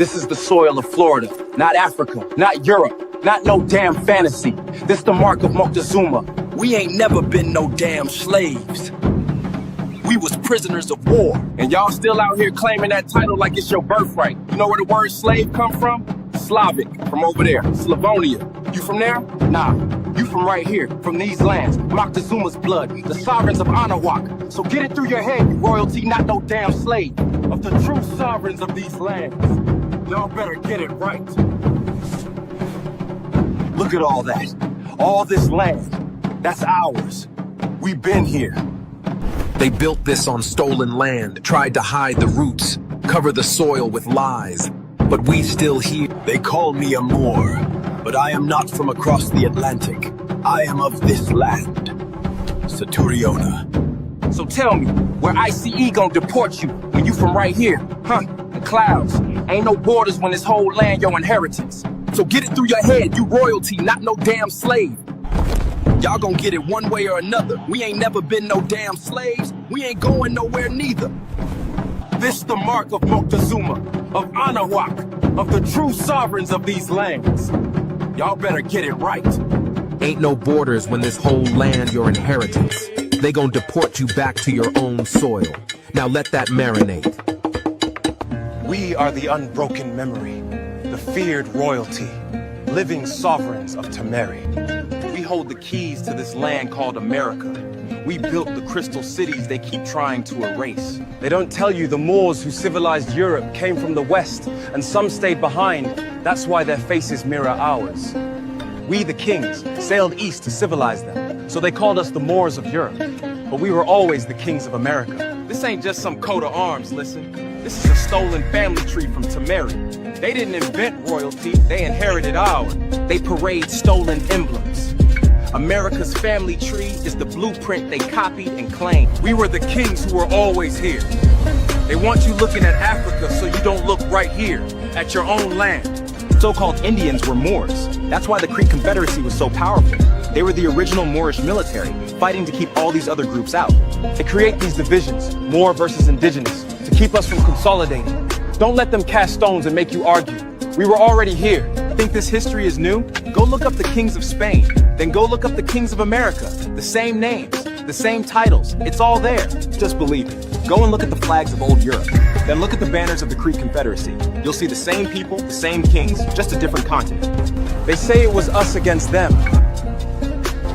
This is the soil of Florida, not Africa, not Europe, not no damn fantasy. This the mark of Moctezuma. We ain't never been no damn slaves. We was prisoners of war. And y'all still out here claiming that title like it's your birthright. You know where the word slave come from? Slavic, from over there, Slavonia. You from there? Nah, you from right here, from these lands. Moctezuma's blood, the sovereigns of Anahuac. So get it through your head, you royalty, not no damn slave. Of the true sovereigns of these lands. Y'all better get it right. Look at all that. All this land. That's ours. We've been here. They built this on stolen land, tried to hide the roots, cover the soil with lies. But we still here. They call me a Moor, but I am not from across the Atlantic. I am of this land, Saturiona. So tell me, where ICE gon' deport you when you from right here? Huh? The clouds. Ain't no borders when this whole land your inheritance. So get it through your head, you royalty, not no damn slave. Y'all gon' get it one way or another. We ain't never been no damn slaves. We ain't going nowhere neither. This the mark of Moctezuma, of Anahuac, of the true sovereigns of these lands. Y'all better get it right. Ain't no borders when this whole land your inheritance. They gon' deport you back to your own soil. Now let that marinate. We are the unbroken memory, the feared royalty, living sovereigns of Temeri. We hold the keys to this land called America. We built the crystal cities they keep trying to erase. They don't tell you the Moors who civilized Europe came from the West, and some stayed behind. That's why their faces mirror ours. We, the kings, sailed east to civilize them, so they called us the Moors of Europe. But we were always the kings of America. This ain't just some coat of arms, listen. This is a stolen family tree from Temeri. They didn't invent royalty, they inherited ours. They parade stolen emblems. America's family tree is the blueprint they copied and claimed. We were the kings who were always here. They want you looking at Africa so you don't look right here, at your own land. So-called Indians were Moors. That's why the Creek Confederacy was so powerful. They were the original Moorish military, fighting to keep all these other groups out. They create these divisions, Moor versus indigenous, to keep us from consolidating. Don't let them cast stones and make you argue. We were already here. Think this history is new? Go look up the kings of Spain. Then go look up the kings of America. The same names, the same titles. It's all there. Just believe it. Go and look at the flags of old Europe. Then look at the banners of the Creek Confederacy. You'll see the same people, the same kings, just a different continent. They say it was us against them.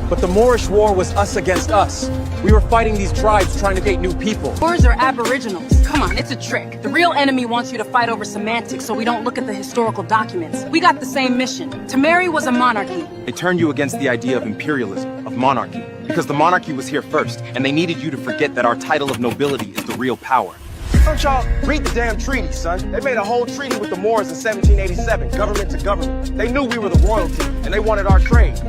But the Moorish War was us against us. We were fighting these tribes trying to create new people. Moors are aboriginals. Come on, it's a trick. The real enemy wants you to fight over semantics so we don't look at the historical documents. We got the same mission. Temeri was a monarchy. They turned you against the idea of imperialism, of monarchy, because the monarchy was here first, and they needed you to forget that our title of nobility is the real power. Don't y'all read the damn treaty, son. They made a whole treaty with the Moors in 1787, government to government. They knew we were the royalty, and they wanted our trade.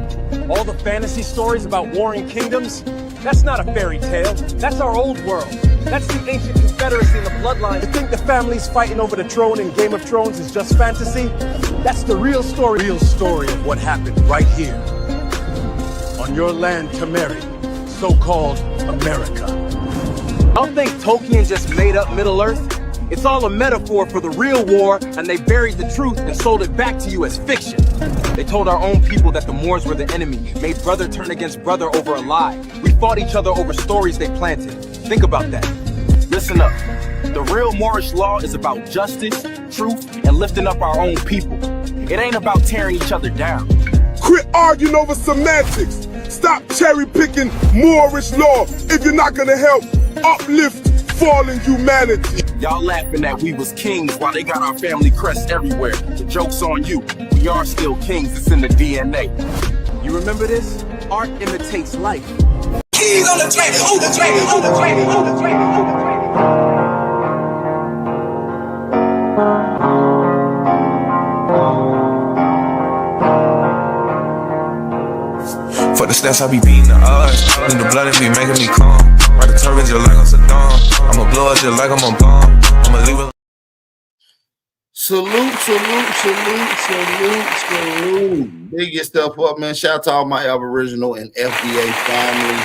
All the fantasy stories about warring kingdoms, that's not a fairy tale. That's our old world. That's the ancient confederacy and the bloodline. You think the families fighting over the throne in Game of Thrones is just fantasy? That's the real story. Real story of what happened right here. On your land, Temeri, so-called America. I don't think Tolkien just made up Middle-earth. It's all a metaphor for the real war, and they buried the truth and sold it back to you as fiction. They told our own people that the Moors were the enemy, made brother turn against brother over a lie. We fought each other over stories they planted. Think about that. Listen up. The real Moorish law is about justice, truth, and lifting up our own people. It ain't about tearing each other down. Quit arguing over semantics. Stop cherry-picking Moorish law if you're not gonna help uplift fallen humanity. Y'all laughing that we was kings while they got our family crests everywhere. The joke's on you. We are still kings. It's in the DNA. You remember this? Art imitates life. Keys on the train, on the train, on the train, on the train, on the train. For the stats, I be beating the odds. In the blood, it be making me calm. Ride the turbines just like I'm Saddam. I'ma blow up just like I'm a bomb. I'ma leave it. Salute. Big your stuff up, man. Shout out to all my Aboriginal and FDA family.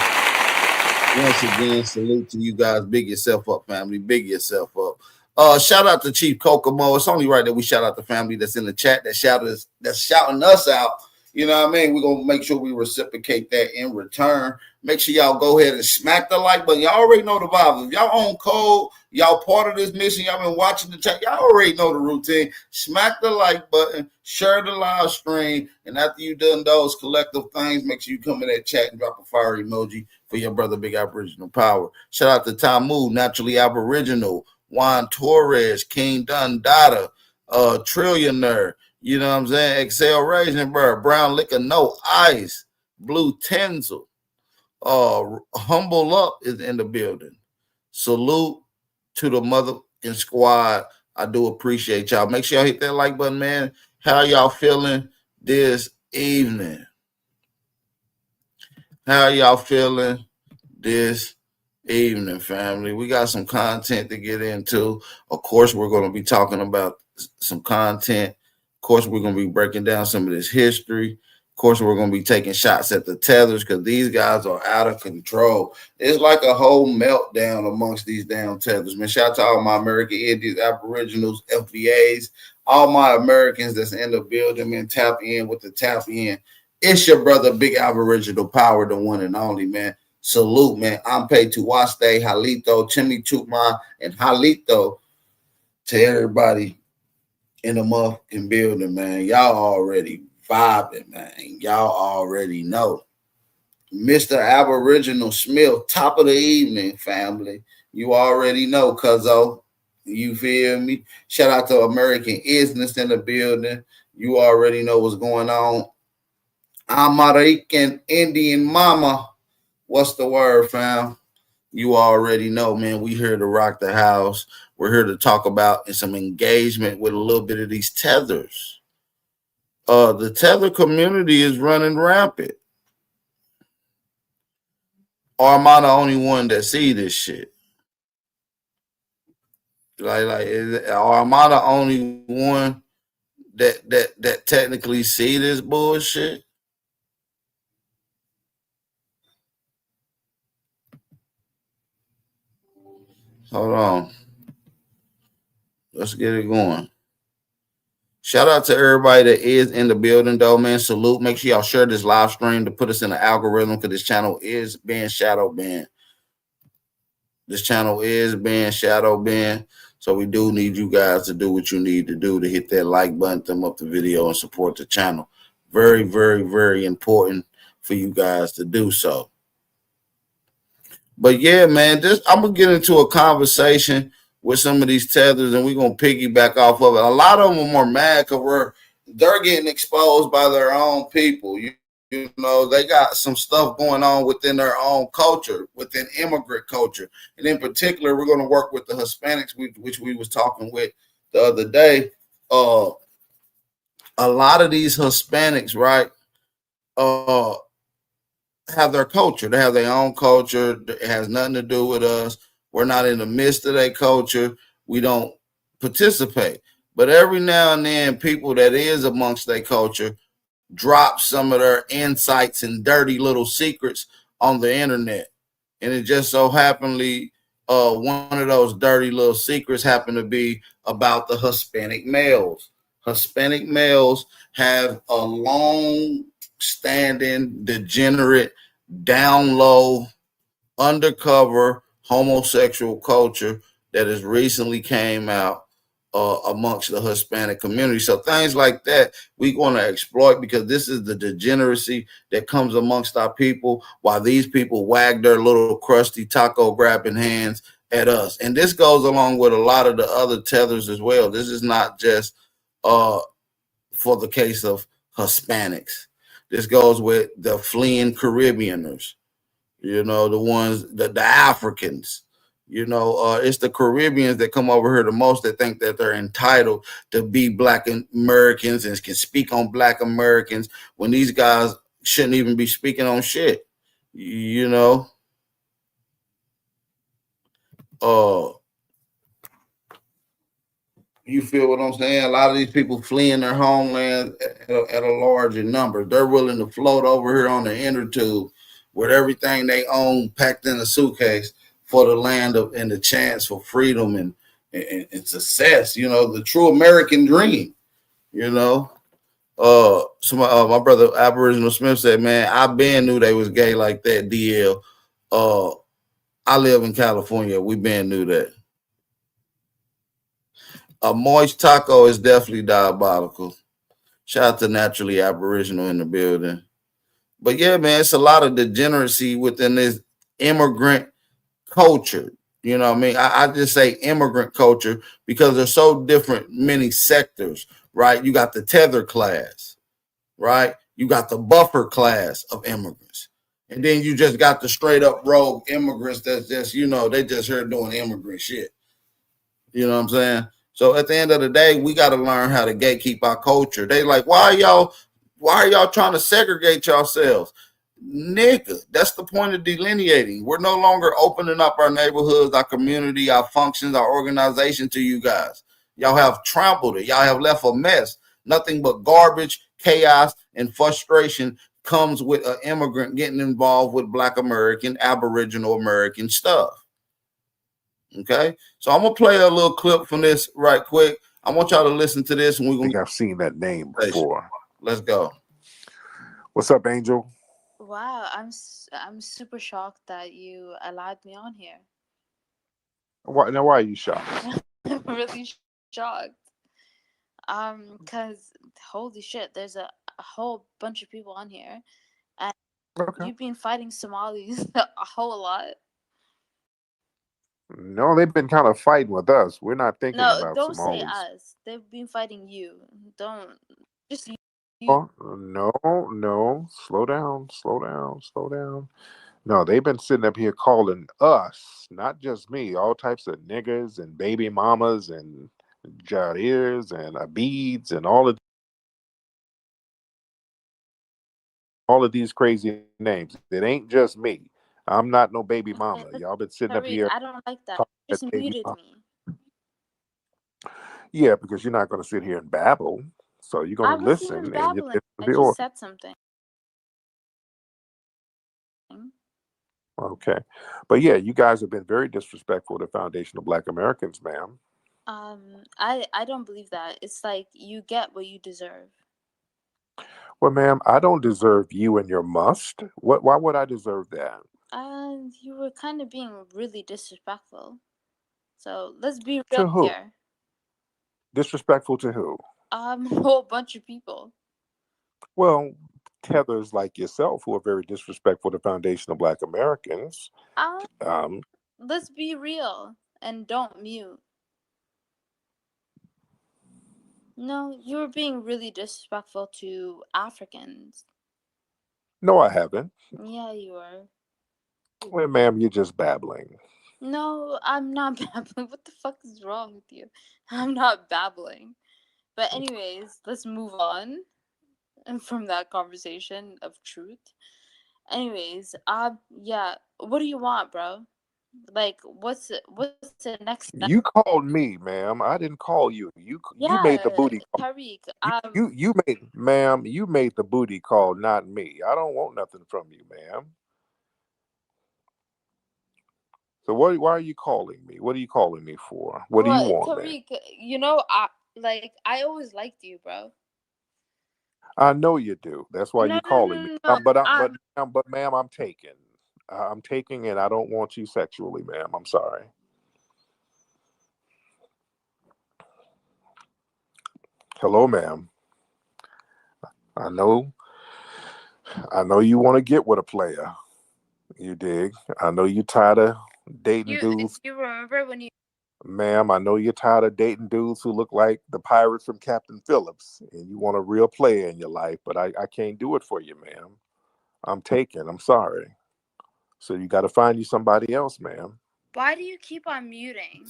Once again, salute to you guys. Big yourself up, family. Big yourself up. Shout out to Chief Kokomo. It's only right that we shout out the family that's in the chat that's shouting us out. You know what I mean? We're gonna make sure we reciprocate that in return. Make sure y'all go ahead and smack the like button. Y'all already know the vibes. If y'all on code, y'all part of this mission, y'all been watching the chat, y'all already know the routine. Smack the like button, share the live stream, and after you done those collective things, make sure you come in that chat and drop a fire emoji for your brother Big Aboriginal Power. Shout out to Tamu, Naturally Aboriginal, Juan Torres, King Dundada, Trillionaire, you know what I'm saying? Excel Raisin Bird, Brown Liquor, No Ice, Blue Tenzel, Humble Up is in the building. Salute to the motherfucking squad. I do appreciate y'all. Make sure y'all hit that like button, man. How y'all feeling this evening? How y'all feeling this evening, family? We got some content to get into. Of course, we're going to be talking about some content. Of course, we're going to be breaking down some of this history. Of course, we're going to be taking shots at the Tethers because these guys are out of control. It's like a whole meltdown amongst these damn Tethers. Man, shout out to all my American Indians, Aboriginals, FBAs, all my Americans that's in the building, man. Tap in with the tap in. It's your brother, Big Aboriginal Power, the one and only, man. Salute, man. I'm paid to Waste, Halito, Chimney Chukma, and Halito to everybody in the motherfucking building, man. Y'all already vibing, man. Y'all already know. Mr. Aboriginal Smith, top of the evening, family. You already know, cuzzo. You feel me? Shout out to American Isness in the building. You already know what's going on. American Indian Mama. What's the word, fam? You already know, man. We here to rock the house. We're here to talk about some engagement with a little bit of these tethers. The tether community is running rampant. Or am I the only one that see this shit? Or am I the only one that technically see this bullshit? Hold on. Let's get it going. Shout out to everybody that is in the building, though, man. Salute. Make sure y'all share this live stream to put us in the algorithm because this channel is being shadow banned. This channel is being shadow banned. So we do need you guys to do what you need to do to hit that like button, thumb up the video, and support the channel. Very, very, very important for you guys to do so. But yeah, man, I'm going to get into a conversation with some of these tethers, and we're going to piggyback off of it. A lot of them are mad because they're getting exposed by their own people. You know, they got some stuff going on within their own culture, within immigrant culture. And in particular, we're going to work with the Hispanics, which we was talking with the other day. A lot of these Hispanics, right, have their culture. They have their own culture. It has nothing to do with us. We're not in the midst of their culture. We don't participate. But every now and then, people that is amongst their culture drop some of their insights and dirty little secrets on the internet. And it just so happenly, one of those dirty little secrets happened to be about the Hispanic males. Hispanic males have a long-standing, degenerate, down low, undercover homosexual culture that has recently came out amongst the Hispanic community. So things like that we're going to exploit because this is the degeneracy that comes amongst our people while these people wag their little crusty taco grabbing hands at us. And this goes along with a lot of the other tethers as well. This is not just for the case of Hispanics. This goes with the fleeing Caribbeaners, you know, the ones, the Africans. You know, it's the Caribbeans that come over here the most that think that they're entitled to be Black Americans and can speak on Black Americans when these guys shouldn't even be speaking on shit. You know, you feel what I'm saying? A lot of these people fleeing their homeland at a larger number. They're willing to float over here on the inner tube with everything they own packed in a suitcase for the land of and the chance for freedom and success, you know, the true American dream, you know. So my brother Aboriginal Smith said, man, I been knew they was gay like that, DL. I live in California. We been knew that. A moist taco is definitely diabolical. Shout out to Naturally Aboriginal in the building. But yeah, man, it's a lot of degeneracy within this immigrant culture. You know what I mean? I just say immigrant culture because they're so different, many sectors, right? You got the tether class, right? You got the buffer class of immigrants. And then you just got the straight up rogue immigrants that's just, you know, they just here doing immigrant shit. You know what I'm saying? So at the end of the day, we got to learn how to gatekeep our culture. They like, why are y'all trying to segregate yourselves? Nigga, that's the point of delineating. We're no longer opening up our neighborhoods, our community, our functions, our organization to you guys. Y'all have trampled it. Y'all have left a mess. Nothing but garbage, chaos, and frustration comes with an immigrant getting involved with Black American, Aboriginal American stuff. Okay, so I'm gonna play a little clip from this right quick. I want y'all to listen to this, and we're gonna. I think I've seen that name before. Let's go. What's up, Angel? Wow, I'm super shocked that you allowed me on here. Why are you shocked? I'm really shocked. Cause holy shit, there's a whole bunch of people on here, and you've been fighting Somalis a whole lot. No, they've been kind of fighting with us. We're not thinking about don't Somalis. say us. They've been fighting you. Don't just you. Oh, no. Slow down. No, they've been sitting up here calling us, not just me, all types of niggas and baby mamas and Jairs and Abids and all of these crazy names. It ain't just me. I'm not no baby mama. Y'all been sitting up here. I don't like that. You just muted me. Yeah, because you're not going to sit here and babble. So you're going to listen and you just said something. Okay. But yeah, you guys have been very disrespectful to foundational Black Americans, ma'am. I don't believe that. It's like you get what you deserve. Well, ma'am, I don't deserve you and your must. Why would I deserve that? You were kind of being really disrespectful. So let's be real to who? Here. Disrespectful to who? A whole bunch of people. Well, Tethers like yourself who are very disrespectful to foundational Black Americans. Let's be real and don't mute. No, you were being really disrespectful to Africans. No, I haven't. Yeah, you are. Well, ma'am, you're just babbling. No, I'm not babbling. What the fuck is wrong with you? I'm not babbling. But anyways, let's move on from that conversation of truth. Anyways, yeah. What do you want, bro? Like, what's the next step? You called me, ma'am. I didn't call you. You made the booty call. Tariq, you made the booty call, not me. I don't want nothing from you, ma'am. So why are you calling me? What are you calling me for? What do you want, Tariq, man? you know, I always liked you, bro. I know you do. That's why you're calling me. But ma'am, I'm taken. I'm taking and I don't want you sexually, ma'am. I'm sorry. Hello, ma'am. I know you want to get with a player. You dig? I know you're tired of dating dudes. You remember when you... Ma'am, I know you're tired of dating dudes who look like the pirates from Captain Phillips, and you want a real player in your life, but I can't do it for you, ma'am. I'm taken. I'm sorry. So you got to find you somebody else, ma'am. Why do you keep on muting?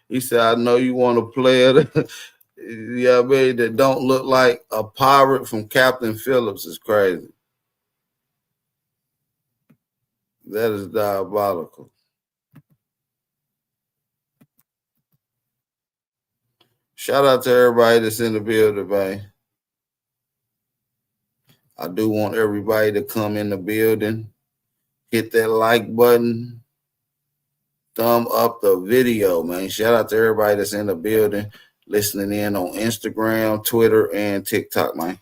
He said, I know you want a player that, yeah, baby, that don't look like a pirate from Captain Phillips is crazy. That is diabolical. Shout out to everybody that's in the building, man. I do want everybody to come in the building, hit that like button, thumb up the video, man. Shout out to everybody that's in the building, listening in on Instagram, Twitter, and TikTok, man.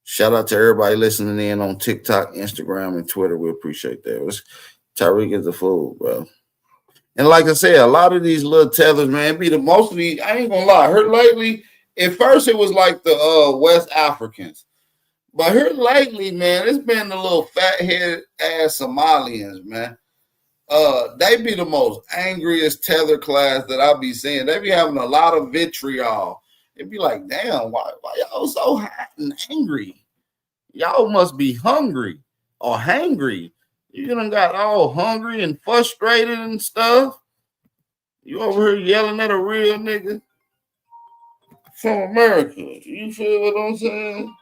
Shout out to everybody listening in on TikTok, Instagram, and Twitter. We appreciate that. Tyreek is the fool, bro. And like I said, a lot of these little tethers, man, be the most of these. I ain't gonna lie. Here lately, at first it was like the West Africans, but here lately, man, it's been the little fat-headed ass Somalians, man. They be the most angriest tether class that I be seeing. They be having a lot of vitriol. It'd be like, damn, why y'all so hot and angry? Y'all must be hungry or hangry. You done got all hungry and frustrated and stuff. You over here yelling at a real nigga from America. You feel what I'm saying?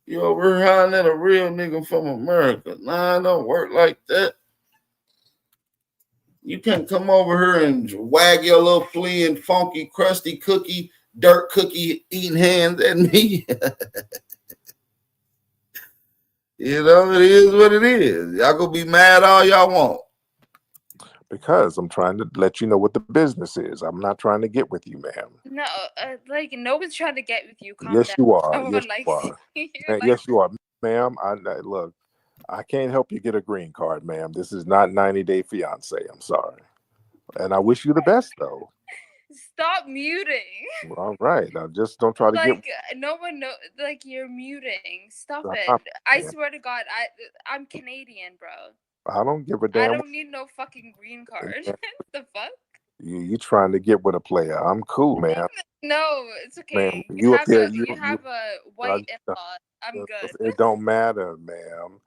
You over here hollering at a real nigga from America. Nah, it don't work like that. You can't come over here and wag your little fleeing, funky, crusty cookie, dirt cookie eating hands at me. You know, it is what it is. Y'all gonna be mad all y'all want. Because I'm trying to let you know what the business is. I'm not trying to get with you, ma'am. No, like no one's trying to get with you. Calm Yes, down. you are. No Yes, one you likes are. you. Yes, you are, ma'am. Look, I can't help you get a green card, ma'am. This is not 90 Day Fiance. I'm sorry, and I wish you the best, though. Stop muting. All right, now just don't try to Like get. no one know. Like you're muting. Stop it. Stop, I man. swear to God, I'm Canadian, bro. I don't give a I damn. don't need no fucking green card. The fuck? You trying to get with a player? I'm cool, man. No, it's Ma'am, okay. you up here? You have a white in-law. I'm good. It don't matter, ma'am.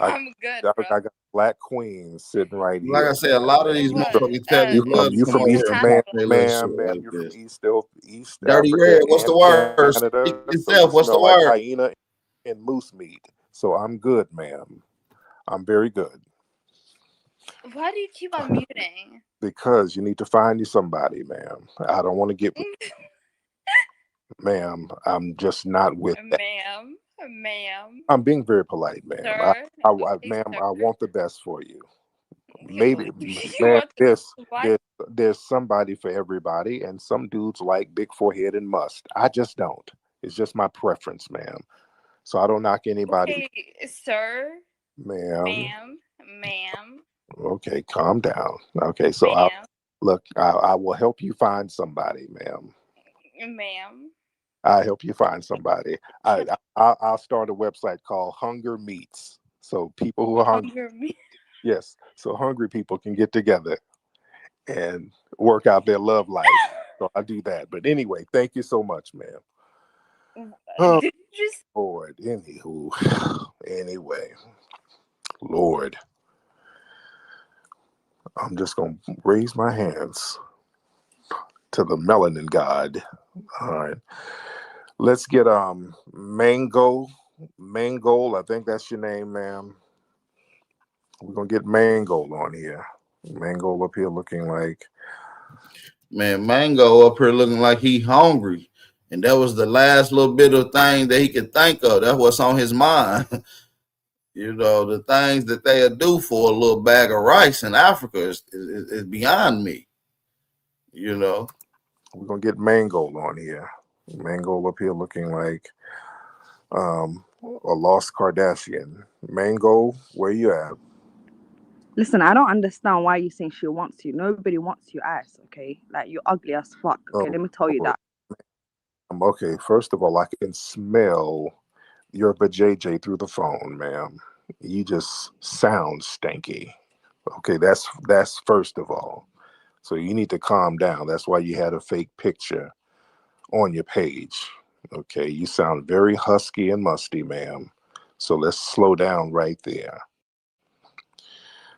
I'm good, bro. I got black queens sitting right Like here. I said, a lot of these motherfucking tethers love to You come from over East, here and ma'am, pop their little shit ma'am, like you're this. from East Dirty Africa Red, what's and the word? Canada, Speak so yourself, you what's the smell like word? hyena and moose meat. So I'm good, ma'am. I'm very good. Why do you keep on muting? Because you need to find you somebody, ma'am. I don't want to get with ma'am. I'm just not with that. Ma'am. I'm being very polite, ma'am. Sir. Ma'am, Sir. I want the best for you. Maybe, You man, want what? there's somebody for everybody, and some dudes like big forehead and must. I just don't. It's just my preference, ma'am. So I don't knock anybody. Okay, sir. Ma'am. Ma'am. Okay, calm down. Okay, so I will help you find somebody, ma'am. Ma'am. I'll help you find somebody. I'll start a website called Hunger Meats. So people who are hungry, yes, so hungry people can get together and work out their love life. So I do that. But anyway, thank you so much, ma'am. Oh, Lord. Anyway, Lord, I'm just gonna raise my hands to the melanin god. All right. Let's get Mango. I think that's your name, ma'am. We're gonna get Mango on here. Mango up here looking like, man, Mango up here looking like he hungry. And that was the last little bit of thing that he could think of. That's what's on his mind. You know, the things that they'll do for a little bag of rice in Africa is beyond me. You know. we're gonna get Mango on here. Mango up here looking like a lost Kardashian. Mango, where you at? Listen, I don't understand why you think she wants you. Nobody wants your ass, okay? Like, you're ugly as fuck, okay? Let me tell you that. Okay, first of all, I can smell your vajayjay through the phone, ma'am. You just sound stinky. Okay, that's first of all. So you need to calm down. That's why you had a fake picture on your page. Okay, you sound very husky and musty, ma'am. So let's slow down right there.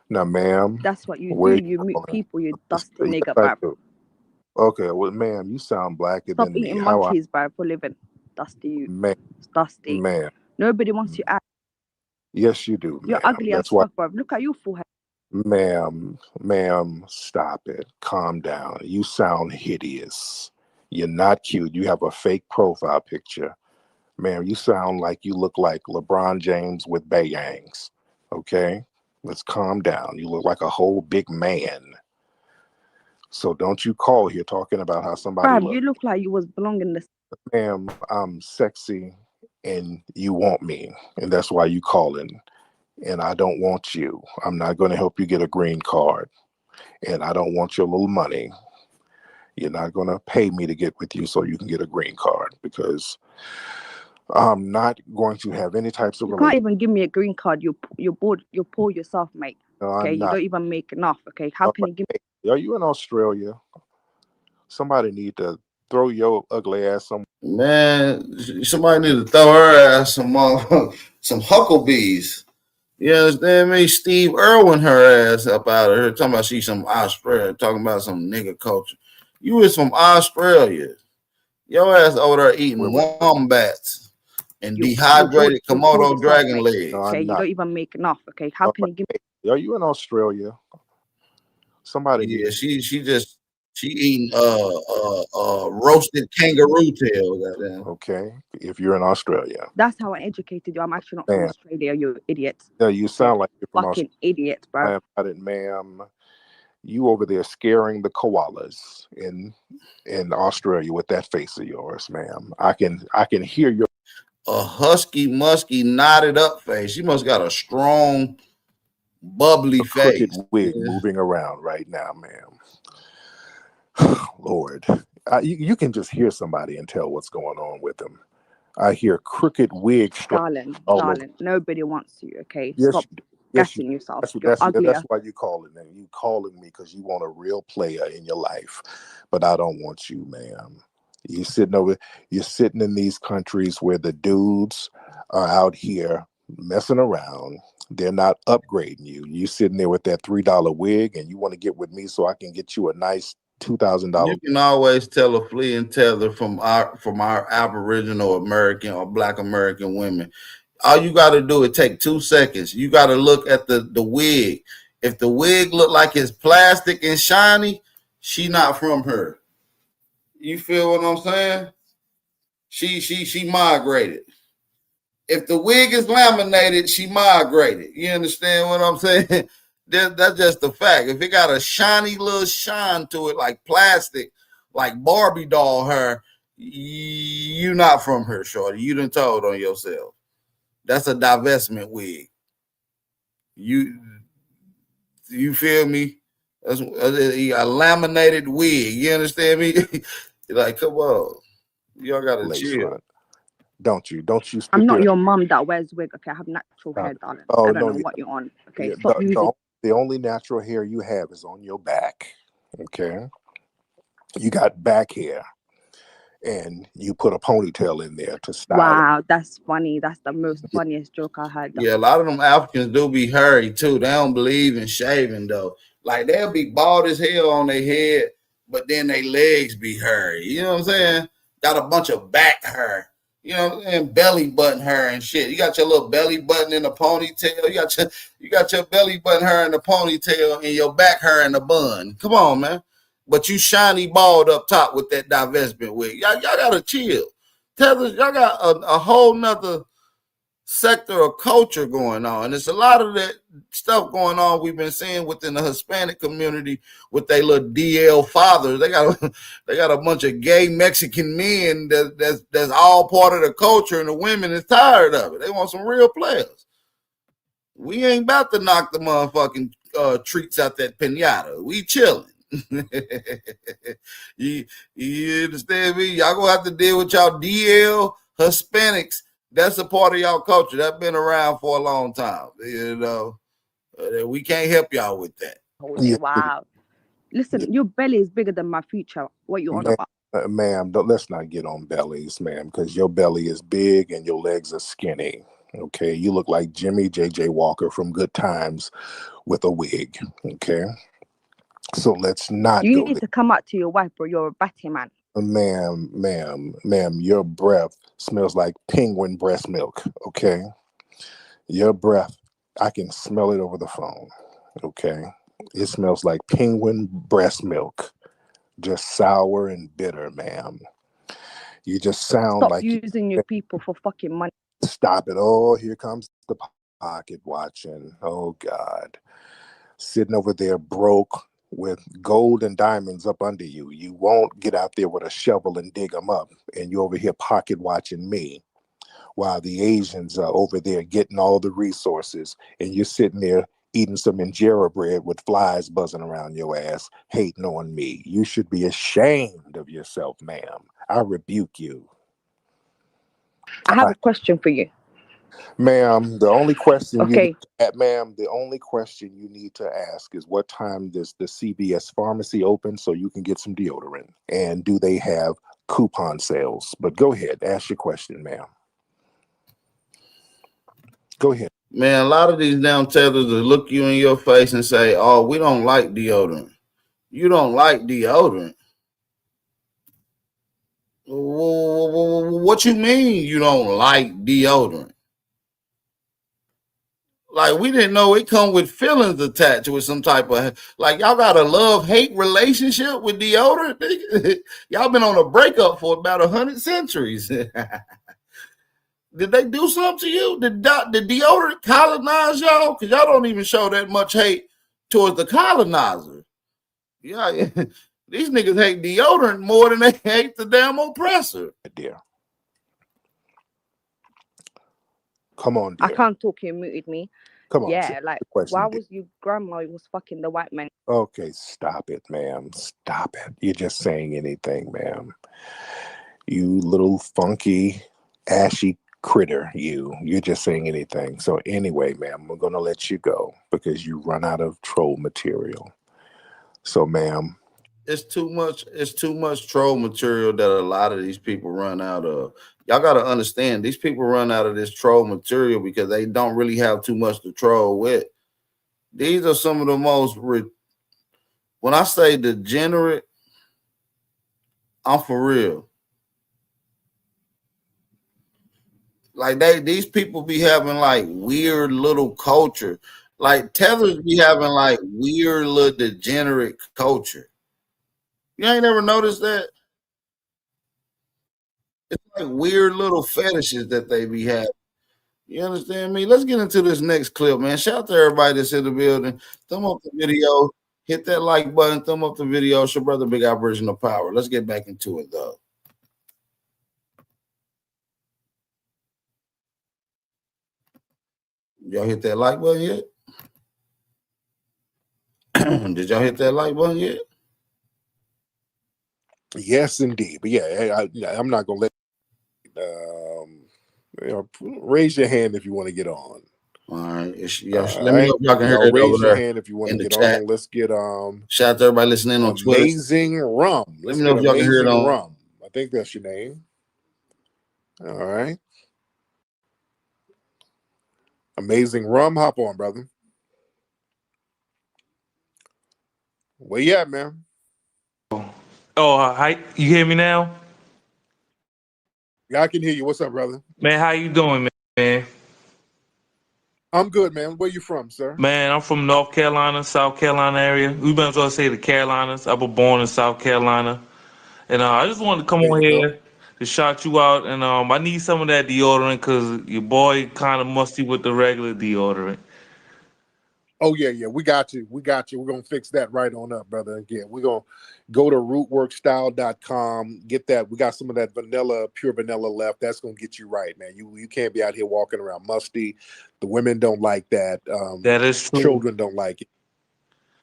Now, ma'am, that's what you do. You meet people, you dusty nigga, bruv. Okay, well, ma'am, you sound blacker Stop than me. eating monkeys, bruv, for living. Dusty you. Ma'am, it's dusty. Ma'am. Nobody wants you ass. Yes, you do, You're ma'am. ugly as fuck, bruv. Look at your forehead. Ma'am, stop it. Calm down. You sound hideous. You're not cute. You have a fake profile picture. Ma'am, you sound like you look like LeBron James with bayangs. Okay? Let's calm down. You look like a whole big man. So don't you call here talking about how somebody Bruv, you looks. look like you was belonging this. Ma'am, I'm sexy and you want me. And that's why you calling. And I don't want you. I'm not going to help you get a green card. And I don't want your little money. You're not going to pay me to get with you so you can get a green card, because I'm not going to have any types of You can't relationship. even give me a green card. You're bored. You're poor yourself, mate. No, Okay, I'm you not. don't even make enough. Okay, how can you give me? Are you in Australia? Somebody need to throw your ugly ass somewhere. Man, somebody need to throw her ass some hucklebees. You understand me? Steve Irwin her ass up out of her, talking about she's from Australia, talking about some nigga culture. You was from Australia. Your ass over there eating wombats and dehydrated You're poor Komodo yourself, dragon mate. legs. No, Okay, I'm you not. don't even make enough. Okay, how can you give me? Are you in Australia? Somebody Yeah, need. she eating roasted kangaroo tail. Goddamn. Okay, if you're in Australia. That's how I educated you. I'm actually not from Man, Australia, you idiot. yeah, you sound like you're from Fucking Australia. idiot, bro. Ma'am. You over there scaring the koalas in Australia with that face of yours, ma'am. I can hear your A husky, musky, knotted up face. She must got a strong, bubbly crooked face. wig Yeah. moving around right now, ma'am. Lord, you can just hear somebody and tell what's going on with them. I hear crooked wig. Darling, nobody wants you. Okay, Yes, stop yes, gassing yourself. that's You're ugly. that's why you calling, and you calling me because you want a real player in your life, but I don't want you, ma'am. You're sitting in these countries where the dudes are out here messing around. They're not upgrading you. You sitting there with that $3 wig, and you want to get with me so I can get you a nice $2,000. You can always tell a flea and tether from our Aboriginal American or Black American women. All you got to do is take 2 seconds. You got to look at the wig. If the wig look like it's plastic and shiny, she not from her. You feel what I'm saying? She migrated. If the wig is laminated, she migrated. You understand what I'm saying? That's just the fact. If it got a shiny little shine to it, like plastic, like Barbie doll hair, you not from her, shorty. You done told on yourself. That's a divestment wig. You feel me? That's a laminated wig. You understand me? Like, come on. Y'all gotta chill. Don't you speak I'm not your your mum that wears wig. Okay, I have natural hair, darling. Oh, I don't no, know what you're on. Okay, yeah, stop using. the only natural hair you have is on your back. Okay, you got back hair, and you put a ponytail in there to style it. Wow, that's funny. That's the most funniest joke I heard. Yeah, a lot of them Africans do be hairy too. They don't believe in shaving though. Like they'll be bald as hell on their head, but then their legs be hairy. You know what I'm saying? Got a bunch of back hair. You know what I'm saying? Belly button hair and shit. You got your little belly button in a ponytail. You got your belly button hair in the ponytail and your back hair in the bun. Come on, man. But you shiny bald up top with that divestment wig. Y'all gotta chill. Tethers, y'all got a whole nother sector of culture going on. And there's a lot of that stuff going on we've been seeing within the Hispanic community with their little DL fathers. They got a bunch of gay Mexican men that's all part of the culture, and the women is tired of it. They want some real players. We ain't about to knock the motherfucking treats out that pinata. We chilling. you understand me? Y'all gonna have to deal with y'all DL Hispanics. That's a part of y'all culture that's been around for a long time. You know, we can't help y'all with that. Wow. Listen, your belly is bigger than my future. What you on about? Ma'am, let's not get on bellies, ma'am, because your belly is big and your legs are skinny. Okay, you look like Jimmy J.J. Walker from Good Times with a wig. Okay, so let's not You go need there. to come out to your wife, bro. You're a batty man. Ma'am, your breath smells like penguin breast milk. Okay, your breath, I can smell it over the phone. Okay, it smells like penguin breast milk, just sour and bitter, ma'am. You just sound Stop like using your people for fucking money. Stop it. Oh, here comes the pocket watching. Oh God. Sitting over there broke with gold and diamonds up under you. You won't get out there with a shovel and dig them up. And you're over here pocket watching me while the Asians are over there getting all the resources. And you're sitting there eating some injera bread with flies buzzing around your ass, hating on me. You should be ashamed of yourself, ma'am. I rebuke you. I have a question for you. Ma'am, the only question Okay. the only question you need to ask is what time does the CVS pharmacy open so you can get some deodorant? And do they have coupon sales? But go ahead, ask your question, ma'am. Go ahead. Man, a lot of these damn tethers will look you in your face and say, "Oh, we don't like deodorant. You don't like deodorant. What you mean you don't like deodorant? Like, we didn't know it come with feelings attached with some type of, like, y'all got a love-hate relationship with deodorant? Y'all been on a breakup for about 100 centuries. Did they do something to you? Did deodorant colonize y'all? Because y'all don't even show that much hate towards the colonizer. Yeah, these niggas hate deodorant more than they hate the damn oppressor. Dear. Come on, dear. I can't talk, you muted me. Come on. Yeah, like, question, why dear. was your grandma was fucking the white man? Okay, stop it, ma'am. Stop it. You're just saying anything, ma'am. You little funky, ashy critter, you're just saying anything. So anyway, ma'am, we're gonna let you go because you run out of troll material. So, ma'am, it's too much troll material that a lot of these people run out of. Y'all got to understand, these people run out of this troll material because they don't really have too much to troll with. These are some of the most when I say degenerate, I'm for real. Like, these people be having like weird little culture. Like, Tethers be having like weird little degenerate culture. You ain't ever noticed that? It's like weird little fetishes that they be having. You understand me? Let's get into this next clip, man. Shout out to everybody that's in the building. Thumb up the video. Hit that like button. Thumb up the video. It's your brother, Big Operational Power. Let's get back into it, though. Y'all hit that like button yet? Did y'all hit that like button yet? yes, indeed. But yeah, I'm not gonna let. Raise your hand if you want to get on. All right. Let me know if y'all can hear it raise over your there hand if you want to get chat. on. Let's get shout out to everybody listening on Twitter. Amazing Rum. Let me know if y'all can hear it on Rum. I think that's your name. All right. Amazing Rum. Hop on, brother. Where you at, man? Oh, hi. You hear me now? Yeah, I can hear you. What's up, brother? Man, how you doing, man? I'm good, man. Where you from, sir? Man, I'm from North Carolina, South Carolina area. We might as well say the Carolinas. I was born in South Carolina. And I just wanted to come on here to shout you out. And I need some of that deodorant because your boy kind of musty with the regular deodorant. Oh, yeah. We got you. We're going to fix that right on up, brother. Again, we're going to go to rootworkstyle.com, get that. We got some of that pure vanilla left. That's going to get you right, man. You can't be out here walking around musty. The women don't like that. That is true. Children don't like it.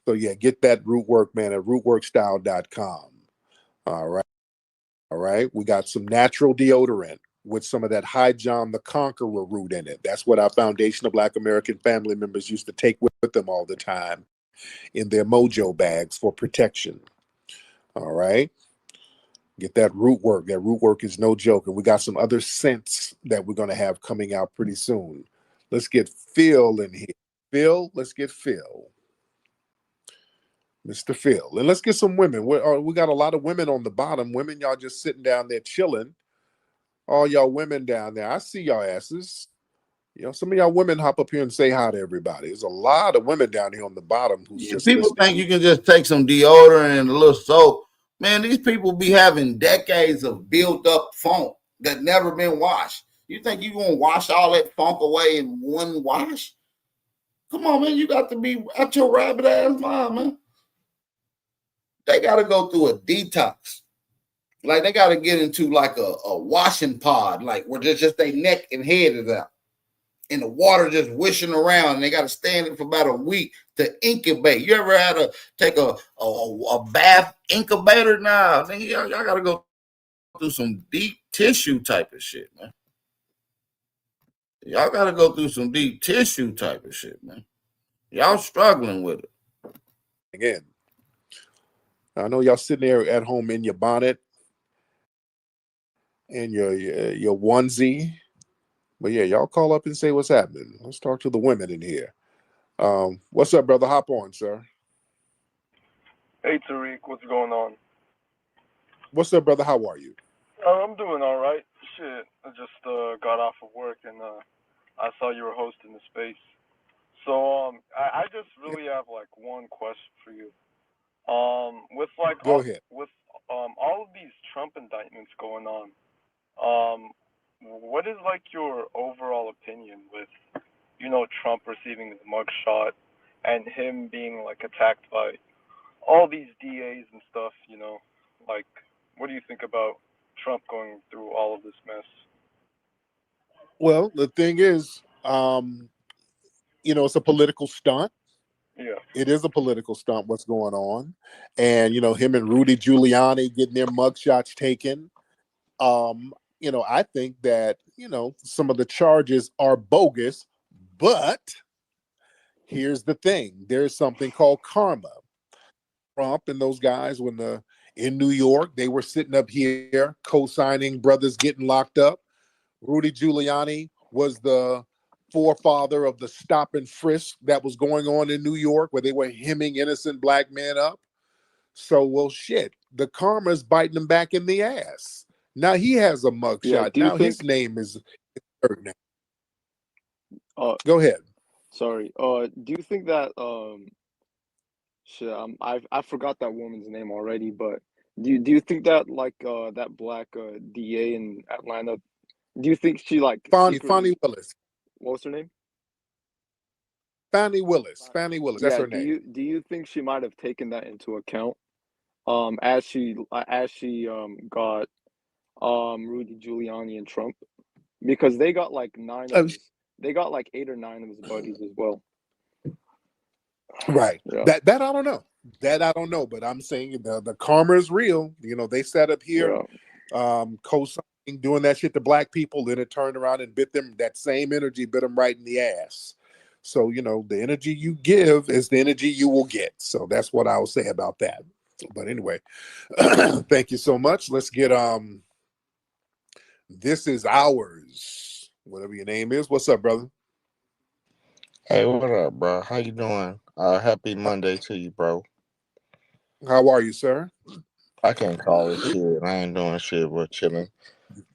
So, yeah, get that rootwork, man, at rootworkstyle.com. All right. We got some natural deodorant with some of that High John the Conqueror root in it. That's what our Foundation of Black American family members used to take with them all the time in their mojo bags for protection. All right. Get that root work. That root work is no joke. And we got some other scents that we're going to have coming out pretty soon. Let's get Phil in here. Phil, let's get Phil. Mr. Phil. And let's get some women. We got a lot of women on the bottom. Women, y'all just sitting down there chilling. All y'all women down there, I see y'all asses. You know, some of y'all women hop up here and say hi to everybody. There's a lot of women down here on the bottom who's just people listening. think you can just take some deodorant and a little soap. Man, these people be having decades of built up funk that never been washed. You think you gonna wash all that funk away in one wash? Come on, man. You got to be out your rabbit ass mind, man. They got to go through a detox. Like they got to get into like a washing pod, like where just their neck and head is out. And the water just wishing around, and they got to stand it for about a week to incubate. You ever had to take a bath incubator? Nah, y'all got to go through some deep tissue type of shit, man. Y'all got to go through some deep tissue type of shit, man. Y'all struggling with it. Again, I know y'all sitting there at home in your bonnet and your onesie. But yeah, y'all call up and say what's happening. Let's talk to the women in here. What's up, brother? Hop on, sir. Hey, Tariq, what's going on? What's up, brother? How are you? I'm doing all right. Shit, I just got off of work and I saw you were hosting the space. So I just really have like one question for you. With like Go ahead. With all of these Trump indictments going on, what is like your overall opinion with, you know, Trump receiving the mugshot and him being like attacked by all these DAs and stuff, you know? Like, what do you think about Trump going through all of this mess? Well, the thing is, you know, it's a political stunt. Yeah. It is a political stunt, what's going on. And, you know, him and Rudy Giuliani getting their mugshots taken. You know, I think that, you know, some of the charges are bogus, but here's the thing. There's something called karma. Trump and those guys, in New York, they were sitting up here co-signing brothers getting locked up. Rudy Giuliani was the forefather of the stop and frisk that was going on in New York, where they were hemming innocent black men up. So, well, shit, the karma's biting him back in the ass. Now he has a mugshot. Yeah, now his name is heard now. Go ahead. Sorry. Do you think that shit, I forgot that woman's name already, but do you think that like that black DA in Atlanta, do you think she like Fani Willis. What's her name? Fani Willis. That's her name. Do you think she might have taken that into account as she got Rudy Giuliani and Trump, because they got like they got like 8 or 9 of his buddies as well. Right. Yeah. That I don't know. But I'm saying the karma is real. You know, they sat up here co-signing, doing that shit to black people, then it turned around and bit them. That same energy bit them right in the ass. So, you know, the energy you give is the energy you will get. So that's what I'll say about that. But anyway, thank you so much. Let's get This Is Ours, whatever your name is. What's up, brother? Hey, what up, bro? How you doing? Happy Monday to you, bro. How are you, sir? I can't call it shit. I ain't doing shit but chilling.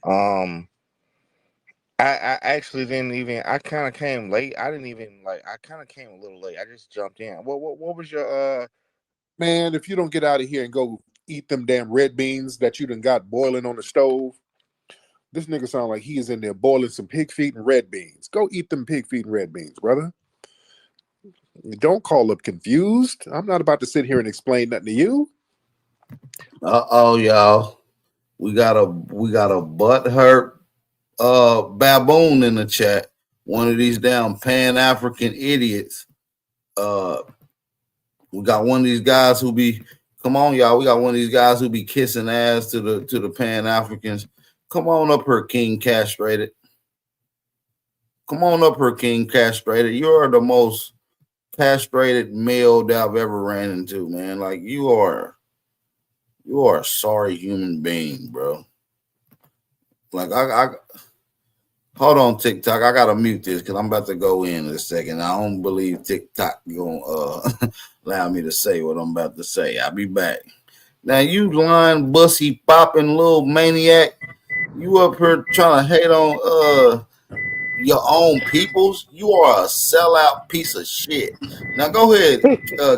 I actually didn't even. I kind of came late. I didn't even I kind of came a little late. I just jumped in. What was your Man, if you don't get out of here and go eat them damn red beans that you done got boiling on the stove, this nigga sound like he is in there boiling some pig feet and red beans. Go eat them pig feet and red beans, brother. Don't call up confused. I'm not about to sit here and explain nothing to you. Y'all. We got a butthurt baboon in the chat. One of these damn Pan-African idiots. We got one of these guys who be, come on, y'all. We got one of these guys who be kissing ass to the Pan-Africans. Come on up here, King Castrated. Come on up here, King Castrated. You're the most castrated male that I've ever ran into, man. Like you are a sorry human being, bro. Like I hold on, TikTok. I gotta mute this because I'm about to go in a second. I don't believe TikTok gonna allow me to say what I'm about to say. I'll be back. Now you lying, bussy popping little maniac. You up here trying to hate on your own peoples? You are a sellout piece of shit. Now go ahead,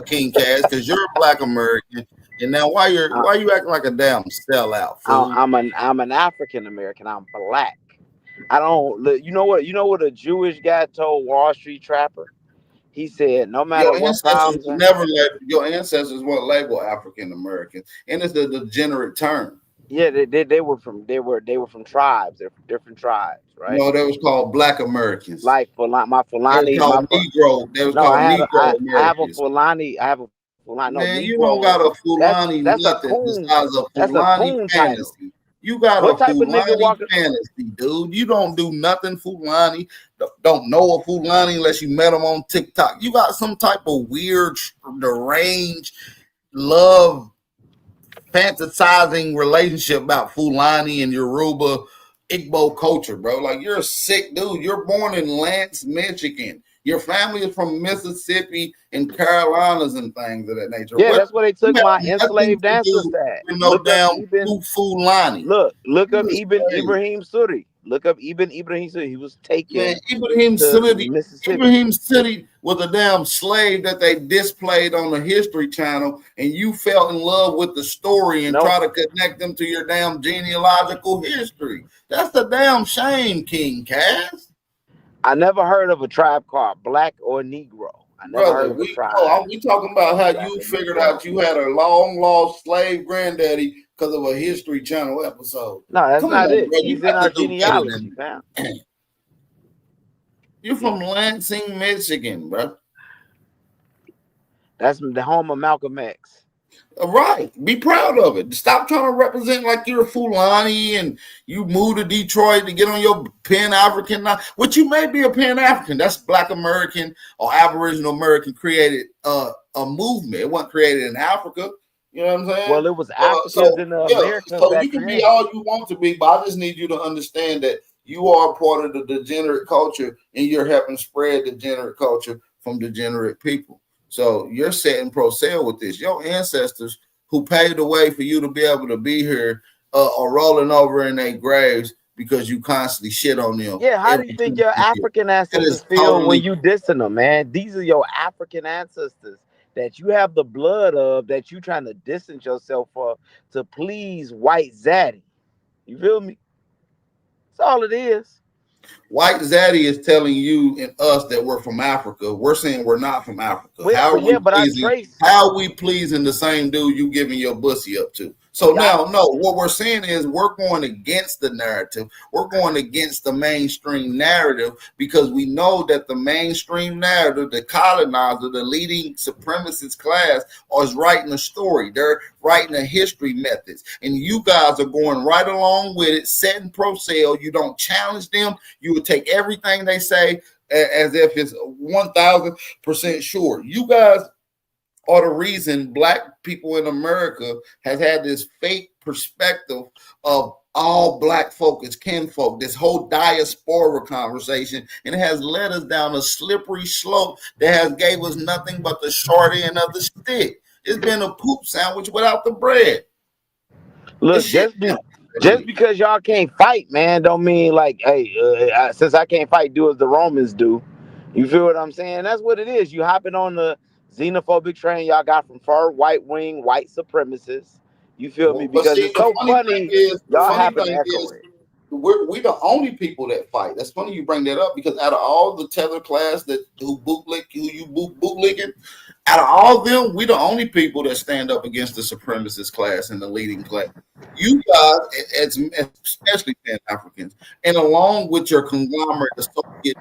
King Cass, because you're a black American. And now why you acting like a damn sellout, fool? I'm an African American. I'm black. I don't. You know what? You know what a Jewish guy told Wall Street Trapper? He said, no matter Your what ancestors problems. never let your ancestors weren't labeled African American, and it's a degenerate term. Yeah, they were from they were from tribes. They're from different tribes, right? No, they was called Black Americans. Like my They was Fulani, called Negro. They was no, called Negro I have a Americans. Fulani. I have a Fulani. No, Man, you don't Negro. got a That's Fulani that's a nothing coon. besides a That's a Fulani coon title. fantasy. You got What a type of nigga Fulani walking? fantasy, dude. You don't do nothing Fulani. Don't know a Fulani unless you met him on TikTok. You got some type of weird, deranged, love, fantasizing relationship about Fulani and Yoruba Igbo culture, bro. Like, you're a sick dude. You're born in Lance, Michigan. Your family is from Mississippi and Carolinas and things of that nature. Yeah, What that's where they you took have my nothing enslaved to do ancestor at. with no Look up damn Ibn. Fulani. Look up You is Ibn crazy. Ibrahim Suri. Look up Ibn Ibrahim Suri. He was Man, taken Ibrahim to City. Mississippi. Ibrahim City was a damn slave that they displayed on the History Channel, and you fell in love with the story and try to connect them to your damn genealogical history. That's a damn shame, King Cass. I never heard of a tribe called Black or Negro. I never heard of a tribe. We talking about how you figured out you had a long lost slave granddaddy because of a History Channel episode. No, that's Come not on, it. bro. He's You in got our to do better than genealogy, fam. You're from Lansing, Michigan, bro. That's the home of Malcolm X. Right. Be proud of it. Stop trying to represent like you're a Fulani and you moved to Detroit to get on your Pan-African, which you may be a Pan-African. That's Black American or Aboriginal American created a movement. It wasn't created in Africa. You know what I'm saying? Well, it was Africans in America. So you can be all you want to be, but I just need you to understand that you are a part of the degenerate culture and you're helping spread degenerate culture from degenerate people. So you're setting pro sale with this. Your ancestors who paved the way for you to be able to be here are rolling over in their graves because you constantly shit on them. Yeah, how do you think your African ancestors feel when you dissing them, man? These are your African ancestors that you have the blood of, that you trying to distance yourself for to please white zaddy. You feel me? That's all it is. White Zaddy is telling you and us that we're from Africa. We're saying we're not from Africa. How are we pleasing the same dude you giving your bussy up to? So now, no, what we're saying is we're going against the narrative. We're going against the mainstream narrative because we know that the mainstream narrative, the colonizer, the leading supremacist class is writing a story. They're writing a history methods. And you guys are going right along with it, setting pro sale. You don't challenge them. You would take everything they say as if it's 1,000% sure. You guys are the reason Black people in America has had this fake perspective of all Black folk as kinfolk, this whole diaspora conversation, and it has led us down a slippery slope that has gave us nothing but the short end of the stick. It's been a poop sandwich without the bread. Look, just because y'all can't fight, man, don't mean like, hey, since I can't fight, do as the Romans do. You feel what I'm saying? That's what it is. You hopping on the xenophobic train y'all got from far right wing white supremacists. You feel me? Because it's so funny. Y'all happen to echo it. We the only people that fight. That's funny you bring that up because out of all the tether class who bootlegging, out of all of them, we the only people that stand up against the supremacist class and the leading class. You guys, especially Pan Africans, and along with your conglomerate associate,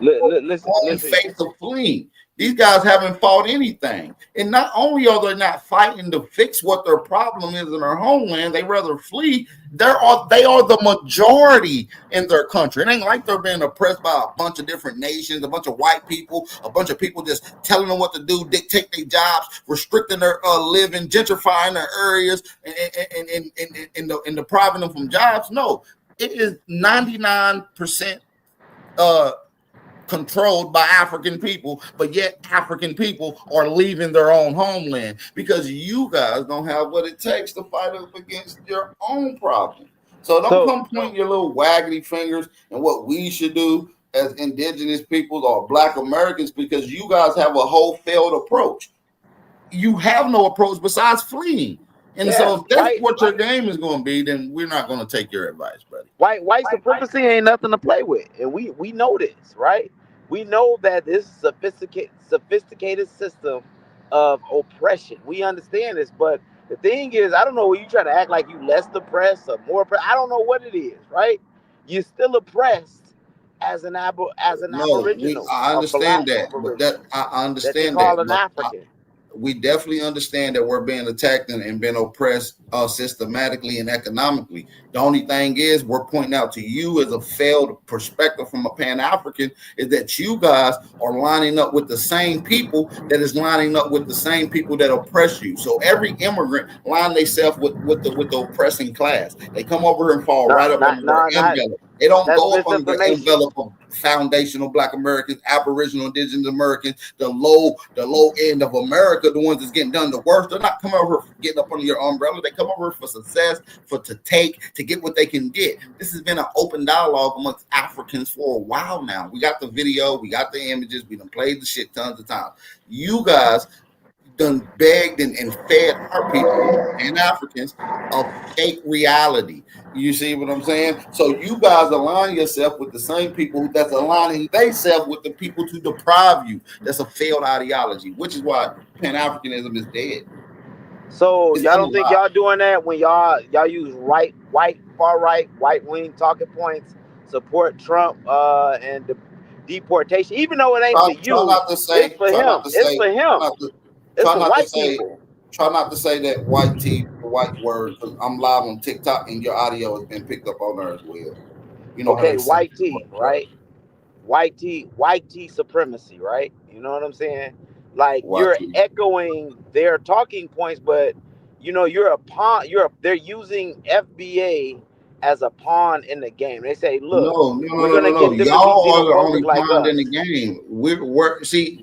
listen. Face of fleeing. These guys haven't fought anything. And not only are they not fighting to fix what their problem is in their homeland, they rather flee. They are the majority in their country. It ain't like they're being oppressed by a bunch of different nations, a bunch of white people, a bunch of people just telling them what to do, dictate their jobs, restricting their living, gentrifying their areas, and depriving them from jobs. No, it is 99% controlled by African people, but yet African people are leaving their own homeland because you guys don't have what it takes to fight up against your own problem. So don't come pointing your little waggity fingers and what we should do as indigenous peoples or Black Americans because you guys have a whole failed approach. You have no approach besides fleeing. And so if that's what your game is going to be, then we're not going to take your advice, buddy. White supremacy ain't nothing to play with, and we know this, right? We know that this sophisticated system of oppression. We understand this, but the thing is, I don't know. You try to act like you less oppressed or more oppressed. I don't know what it is, right? You're still oppressed as an aboriginal. I understand that, but I understand that, an African. We definitely understand that we're being attacked and being oppressed systematically and economically. The only thing is, we're pointing out to you as a failed perspective from a Pan-African is that you guys are lining up with the same people that is lining up with the same people that oppress you. So every immigrant line themselves with the oppressing class. They come over and fall right up under their envelope. They don't go up under the envelope of foundational Black Americans, Aboriginal, Indigenous Americans, the low end of America, the ones that's getting done the worst. They're not coming over getting up under your umbrella. They come over for success, to get what they can get. This has been an open dialogue amongst Africans for a while now. We got the video, we got the images, we done played the shit tons of times. You guys done begged and fed our people and Africans a fake reality. You see what I'm saying? So you guys align yourself with the same people that's aligning themselves with the people to deprive you. That's a failed ideology, which is why Pan-Africanism is dead. So y'all don't think y'all doing that when y'all use far right, white wing talking points, support Trump and the deportation, even though it ain't for you, it's for him. It's for him. It's for white people. Try not to say that white tea, the white word, because I'm live on TikTok and your audio has been picked up on there as well. You know, okay, white tea, right? White tea supremacy, right? You know what I'm saying? Like you're echoing their talking points, but you know you're a pawn. They're using FBA as a pawn in the game. They say, look, we're gonna get them y'all are the only like pawn in the game. We're see.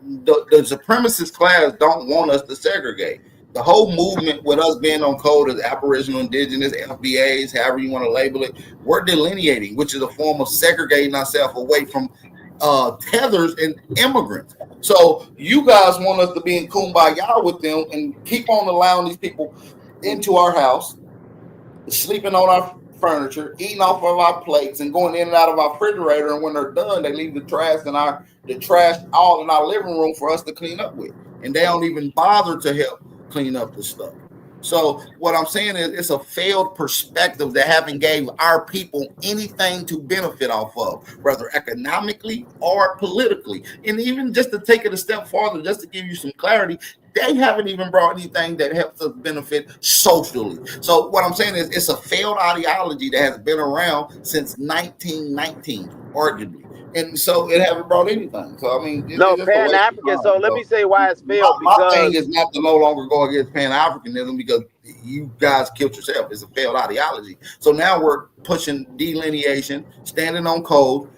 The supremacist class don't want us to segregate. The whole movement with us being on code as Aboriginal, Indigenous, FBAs, however you want to label it, we're delineating, which is a form of segregating ourselves away from tethers and immigrants. So you guys want us to be in kumbaya with them and keep on allowing these people into our house, sleeping on our furniture, eating off of our plates, and going in and out of our refrigerator. And when they're done, they leave the trash all in our living room for us to clean up with. And they don't even bother to help clean up the stuff. So what I'm saying is it's a failed perspective that haven't gave our people anything to benefit off of, whether economically or politically. And even just to take it a step farther, just to give you some clarity, they haven't even brought anything that helps us benefit socially. So what I'm saying is it's a failed ideology that has been around since 1919, arguably. And so it haven't brought anything. So I mean, Pan-African. So let me say why it's failed. My thing is not to no longer go against Pan-Africanism because you guys killed yourself. It's a failed ideology. So now we're pushing delineation, standing on code,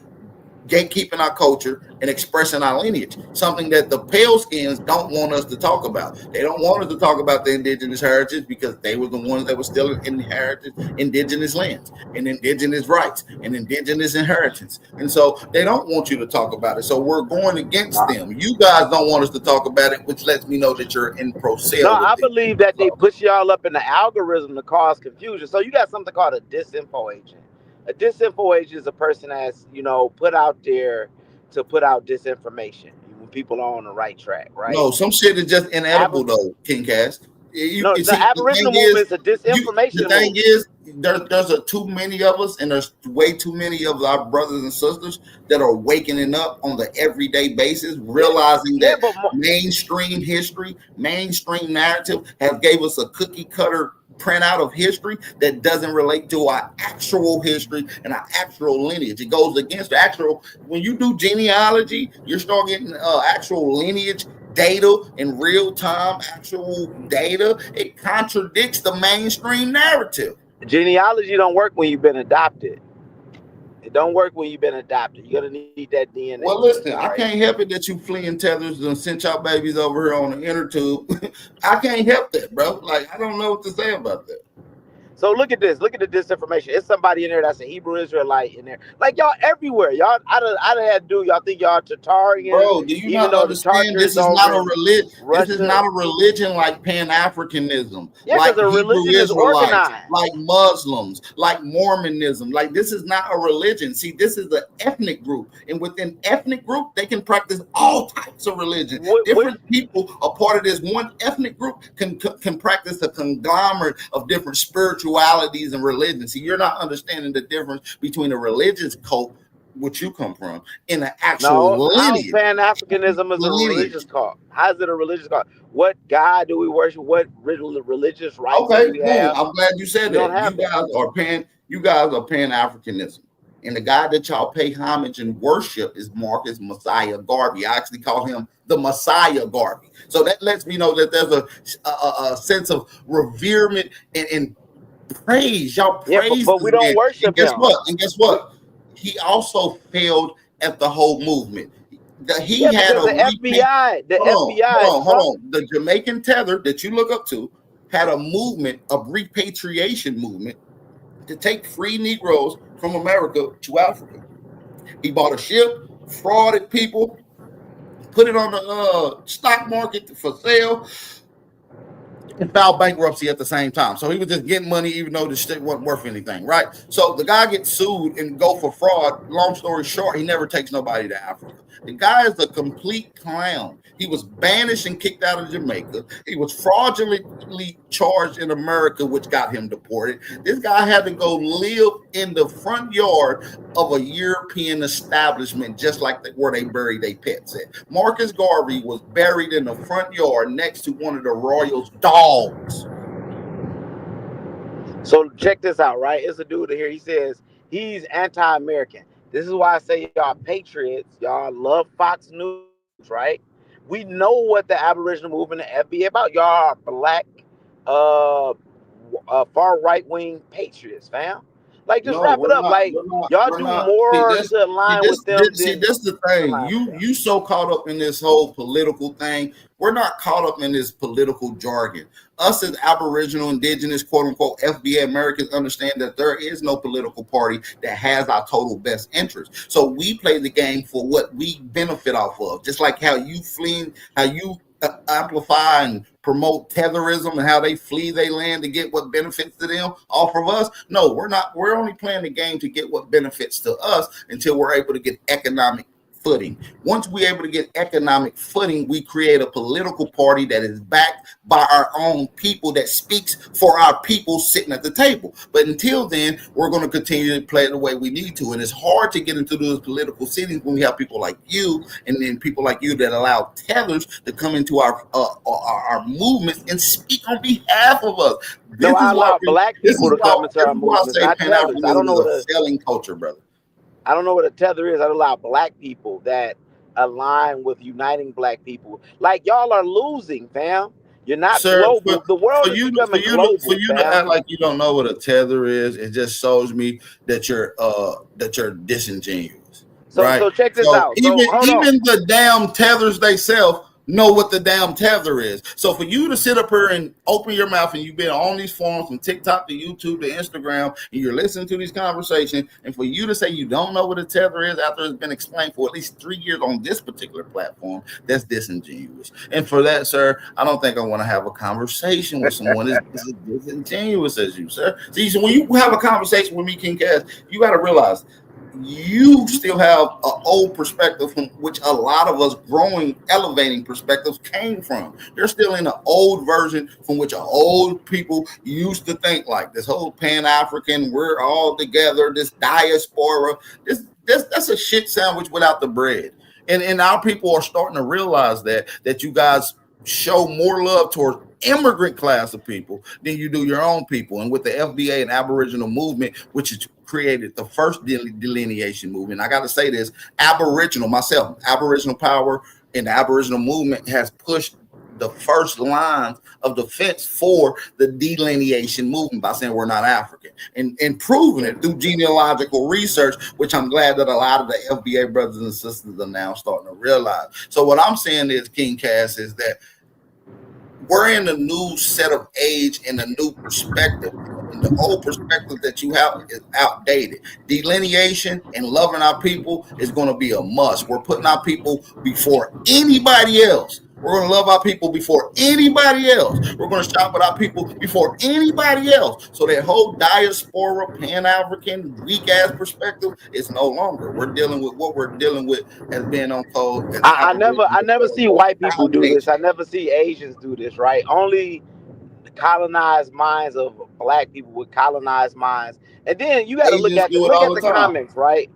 gatekeeping our culture, and expressing our lineage, something that the pale skins don't want us to talk about. They don't want us to talk about the indigenous heritage because they were the ones that were still inherited indigenous lands and indigenous rights and indigenous inheritance. And so they don't want you to talk about it. So we're going against them. You guys don't want us to talk about it, which lets me know that you're in pro-sale. No, I believe that they push y'all up in the algorithm to cause confusion. So you got something called a disinfo agent. A disinfo agent is a person that's, put out there to put out disinformation when people are on the right track, right? No, some shit is just inedible though, King Cass. The Aboriginal movement is a disinformation. The thing is, there's too many of us, and there's way too many of our brothers and sisters that are waking up on the everyday basis, realizing that mainstream history, mainstream narrative have gave us a cookie cutter printout of history that doesn't relate to our actual history and our actual lineage. It goes against the actual. When you do genealogy, you start getting actual lineage data in real time, actual data. It contradicts the mainstream narrative. Genealogy don't work when you've been adopted. It don't work when you've been adopted. You're gonna need that DNA. Well, listen, right? I can't help it that you fleeing tethers and sent y'all babies over here on the inner tube. I can't help that, bro. Like, I don't know what to say about that. So look at this. Look at the disinformation. It's somebody in there that's a Hebrew Israelite in there. Like y'all everywhere. Y'all, I done had to do. Y'all think y'all Tatarians, Bro, do you even not though the understand Tartars this is not over a in religion? This is Russia. not a religion like Pan-Africanism, Yeah, like because a Hebrew religion is Israelites, organized. like Muslims, like Mormonism. Like this is not a religion. See, this is an ethnic group, and within ethnic group, they can practice all types of religion. Different people, a part of this one ethnic group, can practice a conglomerate of different spiritualities and religions. See, you're not understanding the difference between a religious cult, which you come from, in an actual No, how lineage. Pan-Africanism is a religious cult? How is it a religious cult? What God do we worship? What religious rights do Okay, we cool. have? I'm glad you said We don't that. have that. You guys are Pan-Africanism. And the guy that y'all pay homage and worship is Marcus Messiah Garvey. I actually call him the Messiah Garvey. So that lets me know that there's a sense of reverement and praise. Y'all Yeah, praise but this we don't man. And worship guess him. what? And guess what? He also failed at the whole movement. He Yeah, had because a the FBI, hold Trump. on. The Jamaican Tether that you look up to had a movement, a repatriation movement, to take free Negroes from America to Africa. He bought a ship, frauded people, put it on the stock market for sale, and filed bankruptcy at the same time. So he was just getting money even though the shit wasn't worth anything, right? So the guy gets sued and go for fraud. Long story short, he never takes nobody to Africa. The guy is a complete clown. He was banished and kicked out of Jamaica. He was fraudulently charged in America, which got him deported. This guy had to go live in the front yard of a European establishment, just like where they bury their pets at. Marcus Garvey was buried in the front yard next to one of the royals' dogs. So check this out, right? It's a dude here. He says he's anti-American. This is why I say y'all patriots. Y'all love Fox News, right? We know what the Aboriginal movement and FBA about. Y'all are black, far right wing patriots, fam. Like, just No, wrap it we're up. not. Like, y'all We're do not. See more this. to align with them See, than this the thing. align with them. You so caught up in this whole political thing. We're not caught up in this political jargon. Us as Aboriginal, Indigenous, quote unquote, FBA Americans understand that there is no political party that has our total best interest. So we play the game for what we benefit off of. Just like how you amplify and promote tetherism and how they flee their land to get what benefits to them off of us. No, we're not. We're only playing the game to get what benefits to us until we're able to get economic footing. Once we're able to get economic footing, we create a political party that is backed by our own people, that speaks for our people sitting at the table. But until then, we're going to continue to play the way we need to. And it's hard to get into those political settings when we have people like you, and then people like you that allow tethers to come into our movements and speak on behalf of us. No, I allow black people to come into This our is why I movements, say not tethers. I don't Pan-Africanism know is what a failing culture, brother. I don't know what a tether is. I allow black people that align with uniting black people. Like, y'all are losing, fam. You're not Sir, global. The world is becoming for global, you to fam. act like you don't know what a tether is, it just shows me that you're disingenuous, right? So check this So out. So hold on. even the damn tethers themselves know what the damn tether is. So for you to sit up here and open your mouth, and you've been on these forums from TikTok to YouTube to Instagram, and you're listening to these conversations, and for you to say you don't know what a tether is after it's been explained for at least 3 years on this particular platform, that's disingenuous. And for that, sir, I don't think I want to have a conversation with someone as disingenuous as you, sir. See, so when you have a conversation with me, King Cass, you got to realize you still have an old perspective from which a lot of us growing, elevating perspectives came from. You're still in an old version from which old people used to think, like this whole Pan-African, we're all together, this diaspora, that's a shit sandwich without the bread. And our people are starting to realize that you guys show more love towards immigrant class of people than you do your own people. And with the FBA and Aboriginal movement, which is created the first delineation movement. I got to say this, Aboriginal power and the Aboriginal movement has pushed the first lines of defense for the delineation movement by saying we're not African and proving it through genealogical research, which I'm glad that a lot of the FBA brothers and sisters are now starting to realize. So what I'm saying is, King Cass, is that we're in a new set of age and a new perspective. And the old perspective that you have is outdated. Delineation and loving our people is going to be a must. We're putting our people before anybody else. We're going to love our people before anybody else. We're going to shop with our people before anybody else. So that whole diaspora, Pan-African, weak-ass perspective is no longer. We're dealing with what we're dealing with as being on ccode as I Aboriginal never see white people do foundation. this. I never see Asians do this, right? Only the colonized minds of black people with colonized minds. And then you got to Asians do it look all at the the time. comments, right?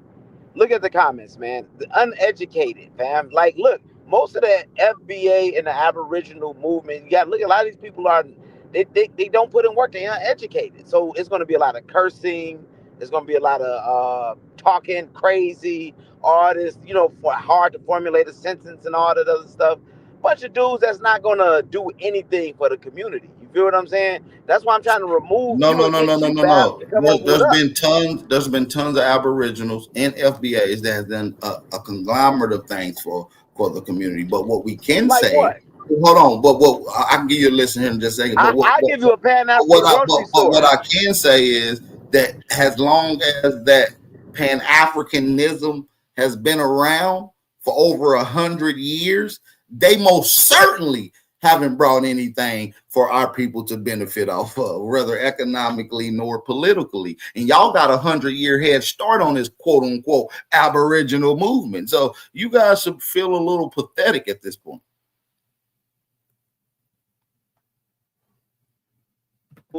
Look at the comments, man. The uneducated, fam. Like, look, most of the FBA and the Aboriginal movement, you got to look at a lot of these people are they don't put in work. They're uneducated, so it's going to be a lot of cursing. There's going to be a lot of talking crazy, all this, for hard to formulate a sentence and all that other stuff. Bunch of dudes that's not going to do anything for the community. You feel what I'm saying? That's why I'm trying to remove No, you no, no, no, against no, you, no, fam, no. to come over with There's us. been tons. There's been tons of Aboriginals and FBAs that has done a conglomerate of things for the community. But what we can Like say, what? hold on. But what I can give you a listen here in just a second. But I give you a Pan-African grocery what store. I can say is that as long as that Pan Africanism has been around for over 100 years, they most certainly haven't brought anything for our people to benefit off of, whether economically nor politically. And y'all got 100-year head start on this quote unquote Aboriginal movement. So you guys should feel a little pathetic at this point.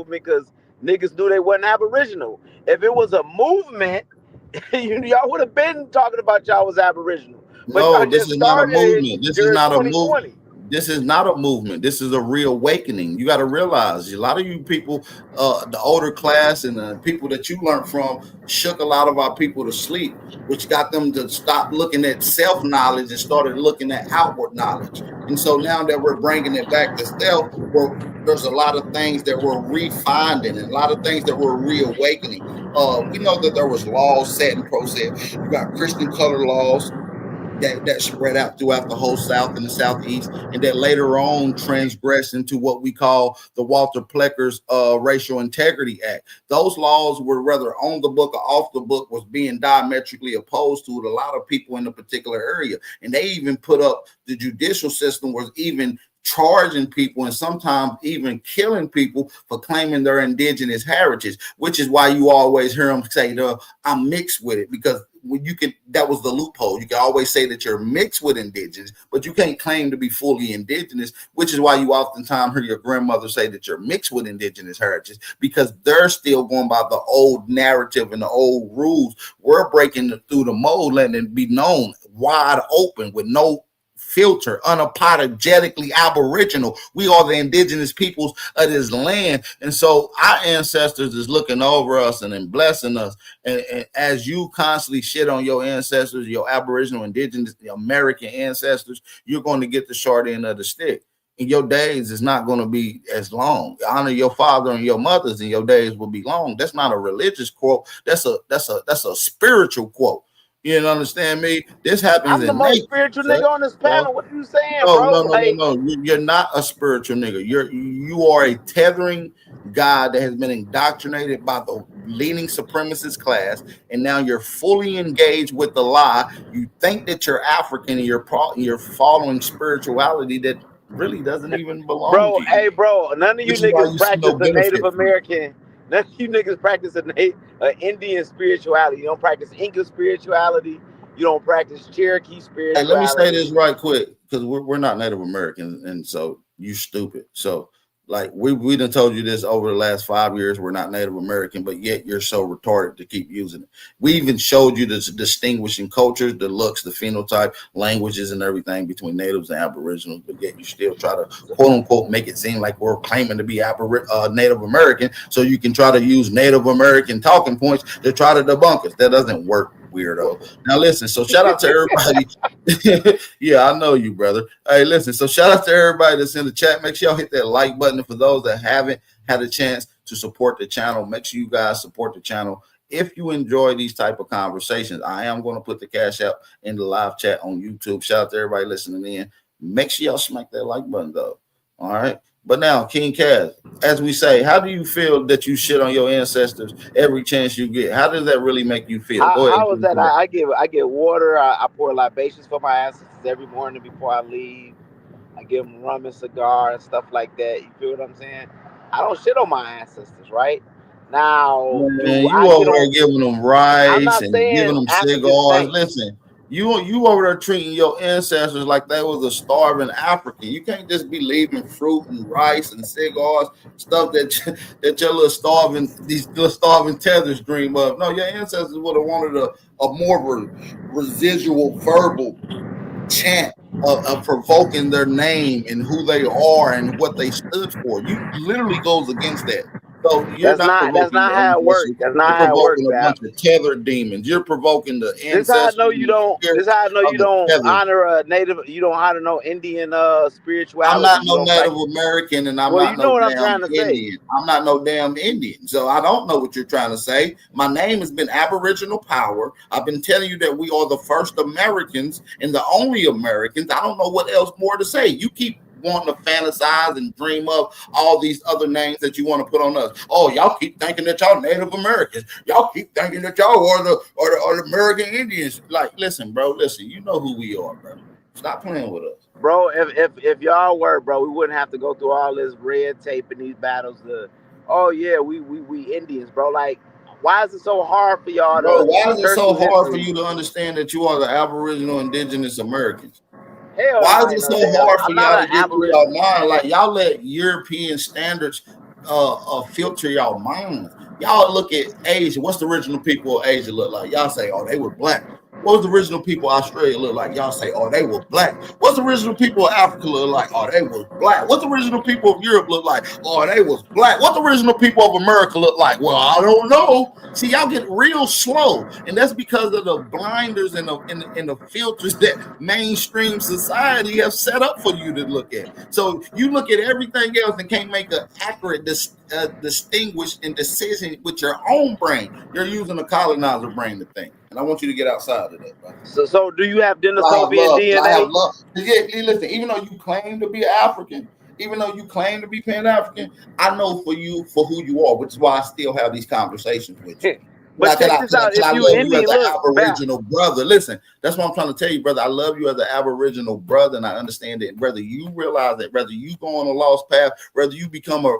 Because niggas knew they wasn't Aboriginal. If it was a movement, y'all would have been talking about y'all was Aboriginal. But No, y'all this just is not a started it movement. This is during not a move. 2020. This is not a movement. This is a reawakening. You got to realize a lot of you people, the older class and the people that you learned from, shook a lot of our people to sleep, which got them to stop looking at self knowledge and started looking at outward knowledge. And so now that we're bringing it back to self, there's a lot of things that we're refinding and a lot of things that we're reawakening. We know that there was laws set in process. You got Christian color laws that spread out throughout the whole South and the Southeast, and that later on transgressed into what we call the Walter Plecker's Racial Integrity Act. Those laws were whether on the book or off the book was being diametrically opposed to a lot of people in a particular area. And they even put up the judicial system was even charging people and sometimes even killing people for claiming their indigenous heritage, which is why you always hear them say, I'm mixed with it, because when you can, that was the loophole. You can always say that you're mixed with indigenous, but you can't claim to be fully indigenous, which is why you oftentimes hear your grandmother say that you're mixed with indigenous heritage, because they're still going by the old narrative and the old rules. We're breaking through the mold, letting it be known wide open with no filter, unapologetically Aboriginal. We are the indigenous peoples of this land. And so our ancestors is looking over us and then blessing us. And as you constantly shit on your ancestors, your Aboriginal, indigenous, American ancestors, you're going to get the short end of the stick. And your days is not going to be as long. Honor your father and your mothers, and your days will be long. That's not a religious quote. That's a spiritual quote. You don't understand me? This happens I'm the in most nature. spiritual nigga on this panel. What are you saying, No, bro? no, no, Like, no, no. You're not a spiritual nigga. You are a tethering God that has been indoctrinated by the leading supremacist class, and now you're fully engaged with the lie. You think that you're African and you're following spirituality that really doesn't even belong bro, to you. hey, bro, none of you Which is why niggas you see practice no the Native benefit from it. American. None of you niggas practice Indian spirituality. You don't practice Inca spirituality. You don't practice Cherokee Hey, let me say spirituality. this right quick, because we're not Native Americans, and so you stupid. So like we done told you this over the last 5 years, we're not Native American, but yet you're so retarded to keep using it. We even showed you the distinguishing cultures, the looks, the phenotype, languages, and everything between natives and aboriginals, but yet you still try to quote unquote make it seem like we're claiming to be Native American, so you can try to use Native American talking points to try to debunk us. That doesn't work, weirdo. Now listen, so shout out to everybody. Yeah, I know you, brother. Hey, listen, so shout out to everybody that's in the chat. Make sure y'all hit that like button. For those that haven't had a chance to support the channel, make sure you guys support the channel. If you enjoy these type of conversations, I am going to put the cash out in the live chat on YouTube. Shout out to everybody listening in. Make sure y'all smack that like button, though. All right. But now, King Kaz, as we say, how do you feel that you shit on your ancestors every chance you get? How does that really make you feel? Go ahead. How is that? I get water. I pour libations for my ancestors every morning before I leave. I give them rum and cigar and stuff like that. You feel what I'm saying? I don't shit on my ancestors, right? Now, Man, do you I get over there on? giving them I'm rice not and giving saying them African cigars. saints. Listen, you over there treating your ancestors like they was a starving African. You can't just be leaving fruit and rice and cigars, stuff that your little these little starving tethers dream of. No, your ancestors would have wanted a more residual verbal chant of provoking their name and who they are and what they stood for. You literally goes against that. So you're not That's provoking not your how it works. ancestors. That's not You're how it works, provoking a Bab. bunch of tethered demons. You're provoking the This how I ancestors know and you the don't. This spirits how I know of you the don't tethered. honor a native. You don't honor no Indian I'm spirituality. not You no don't Native practice. American and I'm Well, you not know no what I'm damn trying to say. Indian. I'm not no damn Indian. So I don't know what you're trying to say. My name has been Aboriginal Power. I've been telling you that we are the first Americans and the only Americans. I don't know what else more to say. You keep wanting to fantasize and dream up all these other names that you want to put on us. Oh, y'all keep thinking that y'all Native Americans. Y'all keep thinking that y'all are the American Indians. Like, listen, bro, listen. You know who we are, bro. Stop playing with us. Bro, if y'all were, bro, we wouldn't have to go through all this red tape and these battles. Oh yeah, we Indians, bro. Like, why is it so hard for y'all Bro, to why is it search so through hard for history? you to understand that you are the Aboriginal Indigenous Americans? Hell no, Why is ain't it no so damn. hard for I'm not y'all an to get through aboriginal. your mind? Like y'all let European standards filter y'all minds. Y'all look at Asia. What's the original people of Asia look like? Y'all say, oh, they were black. What was the original people of Australia look like? Y'all say, oh, they were black. What's the original people of Africa look like? Oh, they was black. What's the original people of Europe look like? Oh, they was black. What the original people of America look like? Well, I don't know. See, y'all get real slow, and that's because of the blinders and the filters that mainstream society have set up for you to look at. So you look at everything else and can't make an accurate distinguish and decision with your own brain. You're using a colonizer brain to think, and I want you to get outside of that, bro. So do you have I have Denisovian love. I have DNA? love. Yeah, listen, even though you claim to be African, even though you claim to be Pan-African, I know for you for who you are, which is why I still have these conversations with you. But check this out. Can If I you love you as Indian, an look, Bap. Aboriginal brother? Listen, that's what I'm trying to tell you, brother. I love you as an Aboriginal brother, and I understand that whether you realize that, whether you go on a lost path, whether you become a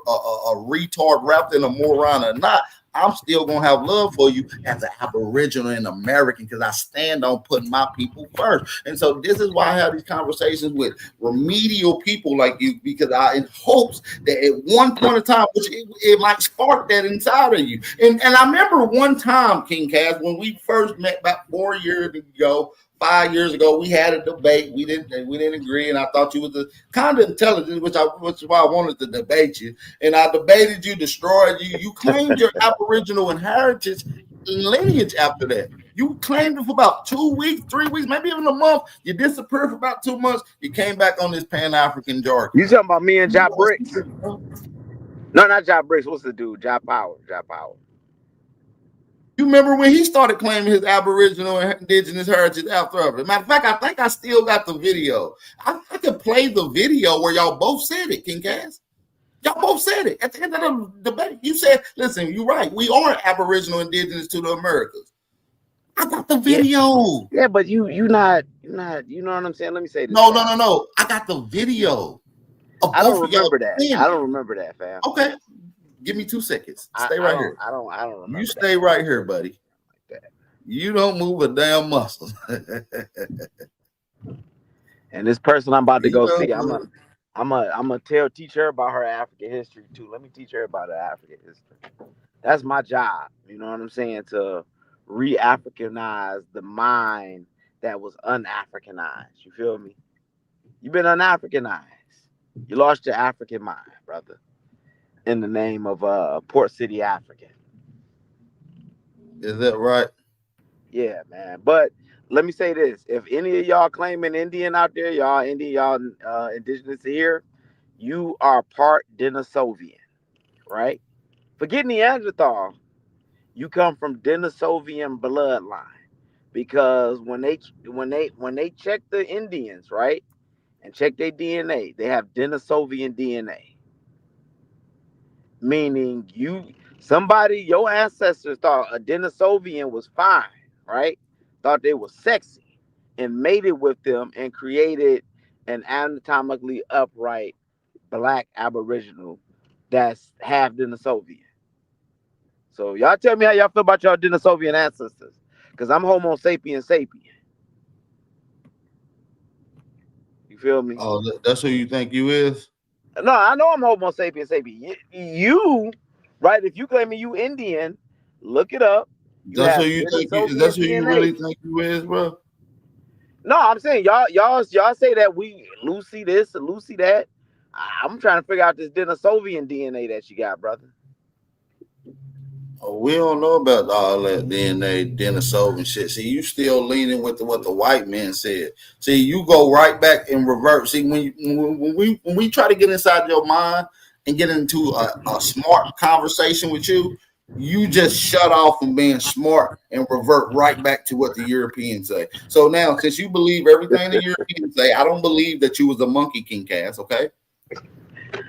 retard wrapped in a moron or not, I'm still gonna have love for you as an Aboriginal and American because I stand on putting my people first. And so this is why I have these conversations with remedial people like you, because I in hopes that at one point in time, which it might spark that inside of you. And I remember one time, King Cass, when we first met about 4 years ago. 5 years ago, we had a debate. We didn't agree, and I thought you was a kind of intelligent, which is why I wanted to debate you. And I debated you, destroyed you. You claimed your Aboriginal inheritance and lineage after that. You claimed it for about 2 weeks, 3 weeks, maybe even a month. You disappeared for about 2 months. You came back on this Pan-African jargon. You talking about me and Job Bricks? No, not Job Bricks. What's the dude? Job Power. Job Power. You remember when he started claiming his Aboriginal and Indigenous heritage after it? Matter of fact, I think I still got the video. I could play the video where y'all both said it, King Cass. Y'all both said it at the end of the debate. You said, "Listen, you're right. We are Aboriginal Indigenous to the Americas." I got the video. Yeah, but you not. You know what I'm saying? Let me say this. No. I got the video of I don't both of y'all remember that. saying I it. don't remember that, fam. Okay, give me 2 seconds. Stay I right don't. here. I don't remember. You stay right here, buddy. You don't move a damn muscle. And this person I'm about to go see, I'm gonna teach her about her African history too. Let me teach her about her African history. That's my job. You know what I'm saying? To re-Africanize the mind that was un-Africanized. You feel me? You've been un-Africanized. You lost your African mind, brother. In the name of Port City African. Is that right? Yeah, man. But let me say this: if any of y'all claiming Indian out there, y'all Indian, y'all indigenous here, you are part Denisovian, right? Forget Neanderthal. You come from Denisovian bloodline because when they check the Indians, right, and check their DNA, they have Denisovian DNA. meaning your ancestors thought a Denisovian was fine, right? Thought they were sexy and mated with them and created an anatomically upright black aboriginal that's half Denisovian. So y'all tell me how y'all feel about y'all Denisovian ancestors, because I'm Homo sapien sapien. You feel me? Oh, that's who you think you is? No, I know I'm Homo sapien sapien. You, right? If you claiming you Indian, look it up. You That's who have you think you. Denisovian That's who you DNA. really think you is, bro. No, I'm saying y'all say that we Lucy this and Lucy that. I'm trying to figure out this Denisovian DNA that you got, brother. Oh, we don't know about all that DNA, Denisovan shit. See, you still leaning with what the white man said. See, you go right back and revert. See, when we try to get inside your mind and get into a smart conversation with you, you just shut off from being smart and revert right back to what the Europeans say. So now, since you believe everything the Europeans say, I don't believe that you was a monkey king cast, okay?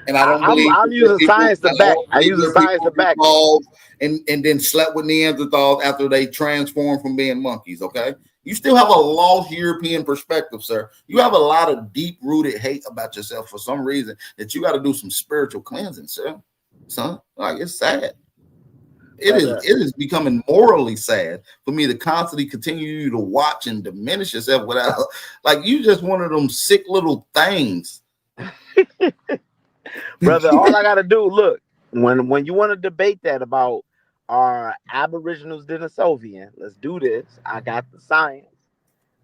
And I don't believe I'm using science to back. I'm using science to back. And then slept with Neanderthals after they transformed from being monkeys. Okay, you still have a lost European perspective, sir. You have a lot of deep-rooted hate about yourself for some reason that you got to do some spiritual cleansing, sir. Son, like it's sad. It is becoming morally sad for me to constantly continue to watch and diminish yourself without, like, you just one of them sick little things. Brother, all I gotta do, look, when you want to debate that about are Aboriginals Denisovian, let's do this. I got the science.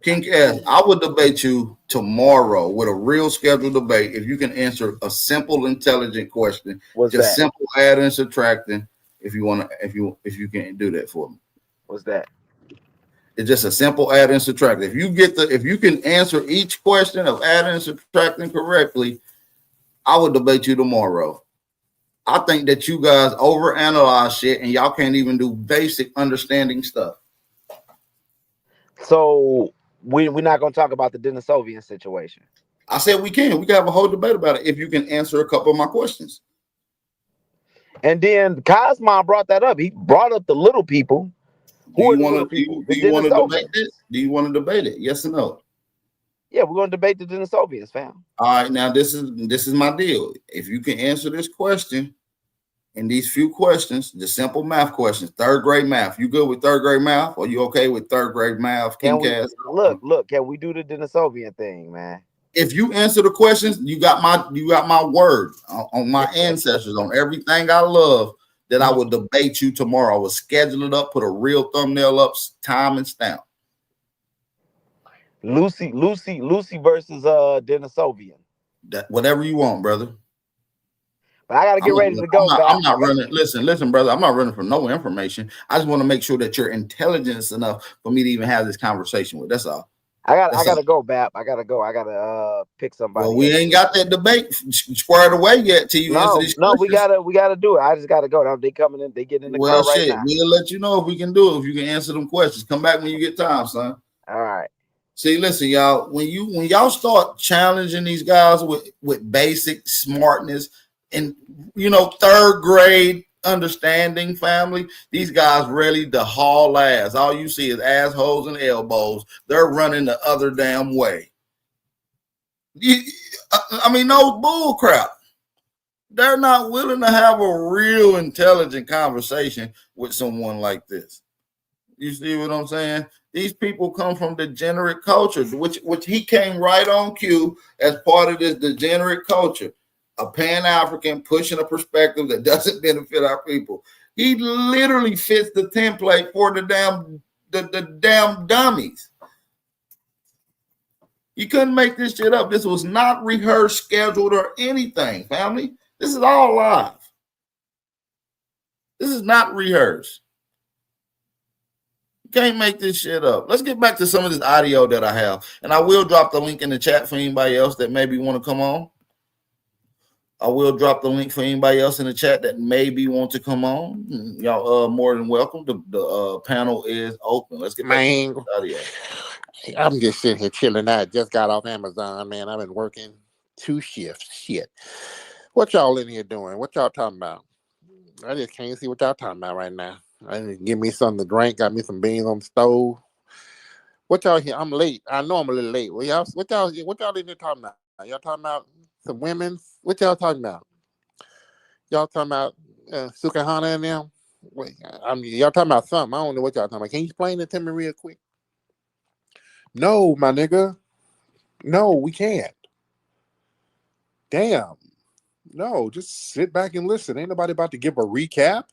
King S, I would debate you tomorrow with a real scheduled debate if you can answer a simple, intelligent question. What's just that? simple adding and subtracting. If you want to, if you can do that for me. What's that? It's just a simple add and subtract. If you can answer each question of adding and subtracting correctly, I would debate you tomorrow. I think that you guys overanalyze shit and y'all can't even do basic understanding stuff. So we're not gonna talk about the Denisovian situation. I said we can. We can have a whole debate about it if you can answer a couple of my questions. And then Cosmo brought that up. He brought up the little people. Who are the little people? Do you want to debate it? Do you want to debate it? Yes or no? Yeah, we're gonna debate the Denisovians, fam. All right, now this is my deal. If you can answer this question in these few questions, the simple math questions, third grade math. You good with third grade math? Or you okay with third grade math? Can we look? Can we do the Denisovian thing, man? If you answer the questions, you got my word on my ancestors, on everything I love, that I will debate you tomorrow. I will schedule it up, put a real thumbnail up, time and stamp. Lucy versus Denisovian. That whatever you want, brother. But I gotta get ready to go. I'm not running. Listen, brother. I'm not running for no information. I just want to make sure that you're intelligent enough for me to even have this conversation with. That's all. I gotta go, Bap. I gotta go. I gotta pick somebody. Well, we ain't got that debate squared away yet till you answer these questions. we gotta do it. I just gotta go. They coming in, they getting in the car right now. We'll let you know if we can do it, if you can answer them questions. Come back when you get time, son. All right. See, listen, y'all, when y'all start challenging these guys with basic smartness and third grade understanding, family, these guys really the haul ass. All you see is assholes and elbows. They're running the other damn way. I mean, no bull crap. They're not willing to have a real intelligent conversation with someone like this. You see what I'm saying? These people come from degenerate culture, which he came right on cue as part of this degenerate culture. A Pan-African pushing a perspective that doesn't benefit our people. He literally fits the template for the damn dummies. You couldn't make this shit up. This was not rehearsed, scheduled, or anything, family. This is all live. This is not rehearsed. You can't make this shit up. Let's get back to some of this audio that I have. And I will drop the link in the chat for anybody else that maybe want to come on. I will drop the link for anybody else in the chat that maybe want to come on. Y'all more than welcome. The panel is open. Let's get back to the audio. I'm just sitting here chilling. I just got off Amazon, man. I've been working 2 shifts. Shit. What y'all in here doing? What y'all talking about? I just can't see what y'all talking about right now. I need to give me something to drink. Got me some beans on the stove. What y'all here? I'm late. I know I'm a little late. What y'all in here talking about? Y'all talking about some women? What y'all talking about? Y'all talking about Sukahana and them? Wait, y'all talking about something. I don't know what y'all talking about. Can you explain it to me real quick? No, my nigga. No, we can't. Damn. No, just sit back and listen. Ain't nobody about to give a recap.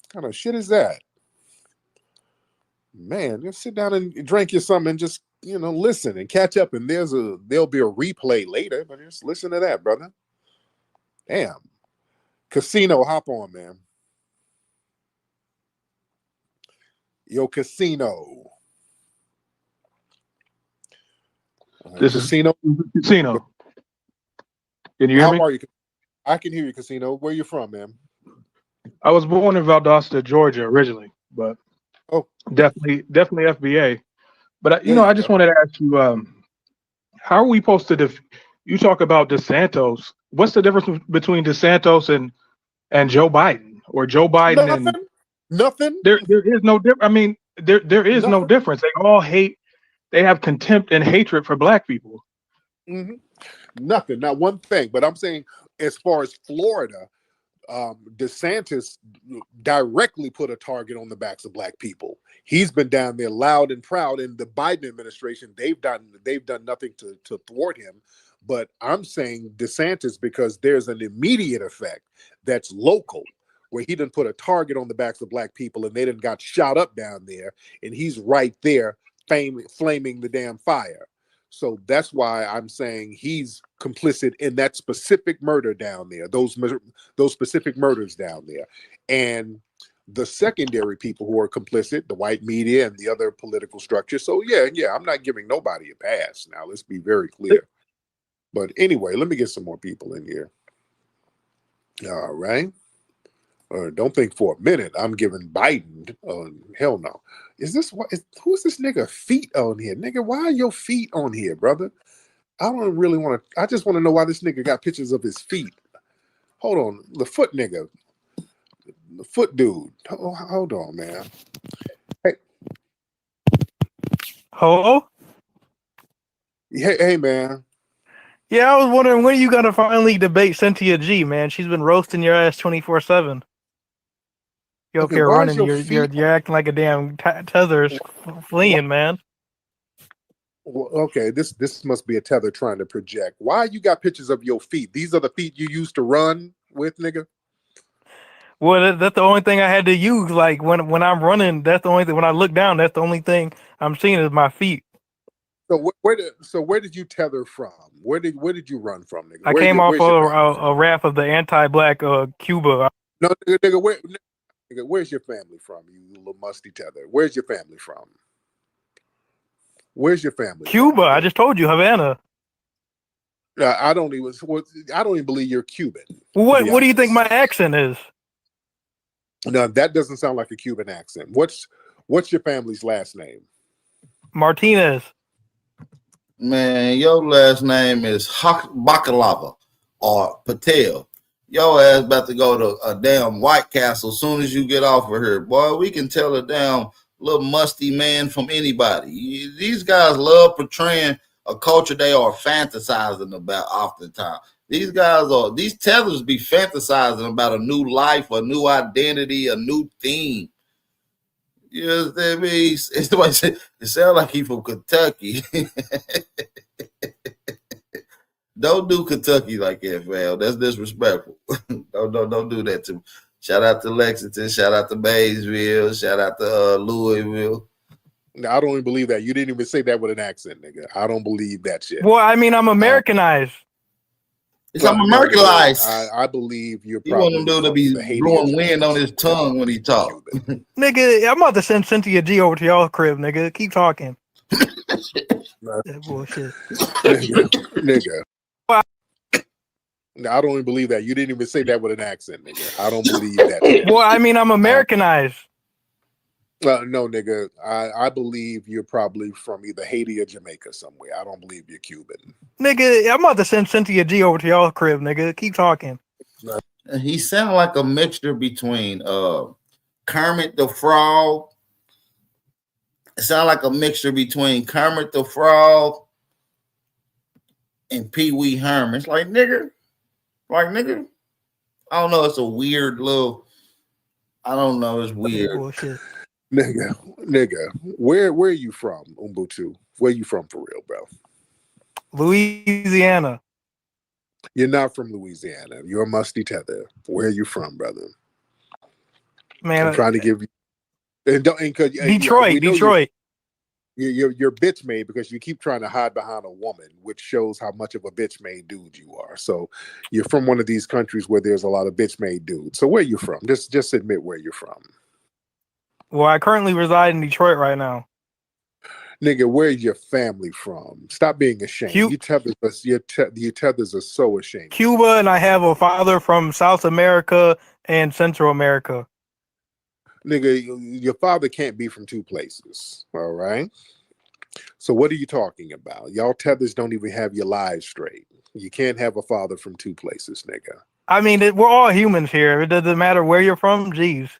What kind of shit is that? Man, just sit down and drink you something and just, listen and catch up. And there'll be a replay later, but just listen to that, brother. Damn. Casino, hop on, man. Yo, Casino. This Casino. is Casino. Can you hear me? How are you? I can hear you, Casino. Where you from, man? I was born in Valdosta, Georgia, originally, but definitely FBA. But I just wanted to ask you, how are we supposed to? You talk about DeSantos. What's the difference between DeSantos and Joe Biden, or Joe Biden and nothing? There is no difference. I mean, there is no difference. They all hate. They have contempt and hatred for black people. Mm-hmm. Nothing, not one thing. But I'm saying, as far as Florida, DeSantis directly put a target on the backs of black people. He's been down there loud and proud. In the Biden administration, they've done nothing to thwart him. But I'm saying DeSantis because there's an immediate effect that's local, where he done put a target on the backs of black people, and they done got shot up down there, and he's right there, flaming the damn fire. So that's why I'm saying he's complicit in that specific murder down there, those specific murders down there. And the secondary people who are complicit, the white media and the other political structure. So yeah, I'm not giving nobody a pass. Now, let's be very clear. But anyway, let me get some more people in here. All right. Don't think for a minute I'm giving Biden. Hell no. Who's this nigga feet on here? Nigga, why are your feet on here, brother? I don't really want to. I just want to know why this nigga got pictures of his feet. Hold on. The foot nigga. The foot dude. Hold on, man. Hey. Hello? Hey, man. Yeah, I was wondering when are you gonna finally debate Cynthia G, man? She's been roasting your ass 24/7. You up here running, you're acting like a damn Tethers fleeing, man. Well, okay, this must be a tether trying to project. Why you got pictures of your feet? These are the feet you used to run with, nigga? Well, that's the only thing I had to use. Like when I'm running, that's the only thing. When I look down, that's the only thing I'm seeing is my feet. So where did you tether from? Where did you run from, nigga? I came off a raft of the anti-black Cuba. No, nigga, where's your family from? You little musty tether. Where's your family from? Where's your family? Cuba. I just told you, Havana. I don't even believe you're Cuban. What do you think my accent is? No, that doesn't sound like a Cuban accent. What's your family's last name? Martinez. Man, your last name is Bakalava or Patel. Your ass about to go to a damn White Castle as soon as you get off of here. Boy, we can tell a damn little musty man from anybody. These guys love portraying a culture they are fantasizing about oftentimes. These tethers be fantasizing about a new life, a new identity, a new theme. You know what I mean? It sounds like he from Kentucky. Don't do Kentucky like that, fam. That's disrespectful. Don't do that to me. Shout out to Lexington. Shout out to Maysville. Shout out to Louisville. No, I don't even believe that. You didn't even say that with an accent, nigga. I don't believe that shit. Well, I mean, I'm Americanized. I'm Americanized. I believe you're probably. You want him to be blowing wind on his tongue when he talk. Nigga, I'm about to send Cynthia G over to y'all crib, nigga. Keep talking. That bullshit. Nigga. No, I don't even believe that. You didn't even say that with an accent, nigga. I don't believe that shit. Well, I mean, I'm Americanized. No, nigga. I believe you're probably from either Haiti or Jamaica somewhere. I don't believe you're Cuban. Nigga, I'm about to send Cynthia G over to y'all crib, nigga. Keep talking. He sounded like a mixture between Kermit the Frog. It sounded like a mixture between Kermit the Frog and Pee Wee Herman. It's like nigga. I don't know. It's a weird little. I don't know. It's weird. Bullshit. Nigga, where are you from, Ubuntu? Where you from for real, bro? Louisiana. You're not from Louisiana. You're a musty tether. Where are you from, brother? Man, I'm trying to give you. And Detroit. Detroit. You're bitch made because you keep trying to hide behind a woman, which shows how much of a bitch made dude you are. So you're from one of these countries where there's a lot of bitch made dudes. So where you from? Just admit where you're from. Well, I currently reside in Detroit right now. Nigga, where's your family from? Stop being ashamed. You tethers are so ashamed. Cuba, and I have a father from South America and Central America. Nigga, your father can't be from two places. All right. So what are you talking about? Y'all tethers don't even have your lives straight. You can't have a father from two places, nigga. I mean, we're all humans here. It doesn't matter where you're from. Jeez.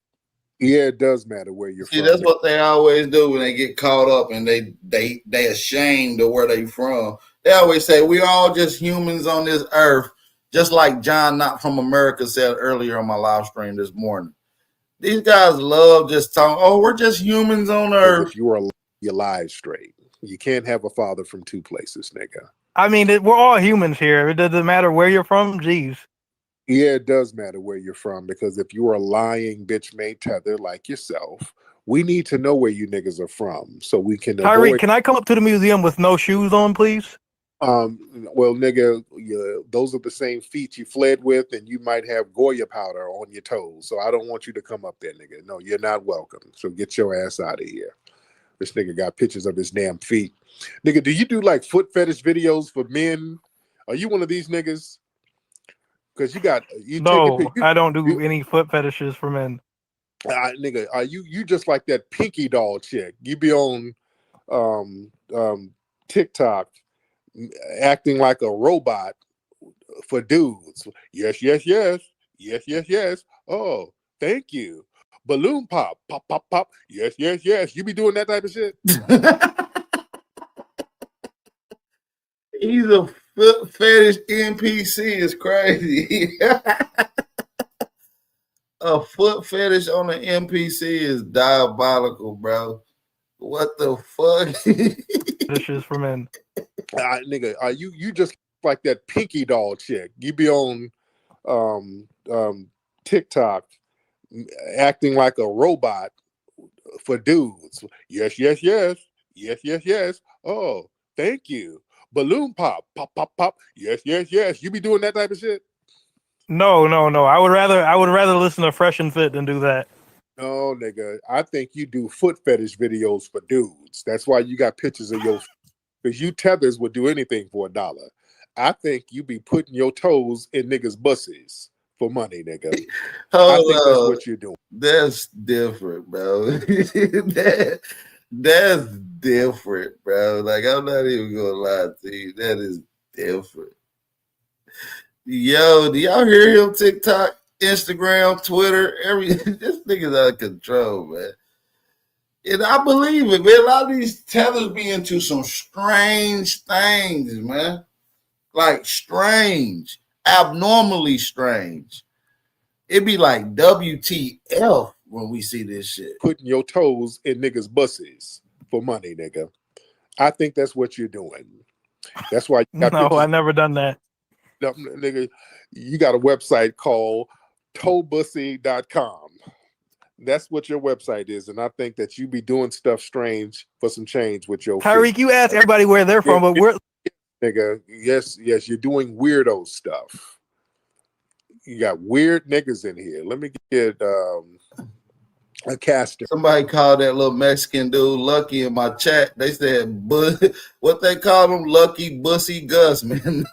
Yeah, it does matter where you're from. See, that's what they always do when they get caught up and they ashamed of where they from. They always say we all just humans on this earth, just like John Not From America said earlier on my live stream this morning. These guys love just talking. Oh, we're just humans on earth. If you are your lives straight, you can't have a father from two places, nigga. I mean, we're all humans here. It doesn't matter where you're from. Jeez. Yeah, it does matter where you're from because if you are a lying bitch made tether like yourself, we need to know where you niggas are from so we can Tyree, avoid. can I come up to the museum with no shoes on, please? Well, nigga, those are the same feet you fled with, and you might have Goya powder on your toes. So I don't want you to come up there, nigga. No, you're not welcome. So get your ass out of here. This nigga got pictures of his damn feet. Nigga, do you do like foot fetish videos for men? Are you one of these niggas? Because I don't do any foot fetishes for men. Nigga, are you just like that pinky doll chick? You be on TikTok acting like a robot for dudes. Yes, yes, yes. Yes, yes, yes. Oh, thank you. Balloon pop, pop, pop, pop. Yes, yes, yes. You be doing that type of shit? He's a foot fetish NPC. Is crazy. A foot fetish on an NPC is diabolical, bro. What the fuck? This is for men. Nigga, are you just like that pinky doll chick? You be on TikTok acting like a robot for dudes. Yes, yes, yes. Yes, yes, yes. Oh, thank you. Balloon pop, pop, pop, pop. Yes, yes, yes. You be doing that type of shit? No. I would rather listen to Fresh and Fit than do that. No, nigga. I think you do foot fetish videos for dudes. That's why you got pictures of your, because you tethers would do anything for $1. I think you be putting your toes in niggas' bussies for money, nigga. I think that's what you're doing. That's different, bro. That's different, bro. Like, I'm not even gonna lie to you. That is different. Yo, do y'all hear him? TikTok, Instagram, Twitter, this nigga's out of control, man. And I believe it, man. A lot of these tethers be into some strange things, man. Like strange, abnormally strange. It'd be like WTF when we see this shit. Putting your toes in niggas' buses for money, nigga. I think that's what you're doing. That's why you got No, I've never done that. No, nigga, you got a website called toebussy.com. That's what your website is, and I think that you be doing stuff strange for some change with your Tyreek, you ask everybody where they're from, but we're nigga, yes, you're doing weirdo stuff. You got weird niggas in here. Let me get a caster. Somebody called that little Mexican dude Lucky in my chat. They said, what they call him, Lucky Bussy Gus, man.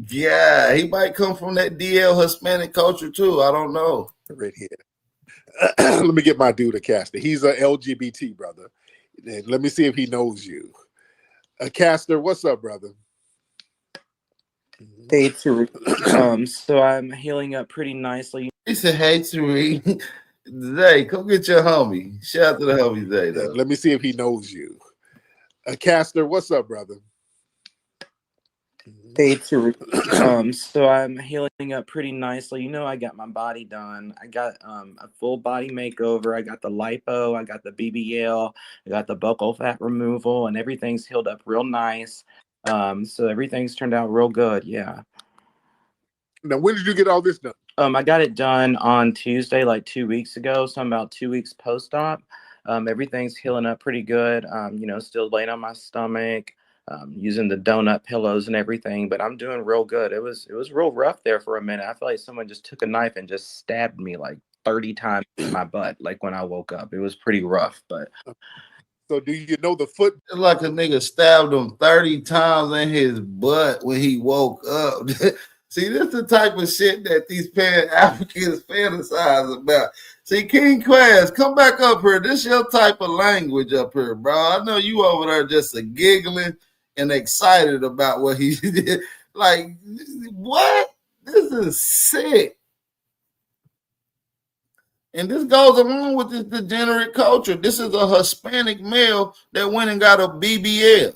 Yeah, he might come from that DL Hispanic culture too. I don't know. Right here. Let me get my dude a caster. He's a LGBT brother. And let me see if he knows you. A caster, what's up, brother? Hey, Tariq. So I'm healing up pretty nicely. He said, "Hey, Tariq, Zay, come get your homie. Shout out to the homie Zay, though." Let me see if he knows you. Caster, what's up, brother? Hey, Tariq. So I'm healing up pretty nicely. You know, I got my body done. I got a full body makeover. I got the lipo. I got the BBL. I got the buccal fat removal, and everything's healed up real nice. So everything's turned out real good. Yeah. Now, when did you get all this done? I got it done on Tuesday, like 2 weeks ago. So I'm about 2 weeks post-op. Everything's healing up pretty good. You know, still laying on my stomach, using the donut pillows and everything, but I'm doing real good. It was real rough there for a minute. I feel like someone just took a knife and just stabbed me like 30 times in my butt. Like when I woke up, it was pretty rough, but. So do you know the foot? It's like a nigga stabbed him 30 times in his butt when he woke up. See, this is the type of shit that these Pan-Africans fantasize about. See, King Class, come back up here. This your type of language up here, bro. I know you over there just giggling and excited about what he did. Like, what? This is sick. And this goes along with this degenerate culture. This is a Hispanic male that went and got a BBL.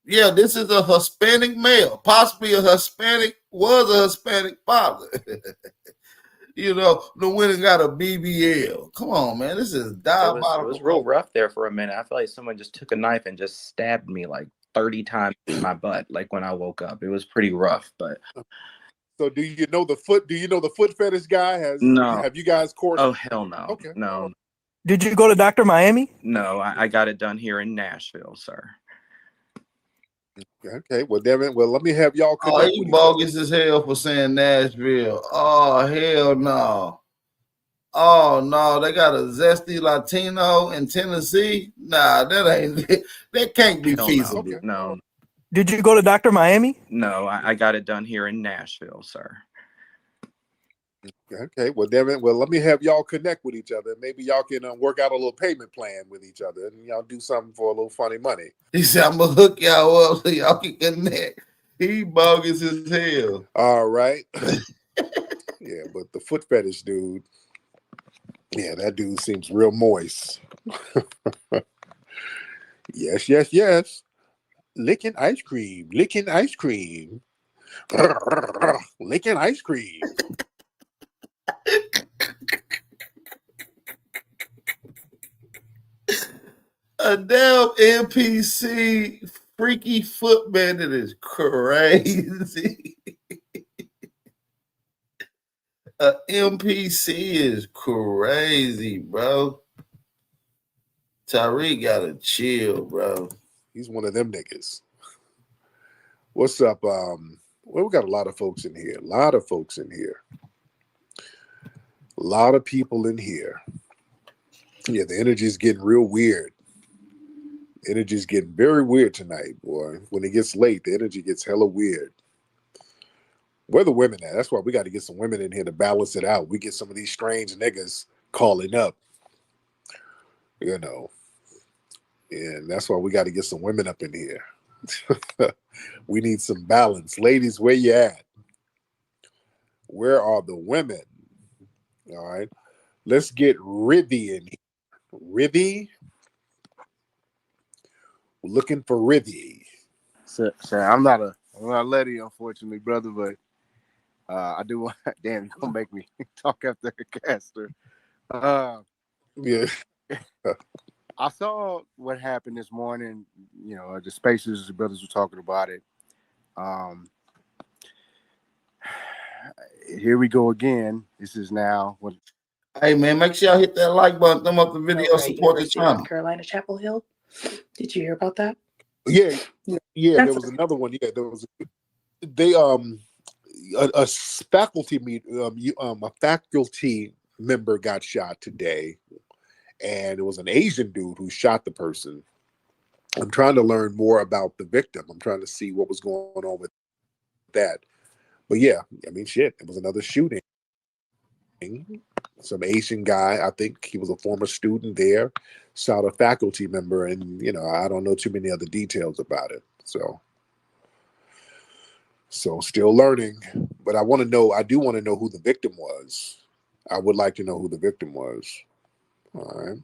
Yeah, this is a Hispanic male, possibly was a Hispanic father. You know, the went and got a BBL. Come on, man. This is diabolical. It was real rough there for a minute. I feel like someone just took a knife and just stabbed me like 30 times in my butt. Like when I woke up, it was pretty rough, but. So do you know the foot? Do you know the foot fetish guy? No. Have you guys course? Oh, hell no. Okay. No. Did you go to Dr. Miami? No, I got it done here in Nashville, sir. Okay, well, damn it. Well, let me have y'all connect. Oh, you bogus as hell for saying Nashville. Oh, hell no. Oh, no, they got a zesty Latino in Tennessee? Nah, that can't be feasible. No. Okay. No. Did you go to Dr. Miami? No, I got it done here in Nashville, sir. Okay, well, damn it. Well, let me have y'all connect with each other. Maybe y'all can work out a little payment plan with each other, and y'all do something for a little funny money. He said, "I'm gonna hook y'all up so y'all can connect." He bogus as hell. All right. Yeah, but the foot fetish dude, yeah, that dude seems real moist. Yes. Licking ice cream. Licking ice cream. Licking ice cream. A damn NPC freaky foot bandit is crazy. A NPC is crazy, bro. Tariq gotta chill, bro. He's one of them niggas. What's up? Well, we got a lot of folks in here. A lot of people in here. Yeah, the energy's getting real weird. Energy's getting very weird tonight, boy. When it gets late, the energy gets hella weird. Where the women at? That's why we got to get some women in here to balance it out. We get some of these strange niggas calling up, you know. And that's why we got to get some women up in here. We need some balance. Ladies, where you at? Where are the women? All right. Let's get Rivy in here. Rivy? We're looking for Rivy. So I'm not a lady, unfortunately, brother, but I do want. Damn, you're gonna make me talk after the caster. Yeah. I saw what happened this morning. You know, the spaces, the brothers were talking about it. Here we go again. This is now what. Hey man, make sure y'all hit that like button, thumb up the video, support the channel. North Carolina, Chapel Hill. Did you hear about that? Yeah. There was another one. Yeah, there was. A faculty a faculty member got shot today, and it was an Asian dude who shot the person. I'm trying to learn more about the victim. I'm trying to see what was going on with that. But yeah, I mean, shit, it was another shooting. Some Asian guy, I think he was a former student there, shot a faculty member, and I don't know too many other details about it. So So still learning, but I do want to know who the victim was. I would like to know who the victim was. All right.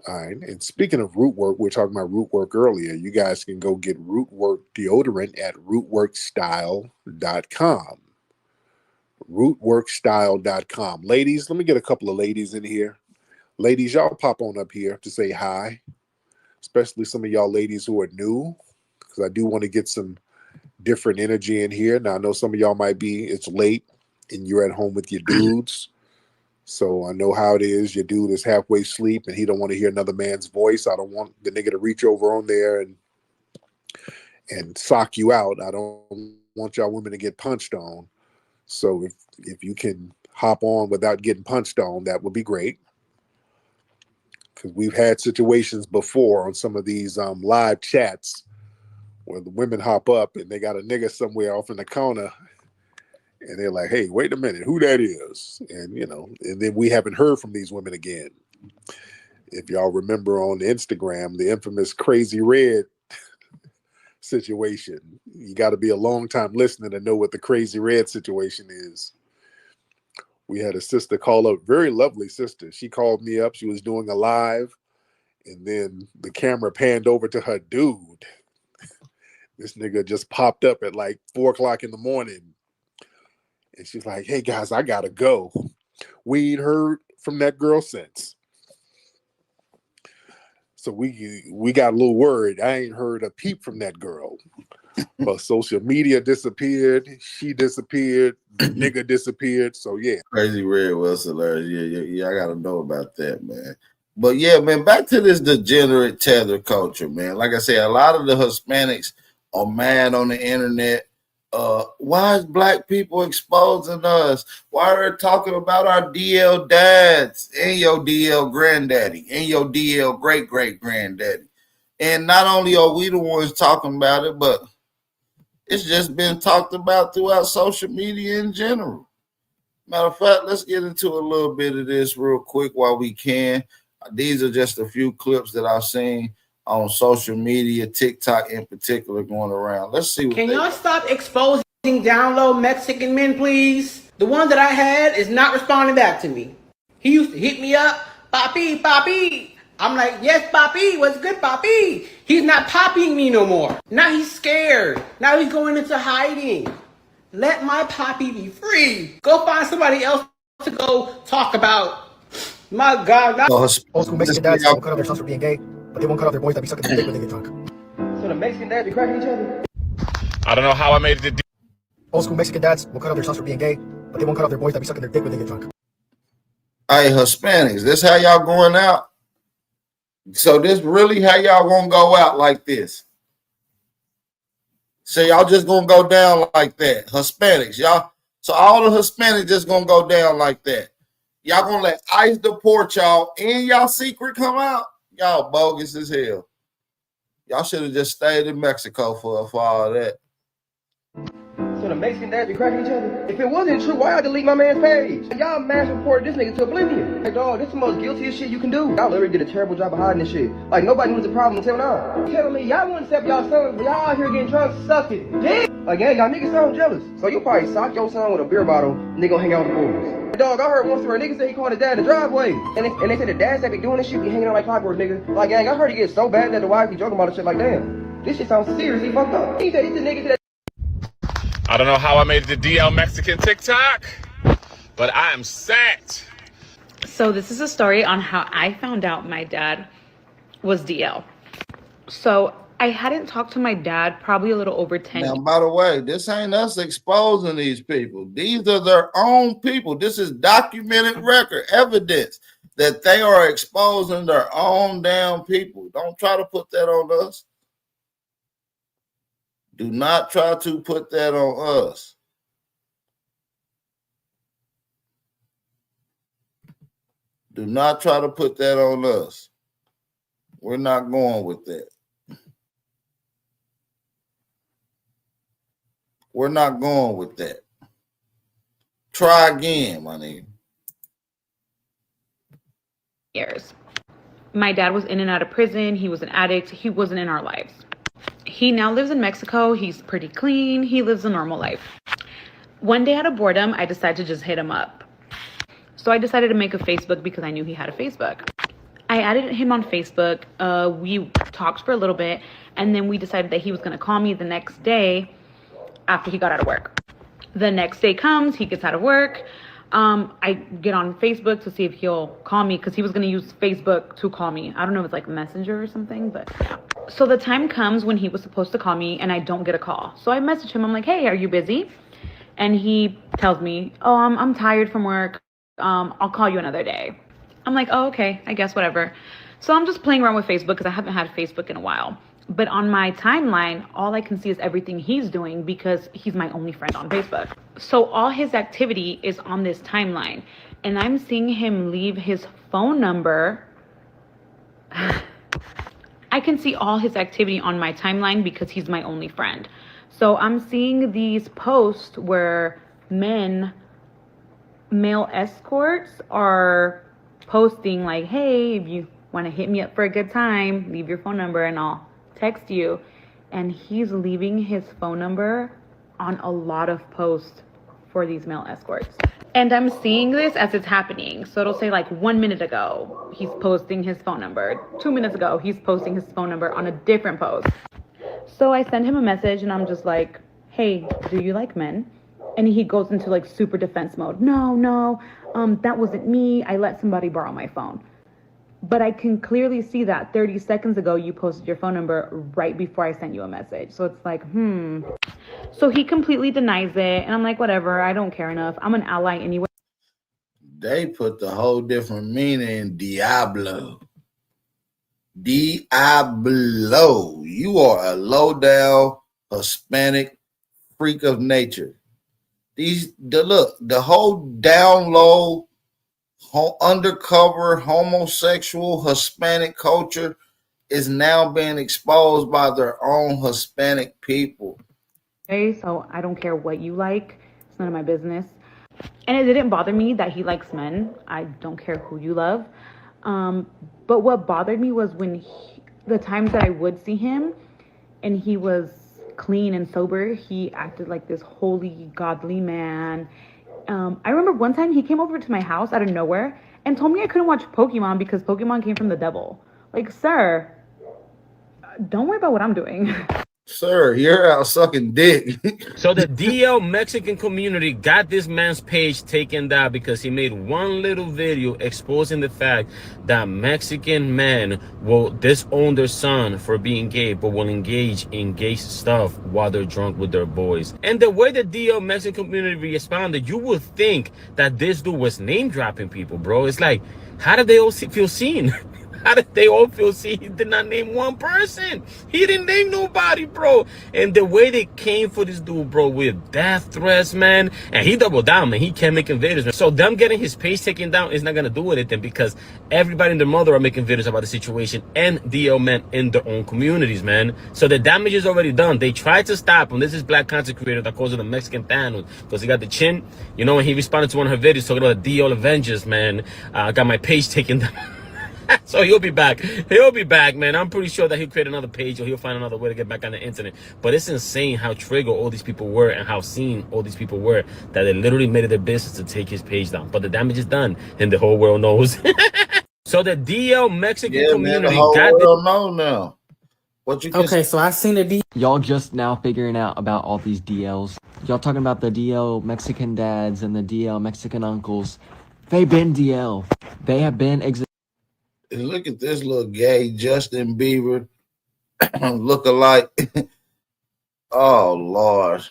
All right. And speaking of root work, we were talking about root work earlier. You guys can go get root work deodorant at rootworkstyle.com. Rootworkstyle.com. Ladies, let me get a couple of ladies in here. Ladies, y'all pop on up here to say hi, especially some of y'all ladies who are new, because I do want to get some different energy in here. Now, I know some of y'all it's late and you're at home with your dudes. So I know how it is. Your dude is halfway asleep and he don't want to hear another man's voice. I don't want the nigga to reach over on there and sock you out. I don't want y'all women to get punched on. So if you can hop on without getting punched on, that would be great. Because we've had situations before on some of these live chats where the women hop up and they got a nigga somewhere off in the corner and they're like, hey, wait a minute, who that is? And, and then we haven't heard from these women again. If y'all remember on Instagram, the infamous Crazy Red situation, you got to be a long time listener to know what the Crazy Red situation is. We had a sister call up, very lovely sister. She called me up. She was doing a live and then the camera panned over to her dude. This nigga just popped up at like 4:00 in the morning. And she's like, hey guys, I gotta go. We ain't heard from that girl since. So we got a little worried. I ain't heard a peep from that girl. But social media disappeared. She disappeared. The nigga disappeared. So yeah. Crazy Red was hilarious. Yeah, I gotta know about that, man. But yeah, man, back to this degenerate tether culture, man. Like I said, a lot of the Hispanics are mad on the internet. Why is black people exposing us? Why are they talking about our DL dads and your DL granddaddy and your DL great granddaddy? And not only are we the ones talking about it, but it's just been talked about throughout social media in general. Matter of fact, let's get into a little bit of this real quick while we can. These are just a few clips that I've seen on social media, TikTok in particular, going around. Let's see. Can y'all stop exposing down low Mexican men, please? The one that I had is not responding back to me. He used to hit me up, papi, papi. I'm like, yes, papi, what's good, papi? He's not popping me no more. Now he's scared. Now he's going into hiding. Let my papi be free. Go find somebody else to go talk about. My God. Old school Mexican dads will cut off their sons for being gay, but they won't cut off their boys that be sucking their dick when they get drunk. So the Mexican dads be cracking each other? I don't know how I made it to Old school Mexican dads will cut off their sons for being gay, but they won't cut off their boys that be sucking their dick when they get drunk. Hey, Hispanics, this how y'all going out? So this really how y'all gonna go out like this? So y'all just gonna go down like that? Hispanics, y'all. So all the Hispanics just gonna go down like that. Y'all gonna let ICE deport y'all and y'all secret come out? Y'all bogus as hell. Y'all should have just stayed in Mexico for all that. So the Mexican dads be cracking each other? If it wasn't true, why y'all delete my man's page? Y'all mass reported this nigga to oblivion. Hey dog, this is the most guiltiest shit you can do. Y'all literally did a terrible job of hiding this shit. Like nobody knew the problem until now. You telling me y'all wouldn't accept y'all sons, but y'all out here getting drunk sucking dick? Again, y'all niggas sound jealous. So you probably sock your son with a beer bottle and they gonna hang out with the boys. Hey dog, I heard once where a nigga said he called his dad in the driveway. And they said the dads that be doing this shit be hanging out like clockwork, nigga. Like gang, I heard he gets so bad that the wife be joking about the shit like damn. This shit sounds seriously fucked up. He said he's the nigga that I don't know how I made it to DL Mexican TikTok, but I am set. So this is a story on how I found out my dad was DL. So I hadn't talked to my dad probably a little over 10 years. Now, by the way, this ain't us exposing these people. These are their own people. This is documented record evidence that they are exposing their own damn people. Don't try to put that on us. Do not try to put that on us. Do not try to put that on us. We're not going with that. We're not going with that. Try again, my nigga. Years. My dad was in and out of prison. He was an addict. He wasn't in our lives. He now lives in Mexico. He's pretty clean. He lives a normal life. One day out of boredom, I decided to just hit him up. So I decided to make a Facebook because I knew he had a Facebook. I added him on Facebook. We talked for a little bit, and then we decided that he was going to call me the next day after he got out of work. The next day comes, he gets out of work. I get on Facebook to see if he'll call me because he was going to use Facebook to call me. I don't know if it's like Messenger or something, but yeah. So the time comes when he was supposed to call me and I don't get a call. So I message him. I'm like, hey, are you busy? And he tells me, oh, I'm tired from work. I'll call you another day. I'm like, oh, okay, I guess whatever. So I'm just playing around with Facebook because I haven't had Facebook in a while. But on my timeline, all I can see is everything he's doing because he's my only friend on Facebook. So all his activity is on this timeline. And I'm seeing him leave his phone number. I can see all his activity on my timeline because he's my only friend. So I'm seeing these posts where male escorts are posting like, hey, if you want to hit me up for a good time, leave your phone number and I'll text you. And he's leaving his phone number on a lot of posts for these male escorts. And I'm seeing this as it's happening. So it'll say like 1 minute ago, he's posting his phone number. 2 minutes ago, he's posting his phone number on a different post. So I send him a message and I'm just like, hey, do you like men? And he goes into like super defense mode. No, that wasn't me. I let somebody borrow my phone. But I can clearly see that 30 seconds ago, you posted your phone number right before I sent you a message. So it's like, So he completely denies it. And I'm like, whatever, I don't care enough. I'm an ally anyway. They put the whole different meaning in Diablo. Diablo. You are a low-down Hispanic freak of nature. The whole down low, undercover homosexual Hispanic culture is now being exposed by their own Hispanic people. Okay, so I don't care what you like. It's none of my business. And it didn't bother me that he likes men. I don't care who you love. But what bothered me was when the times that I would see him and he was clean and sober, he acted like this holy, godly man. I remember one time he came over to my house out of nowhere and told me I couldn't watch Pokemon because Pokemon came from the devil. Like, sir, don't worry about what I'm doing. Sir, you're out sucking dick. So the DL Mexican community got this man's page taken down because he made one little video exposing the fact that Mexican men will disown their son for being gay, but will engage in gay stuff while they're drunk with their boys. And the way the DL Mexican community responded, you would think that this dude was name dropping people, bro. It's like, how did they all feel seen? How did they all feel? See, he did not name one person. He didn't name nobody, bro. And the way they came for this dude, bro, with death threats, man. And he doubled down, man. He kept making videos, man. So them getting his page taken down is not going to do anything because everybody and their mother are making videos about the situation and DL men in their own communities, man. So the damage is already done. They tried to stop him. This is black content creator that calls it the Mexican Thanos because he got the chin. You know, when he responded to one of her videos talking about the DL Avengers, man. I got my page taken down. So he'll be back. He'll be back, man. I'm pretty sure that he'll create another page or he'll find another way to get back on the internet. But it's insane how triggered all these people were and how seen all these people were that they literally made it their business to take his page down. But the damage is done and the whole world knows. So the DL Mexican community the whole got world know now. What you Okay, so I seen the y'all just now figuring out about all these DLs. Y'all talking about the DL Mexican dads and the DL Mexican uncles. They've been DL. They have been And look at this little gay Justin Bieber look-alike. Oh, Lord.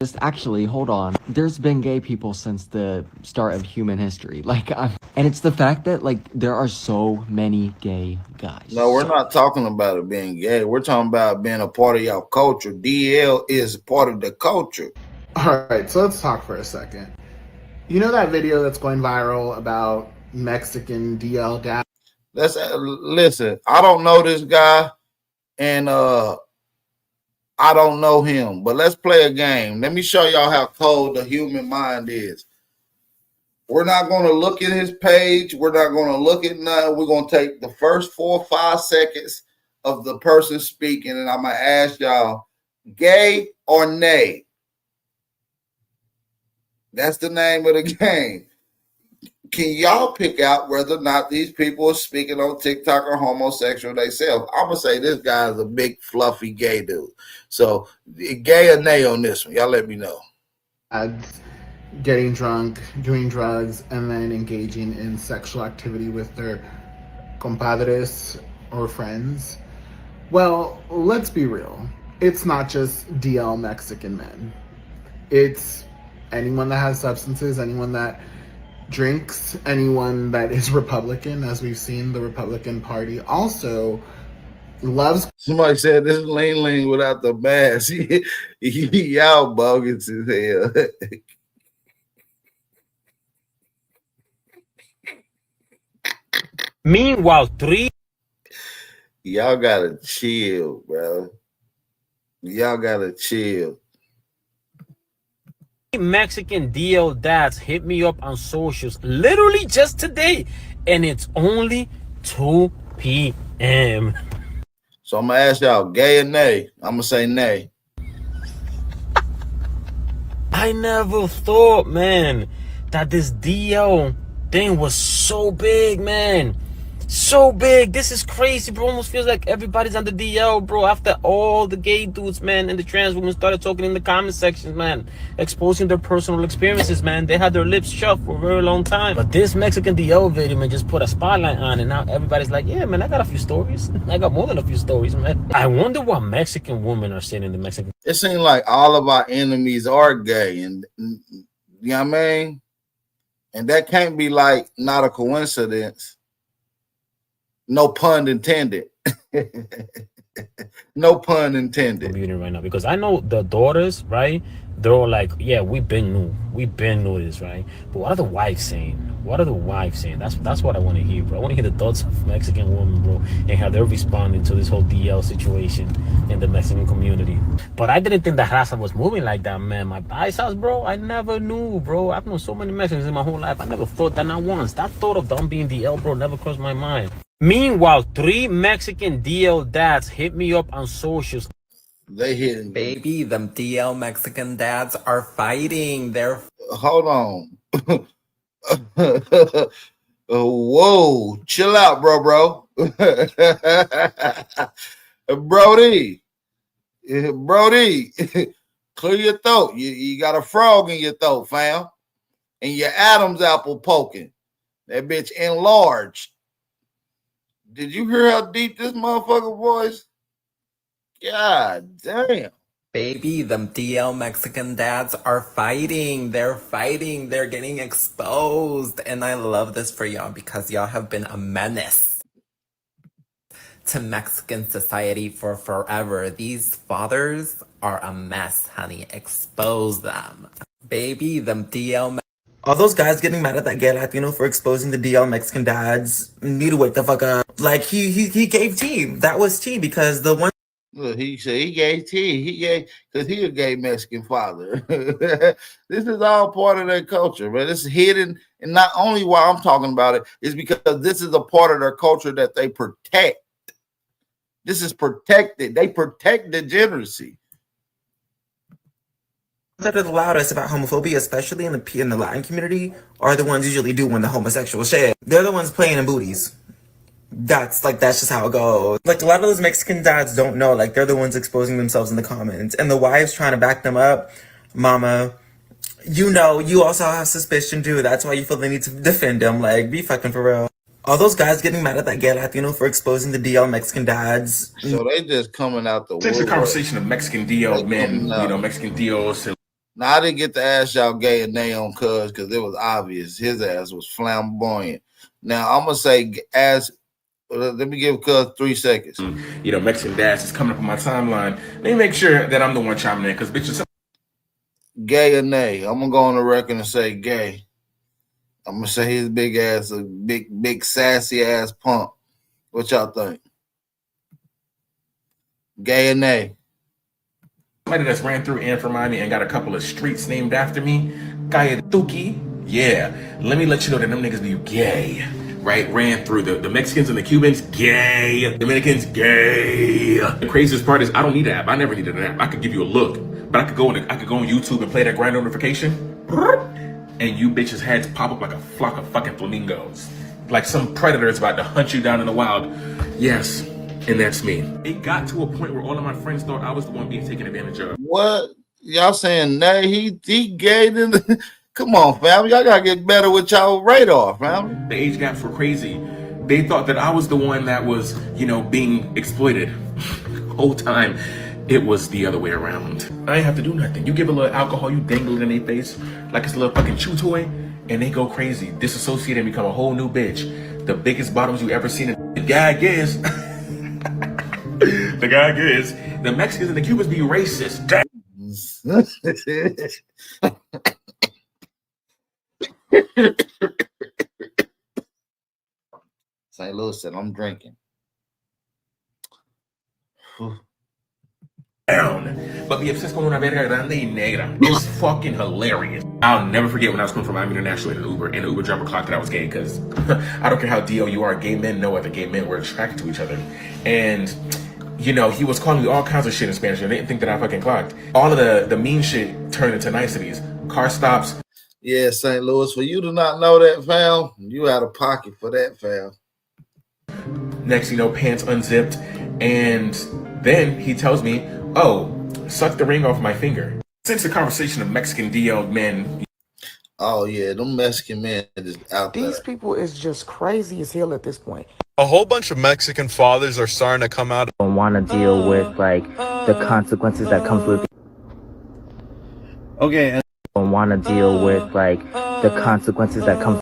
Just actually, hold on. There's been gay people since the start of human history. And it's the fact that, there are so many gay guys. No, we're not talking about it being gay. We're talking about being a part of your culture. DL is part of the culture. All right, so let's talk for a second. You know that video that's going viral about Mexican DL dad? Listen, I don't know this guy, and I don't know him, but let's play a game. Let me show y'all how cold the human mind is. We're not going to look at his page. We're not going to look at nothing. We're going to take the first 4 or 5 seconds of the person speaking, and I'm gonna ask y'all, gay or nay? That's the name of the game. Can y'all pick out whether or not these people are speaking on TikTok or homosexual themselves? I'm gonna say this guy is a big fluffy gay dude. So gay or nay on this one? Y'all let me know. Getting drunk, doing drugs, and then engaging in sexual activity with their compadres or friends. Well, let's be real. It's not just DL Mexican men. It's anyone that has substances, anyone that drinks, anyone that is Republican, as we've seen the Republican Party also loves. Somebody said this is Lean without the mask. Y'all bogus as hell. Meanwhile, y'all gotta chill, bro. Y'all gotta chill. Mexican DL dads hit me up on socials literally just today, and it's only 2 p.m. So I'm gonna ask y'all, gay or nay? I'm gonna say nay. I never thought, man, that this DL thing was so big, man. So big. This is crazy, bro. Almost feels like everybody's on the DL, bro. After all the gay dudes, man, and the trans women started talking in the comment sections, man, exposing their personal experiences, man. They had their lips shut for a very long time. But this Mexican DL video, man, just put a spotlight on it. Now everybody's like, yeah, man, I got a few stories. I got more than a few stories, man. I wonder what Mexican women are saying in the Mexican. It seems like all of our enemies are gay, and you know what I mean? And that can't be like not a coincidence. No pun intended. No pun intended. Right now, because I know the daughters, right? They're all like, yeah, we've been new this, right? But what are the wives saying? What are the wives saying? That's what I want to hear, bro. I want to hear the thoughts of Mexican women, bro, and how they're responding to this whole DL situation in the Mexican community. But I didn't think the raza was moving like that, man. My paisas, bro, I never knew, bro. I've known so many Mexicans in my whole life. I never thought that, not once. That thought of them being DL, bro, never crossed my mind. Meanwhile, 3 Mexican DL dads hit me up on socials. They hit baby. Them DL Mexican dads are fighting. They're hold on. Whoa, chill out, bro. Brody, clear your throat. You got a frog in your throat, fam, and your Adam's apple poking. That bitch enlarged. Did you hear how deep this motherfucker was? God damn. baby, them DL Mexican dads are fighting. They're fighting. They're getting exposed. And I love this for y'all because y'all have been a menace to Mexican society for forever. These fathers are a mess, honey. Expose them. Baby, them DL all those guys getting mad at that gay Latino for exposing the DL Mexican dads need to wake the fuck up. Like he gave tea. That was tea because the one. Look, he said he gave tea. He gave because he a gay Mexican father. This is all part of their culture, man. It's hidden, and not only why I'm talking about it is because this is a part of their culture that they protect. This is protected. They protect degeneracy. That are the loudest about homophobia, especially in the Latin community, are the ones usually doing the homosexual shit. They're the ones playing in booties. That's just how it goes. Like, a lot of those Mexican dads don't know, like, they're the ones exposing themselves in the comments. And the wives trying to back them up. Mama, you know, you also have suspicion too. That's why you feel the need to defend them. Like, be fucking for real. All those guys getting mad at that gay Latino for exposing the DL Mexican dads. So they just coming out the Since the woodwork. conversation of Mexican DL men, Mexican DLs. Now, I didn't get to ask y'all gay or nay on Cuz because it was obvious. His ass was flamboyant. Now, I'm going to say, let me give Cuz 3 seconds. Mexican dads is coming up on my timeline. Let me make sure that I'm the one chiming in because bitches. Gay or nay? I'm going to go on the record and say gay. I'm going to say his big ass, a big sassy ass punk. What y'all think? Gay or nay? Somebody that's ran through and from Miami and got a couple of streets named after me. Calle Tuki. Yeah. Let me let you know that them niggas be gay. right, ran through the Mexicans and the Cubans, gay. Dominicans, gay. The craziest part is I don't need an app. I never needed an app. I could give you a look, but I could go on YouTube and play that grind notification, and you bitches' heads pop up like a flock of fucking flamingos, like some predator is about to hunt you down in the wild. Yes, and that's me. It got to a point where all of my friends thought I was the one being taken advantage of. What? Y'all saying nay? He gay? Come on, fam. Y'all gotta get better with y'all radar, fam. The age gaps were crazy. They thought that I was the one that was, being exploited. Whole time, it was the other way around. I ain't have to do nothing. You give a little alcohol, you dangle it in their face like it's a little fucking chew toy, and they go crazy, disassociate, and become a whole new bitch. The biggest bottoms you ever seen. The gag is, the Mexicans and the Cubans be racist. St. Louis said, I'm drinking. But the obsessed con una verga grande y negra is fucking hilarious. I'll never forget when I was coming from Miami International in an Uber, and the Uber driver clocked that I was gay, because I don't care how DO you are, gay men know other gay men were attracted to each other. And he was calling me all kinds of shit in Spanish, and they didn't think that I fucking clocked. All of the mean shit turned into niceties. Car stops. Yeah, St. Louis, for you to not know that, fam, you out of pocket for that, fam. Next, pants unzipped, and then he tells me, oh, suck the ring off my finger. Since the conversation of Mexican DL men. Oh, yeah, them Mexican men are just out there. These people is just crazy as hell at this point. A whole bunch of Mexican fathers are starting to come out and want to deal with the consequences that comes with it. Okay. And want to deal with the consequences that comes.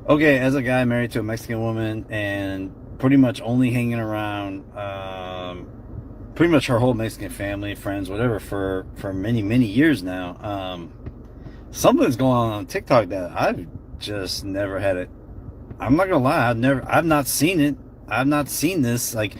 Okay, as a guy married to a Mexican woman and pretty much only hanging around pretty much her whole Mexican family, friends, whatever, for many years now, something's going on TikTok that I've just never had it. I'm not gonna lie, I've not seen it. I've not seen this. Like,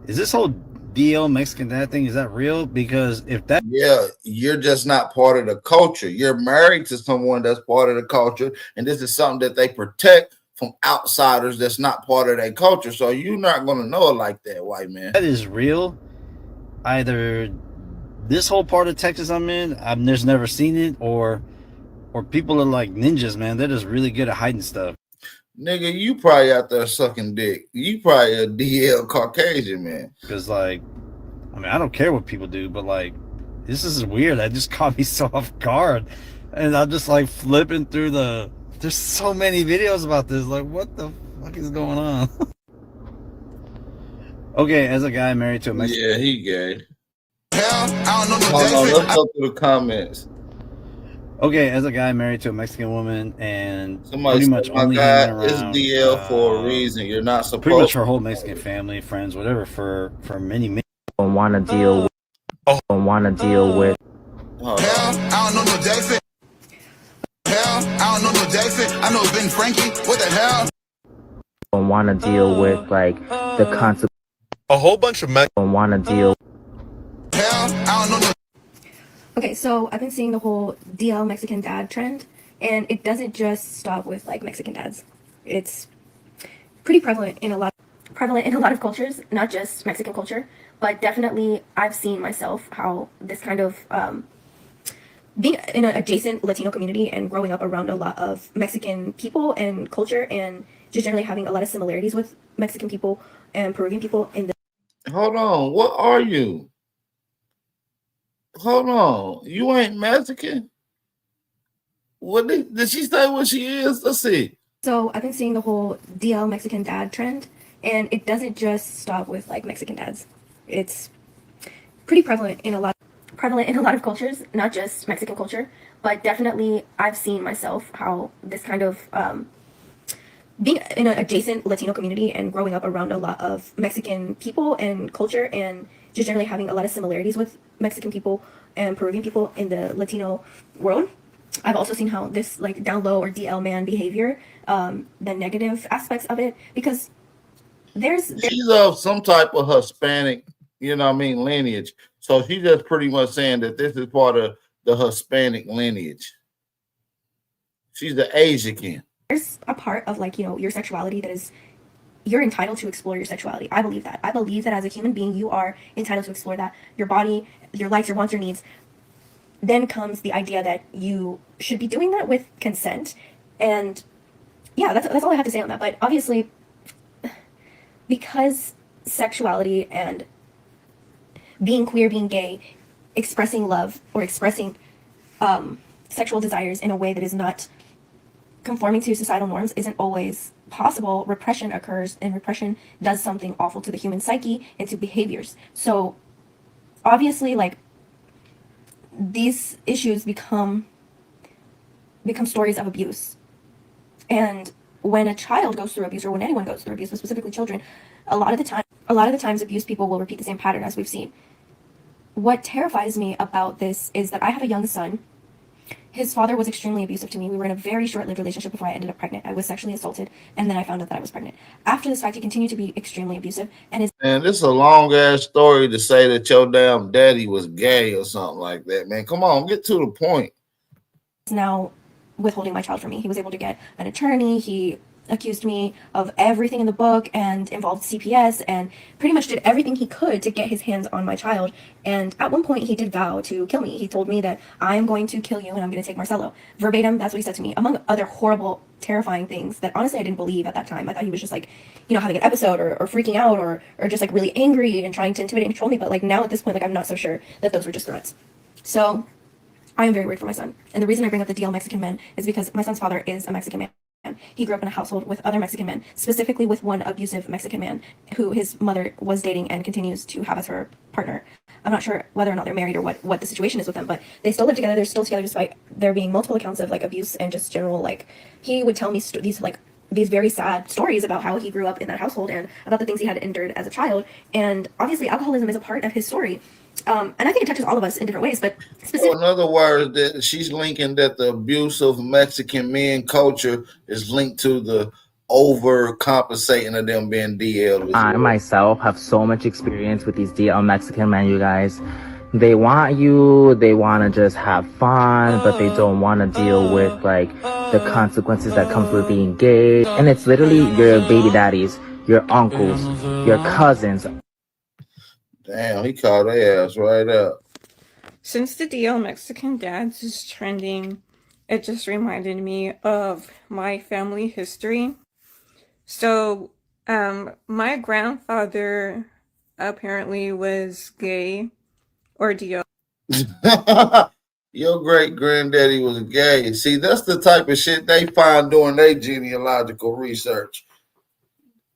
is this whole DL Mexican dad thing, is that real? Because if that, yeah, you're just not part of the culture. You're married to someone that's part of the culture, and this is something that they protect from outsiders that's not part of their culture. So you're not gonna know it like that, white man. That is real. Either this whole part of Texas I'm in, I've just never seen it, or people are like ninjas, man. They're just really good at hiding stuff. Nigga, you probably out there sucking dick. You probably a DL Caucasian, man. Because, like, I mean, I don't care what people do, but, like, this is weird. That just caught me so off guard. And I'm just, like, flipping through there's so many videos about this. Like, what the fuck is going on? Okay, as a guy married to a Mexican... Yeah, he gay. I don't know. Hold on, let's go through the comments. Okay, as a guy married to a Mexican woman and somebody pretty much only hanging around, it's DL for a reason. You're not supposed. Pretty much her whole Mexican family, friends, whatever, for many. Don't want to deal with. Don't want to deal with. Hell, I don't know no Jackson. Hell, I don't know no Jackson. I know Ben Frankie. What the hell? Don't want to deal with the consequences. A whole bunch of men don't want to deal. Hell, I don't know no. Okay, so I've been seeing the whole DL Mexican dad trend, and it doesn't just stop with Mexican dads. It's pretty prevalent in a lot of cultures, not just Mexican culture, but definitely I've seen myself how this kind of being in an adjacent Latino community and growing up around a lot of Mexican people and culture, and just generally having a lot of similarities with Mexican people and Peruvian people in the. Hold on, what are you? Hold on, you ain't Mexican? What did she say what she is? Let's see. So I've been seeing the whole DL Mexican dad trend, and it doesn't just stop with Mexican dads. It's pretty prevalent in a lot of cultures, not just Mexican culture, but definitely I've seen myself how this kind of being in an adjacent Latino community and growing up around a lot of Mexican people and culture, and just generally having a lot of similarities with Mexican people and Peruvian people in the Latino world. I've also seen how this down low or DL man behavior, the negative aspects of it, because she's of some type of Hispanic, lineage. So she's just pretty much saying that this is part of the Hispanic lineage. She's the Asian. there's a part of like, you know, your sexuality that is, you're entitled to explore your sexuality. I believe that. I believe that as a human being, you are entitled to explore that. Your body, your likes, your wants, your needs. Then comes the idea that you should be doing that with consent. And yeah, that's all I have to say on that. But obviously, because sexuality and being queer, being gay, expressing love or expressing sexual desires in a way that is not conforming to societal norms isn't always possible, repression occurs, and repression does something awful to the human psyche and to behaviors. So obviously, like, these issues become stories of abuse. And when a child goes through abuse, or when anyone goes through abuse, but specifically children, a lot of the times abused people will repeat the same pattern as we've seen. What terrifies me about this is that I have a young son. His father was extremely abusive to me. We were in a very short-lived relationship before I ended up pregnant. I was sexually assaulted, and then I found out that I was pregnant. After this fact, he continued to be extremely abusive, and his Man, this is a long ass story to say that your damn daddy was gay or something like that, man. Come on, get to the point. Now withholding my child from me. He was able to get an attorney. He accused me of everything in the book and involved CPS and pretty much did everything he could to get his hands on my child. And at one point, he did vow to kill me. He told me that I am going to kill you and I'm going to take Marcelo. Verbatim, that's what he said to me, among other horrible, terrifying things that honestly I didn't believe at that time. I thought he was just like, you know, having an episode or freaking out or just like really angry and trying to intimidate and control me. But like now at this point, like I'm not so sure that those were just threats. So I am very worried for my son. And the reason I bring up the DL Mexican men is because my son's father is a Mexican man. He grew up in a household with other Mexican men, specifically with one abusive Mexican man who his mother was dating and continues to have as her partner. I'm not sure whether or not they're married or what the situation is with them, but they still live together. They're still together despite there being multiple accounts of like abuse and just general like he would tell me these very sad stories about how he grew up in that household and about the things he had endured as a child. And obviously alcoholism is a part of his story. And I think it touches all of us in different ways, but So in other words, that she's linking that the abuse of Mexican men culture is linked to the overcompensating of them being DL. I myself have so much experience with these DL Mexican men, you guys. They want you, they want to just have fun, but they don't want to deal with like the consequences that comes with being gay. And it's literally your baby daddies, your uncles, your cousins. Damn, he called their ass right up. Since the DL Mexican Dads is trending, it just reminded me of my family history. So, my grandfather apparently was gay or DL. Your great granddaddy was gay. See, that's the type of shit they find doing their genealogical research.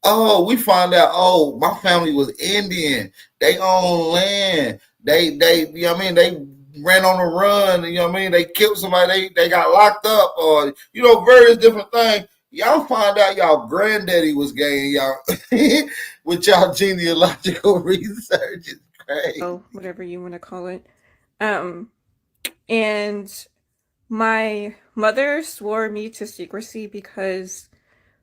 Oh, we find out, oh, my family was Indian. They own land. They, you know what I mean? They ran on a run. You know what I mean? They killed somebody. They got locked up or, you know, various different things. Y'all find out y'all granddaddy was gay and y'all, with y'all genealogical research. It's crazy. Oh, whatever you want to call it. And my mother swore me to secrecy because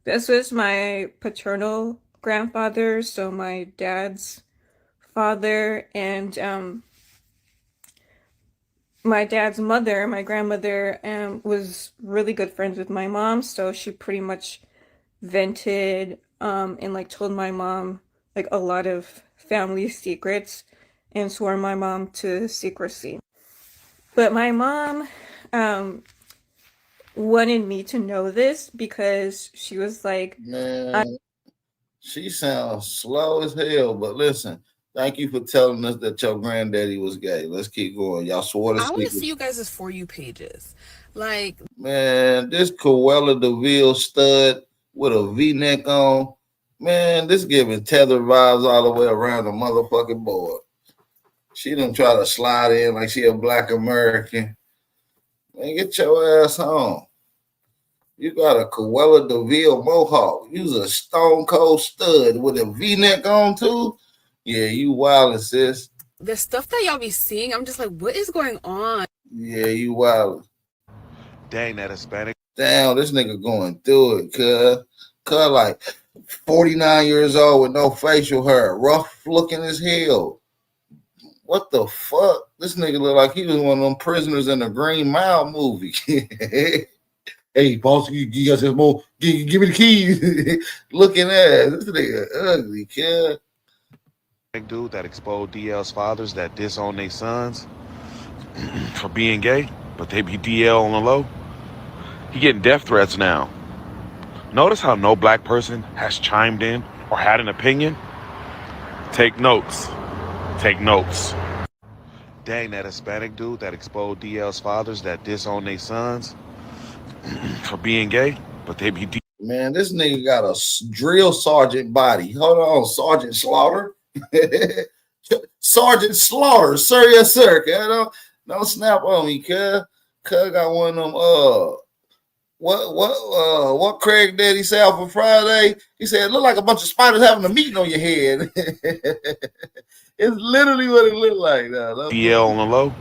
this was my paternal grandfather, so my dad's father, and my dad's mother, my grandmother, was really good friends with my mom, so she pretty much vented and like told my mom like a lot of family secrets and swore my mom to secrecy. But my mom wanted me to know this because she was like, man, she sounds slow as hell, but listen, thank you for telling us that your granddaddy was gay. Let's keep going. Y'all swore to I want to secrecy. see you guys' For You pages. Like, Man, this Cruella DeVille stud with a V-neck on, man, this giving Tether vibes all the way around the motherfucking board. She done try to slide in like she a black American. Man, get your ass home. You got a Cruella DeVille mohawk. You's a stone cold stud with a V-neck on too. Yeah, you wildin', sis. the stuff that y'all be seeing, I'm just like, what is going on? Yeah, you wildin'. Dang, that Hispanic. Damn, this nigga going through it, cuz like 49 years old with no facial hair, rough looking as hell. What the fuck? This nigga look like he was one of them prisoners in the Green Mile movie. Hey, boss, you got some more? Give me the keys. Looking at this nigga ugly, kid. Dude that exposed DL's fathers that disown their sons for being gay, but they be DL on the low. He getting death threats now. Notice how no black person has chimed in or had an opinion? Take notes. Take notes. Dang, that Hispanic dude that exposed DL's fathers that disown their sons for being gay, but they be Man, this nigga got a drill sergeant body. Hold on, Sergeant Slaughter. Sergeant Slaughter, sir, yes, sir. Don't snap on me, cuz. Cuz got one of them, what Craig Daddy say out for Friday? He said, it looked like a bunch of spiders having a meeting on your head. It's literally what it looked like. DL on the low.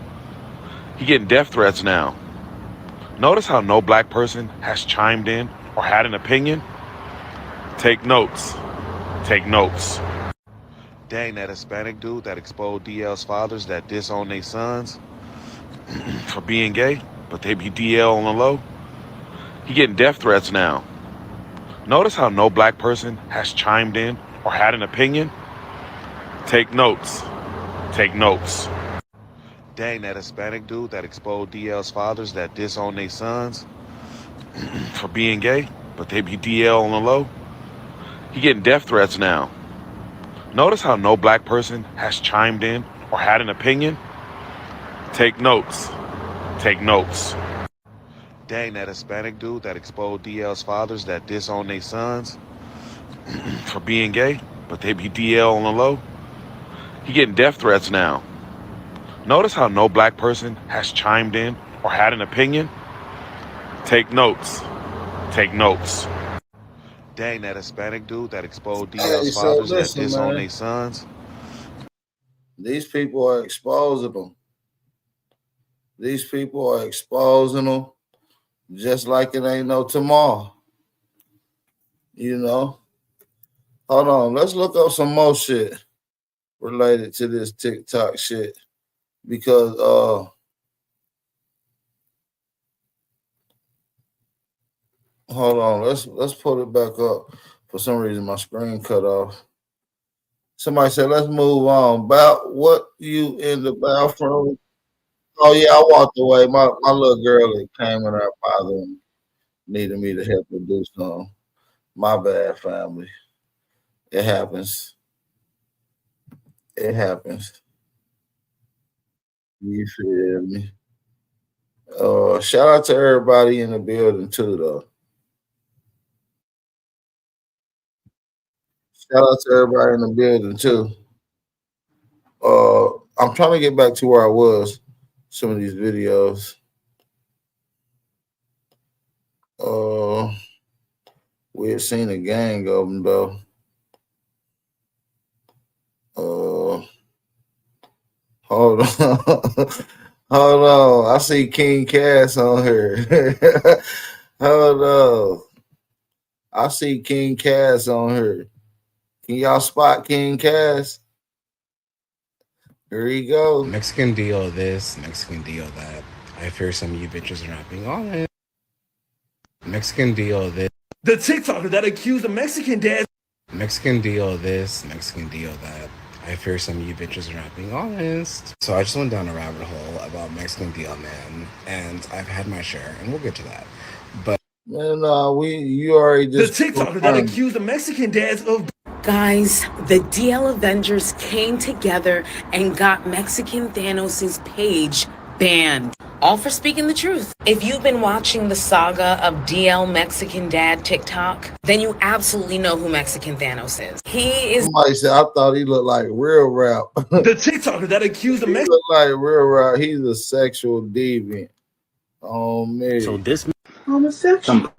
He getting death threats now. Notice how no black person has chimed in or had an opinion? Take notes. Take notes. Dang, that Hispanic dude that exposed DL's fathers that disown their sons for being gay, but they be DL on the low. He getting death threats now. Notice how no black person has chimed in or had an opinion? Take notes. Take notes. Dang, that Hispanic dude that exposed DL's fathers that disown their sons for being gay, but they be DL on the low. He getting death threats now. Notice how no black person has chimed in or had an opinion? Take notes. Take notes. Dang, that Hispanic dude that exposed DL's fathers that disown their sons for being gay, but they be DL on the low. He getting death threats now. Notice how no black person has chimed in or had an opinion? Take notes. Take notes. Dang, that Hispanic dude that exposed DL's fathers that disown their sons. These people are exposing them. These people are exposing them just like it ain't no tomorrow. You know? Hold on. Let's look up some more shit related to this TikTok shit. Because hold on, let's put it back up. For some reason my screen cut off. Somebody said let's move on. About what you in the bathroom? Oh yeah, I walked away. My little girl that came in our father and needed me to help her do something. My bad, family. It happens. It happens. You feel me? Shout out to everybody in the building too, though. Shout out to everybody in the building too. I'm trying to get back to where I was. Some of these videos. We had seen a gang of them though. Hold on. Hold on. I see King Cass on here. Hold on. I see King Cass on here. Can y'all spot King Cass? Here he goes. Mexican deal this, Mexican deal that. I fear some of you bitches are not being honest. Mexican deal this. The TikToker that accused the Mexican dad. Mexican deal this, Mexican deal that. I fear some of you bitches are not being honest. So I just went down a rabbit hole about Mexican deal, man, and I've had my share, and we'll get to that. But man, you already just the TikToker that accused the Mexican dads of. Guys, the DL Avengers came together and got Mexican Thanos' page banned. All for speaking the truth. If you've been watching the saga of DL Mexican Dad TikTok, then you absolutely know who Mexican Thanos is. He is. Somebody said I thought he looked like real rap. The TikToker that accused the Mexican. He looked like real rap. He's a sexual deviant. Oh man. So this homosexual.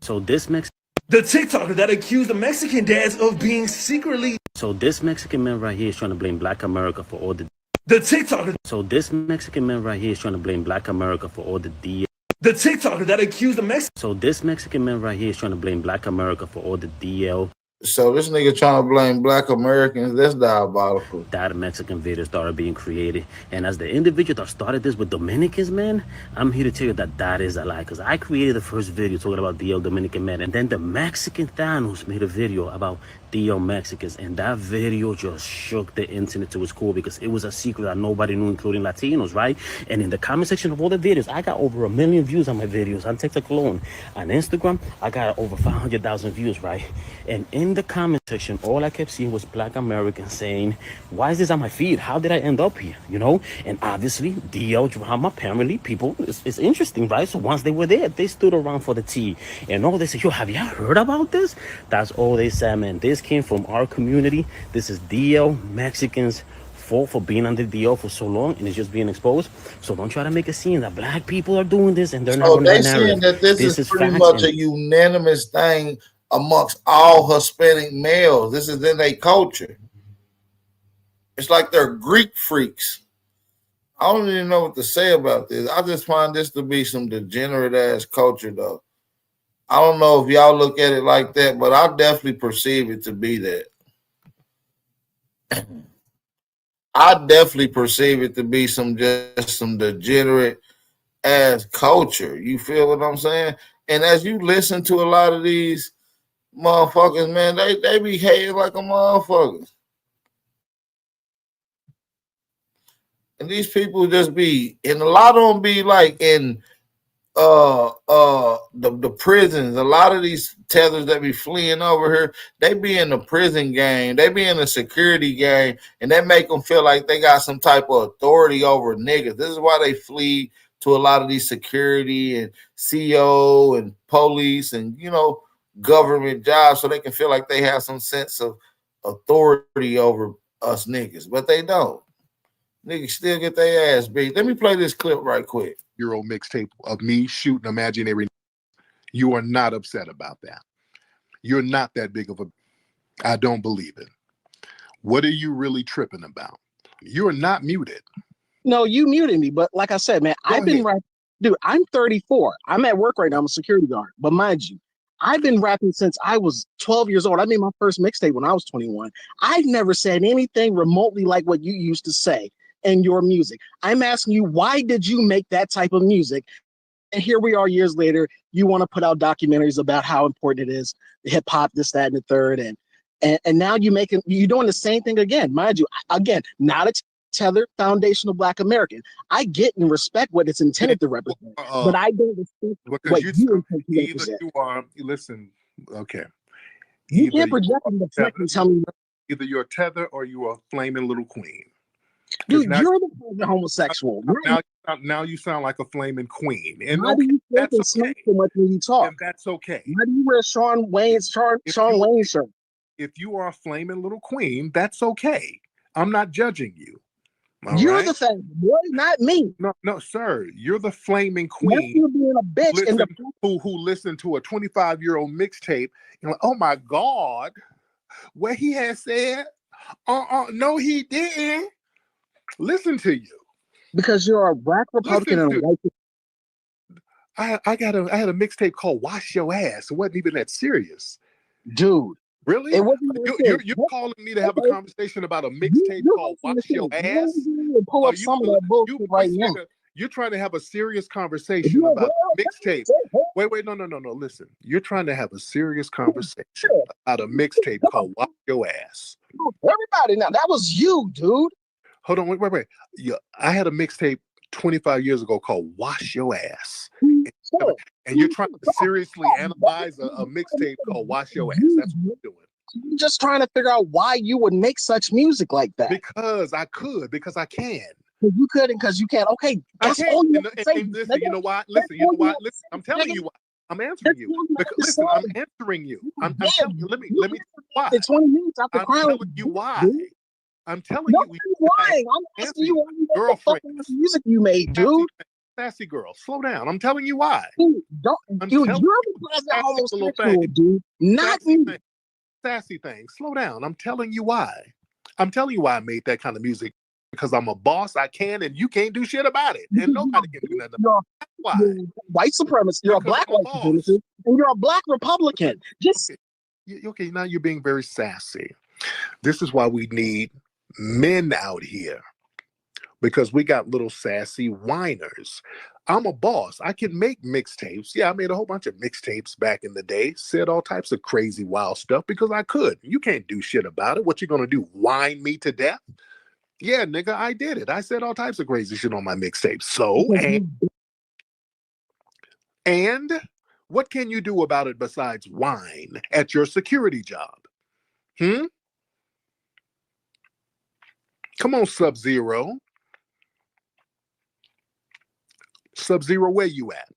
So this Mexican. The TikToker that accused the Mexican dads of being secretly. So this Mexican man right here is trying to blame Black America for all the. The TikToker. So this Mexican man right here is trying to blame Black America for all the DL. The TikToker that accused the Mexican. So this Mexican man right here is trying to blame Black America for all the DL So this nigga trying to blame Black Americans. That's diabolical. That Mexican video started being created. And as the individual that started this with Dominicans, man, I'm here to tell you that that is a lie. Because I created the first video talking about DL Dominican men. And then the Mexican Thanos made a video about DL Mexicans. And that video just shook the internet to its core because it was a secret that nobody knew, including Latinos, right? And in the comment section of all the videos, I got over 1 million views on my videos on TikTok alone. On Instagram, I got over 500,000 views, right? And in the comment section, all I kept seeing was Black Americans saying, why is this on my feed? How did I end up here? You know? And obviously, DL drama, apparently, people, it's interesting, right? So once they were there, they stood around for the tea. And all they said, yo, have you heard about this? That's all they said, man. This came from our community. This is DL Mexicans' fault for being under DL for so long, and it's just being exposed. So don't try to make a scene that Black people are doing this and they're not So on they that saying narrative. that this is pretty facts much and a unanimous thing amongst all Hispanic males. This is in their culture. It's like they're Greek freaks. I don't even know what to say about this. I just find this to be some degenerate ass culture, though. I don't know if y'all look at it like that, but I definitely perceive it to be that. I definitely perceive it to be some degenerate ass culture. You feel what I'm saying? And as you listen to a lot of these motherfuckers, man, they behave like a motherfucker. And these people just be, and a lot of them be like in the prisons. A lot of these tethers that be fleeing over here, they be in the prison game, they be in the security game, and that make them feel like they got some type of authority over niggas. This is why they flee to a lot of these security and CO and police and, you know, government jobs, so they can feel like they have some sense of authority over us niggas, but they don't. Niggas still get their ass beat. Let me play this clip right quick. Euro mixtape of me shooting imaginary. You are not upset about that. You're not that big of a. I don't believe it. What are you really tripping about? You're not muted. No, you muted me, but like I said, man, I've been rapping. Dude, I'm 34. I'm at work right now. I'm a security guard. But mind you, I've been rapping since I was 12 years old. I made my first mixtape when I was 21. I've never said anything remotely like what you used to say in your music. I'm asking you, why did you make that type of music? And here we are years later, you want to put out documentaries about how important it is, hip hop, this, that, and the third. And now you're doing the same thing again. Mind you, again, not a tether foundational Black American. I get and respect what it's intended to represent, but I don't respect what you intend to represent. You are, listen, okay. You can't project and deflect and tell me. Either you're a tether or you are a flaming little queen. Dude, you're the homosexual. Now you sound like a flaming queen. And why do you think and smoke so much when you talk? And that's okay. Why do you wear Sean Wayne shirt? If you are a flaming little queen, that's okay. I'm not judging you. You're the thing, boy, not me. No, sir. You're the flaming queen. You're being a bitch who listened to a 25-year-old mixtape and like, oh my God, what he had said? No, he didn't. Listen to you. Because you're a Black Republican and a white. I had a mixtape called Wash Your Ass. It wasn't even that serious. Dude. Really? You're calling me to have a conversation about a mixtape called Wash Your Ass? Pull up some of that bullshit right now. You're trying to have a serious conversation about mixtape. Wait, no. Listen, you're trying to have a serious conversation about a mixtape called Wash Your Ass. Everybody, now that was you, dude. Hold on, wait. Yeah, I had a mixtape 25 years ago called Wash Your Ass. And you're trying to seriously analyze a mixtape called Wash Your Ass. That's what you're doing. I'm just trying to figure out why you would make such music like that. Because I could, because I can. You couldn't, because you can't. Okay, that's all you have to say. Listen, you know why? Listen, I'm telling you why. I'm answering you. Listen, I'm answering you. I'm telling you. Let me why. It's 20 minutes after I'm telling you why. I'm telling you. Lying. I'm asking you what the fuck music you made, dude. Sassy girl, slow down. I'm telling you why. Dude, you're the closet homosexual, dude. Not me. Sassy thing. Slow down. I'm telling you why. I'm telling you why I made that kind of music. Because I'm a boss, I can, and you can't do shit about it. And nobody can do nothing about it. That's why. White supremacist. You're a Black white supremacist, and you're a Black Republican. Just Okay, now you're being very sassy. This is why we need men out here, because we got little sassy whiners. I'm a boss. I can make mixtapes. Yeah, I made a whole bunch of mixtapes back in the day, said all types of crazy, wild stuff because I could. You can't do shit about it. What you gonna do? Whine me to death? Yeah, nigga, I did it. I said all types of crazy shit on my mixtape. So, and what can you do about it besides whine at your security job? Come on, Sub-Zero. Sub-Zero, where you at?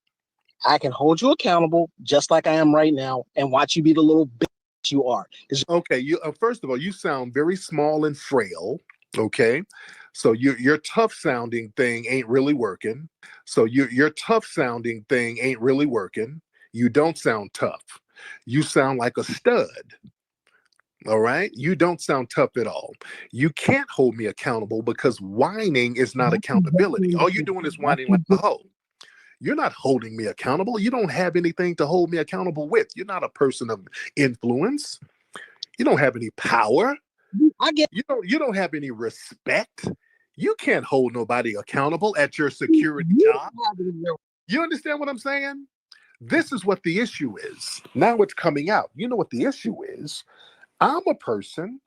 I can hold you accountable just like I am right now and watch you be the little bitch you are. Okay, you first of all, you sound very small and frail. Okay, so your tough sounding thing ain't really working. So your tough sounding thing ain't really working. You don't sound tough. You sound like a stud. All right, you don't sound tough at all. You can't hold me accountable because whining is not accountability. All you're doing is whining like a hoe. You're not holding me accountable. You don't have anything to hold me accountable with. You're not a person of influence. You don't have any power. You don't have any respect. You can't hold nobody accountable at your security job. You understand what I'm saying? This is what the issue is. Now it's coming out. You know what the issue is? I'm a person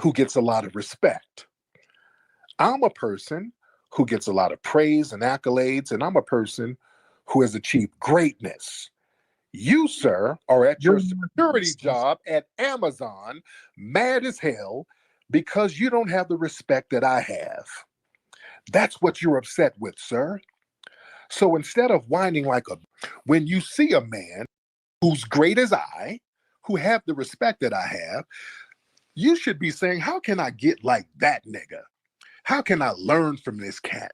who gets a lot of respect. I'm a person who gets a lot of praise and accolades, and I'm a person who has achieved greatness. You, sir, are at your security job at Amazon, mad as hell, because you don't have the respect that I have. That's what you're upset with, sir. So instead of whining when you see a man who's great as I, who have the respect that I have, you should be saying, how can I get like that nigga? How can I learn from this cat?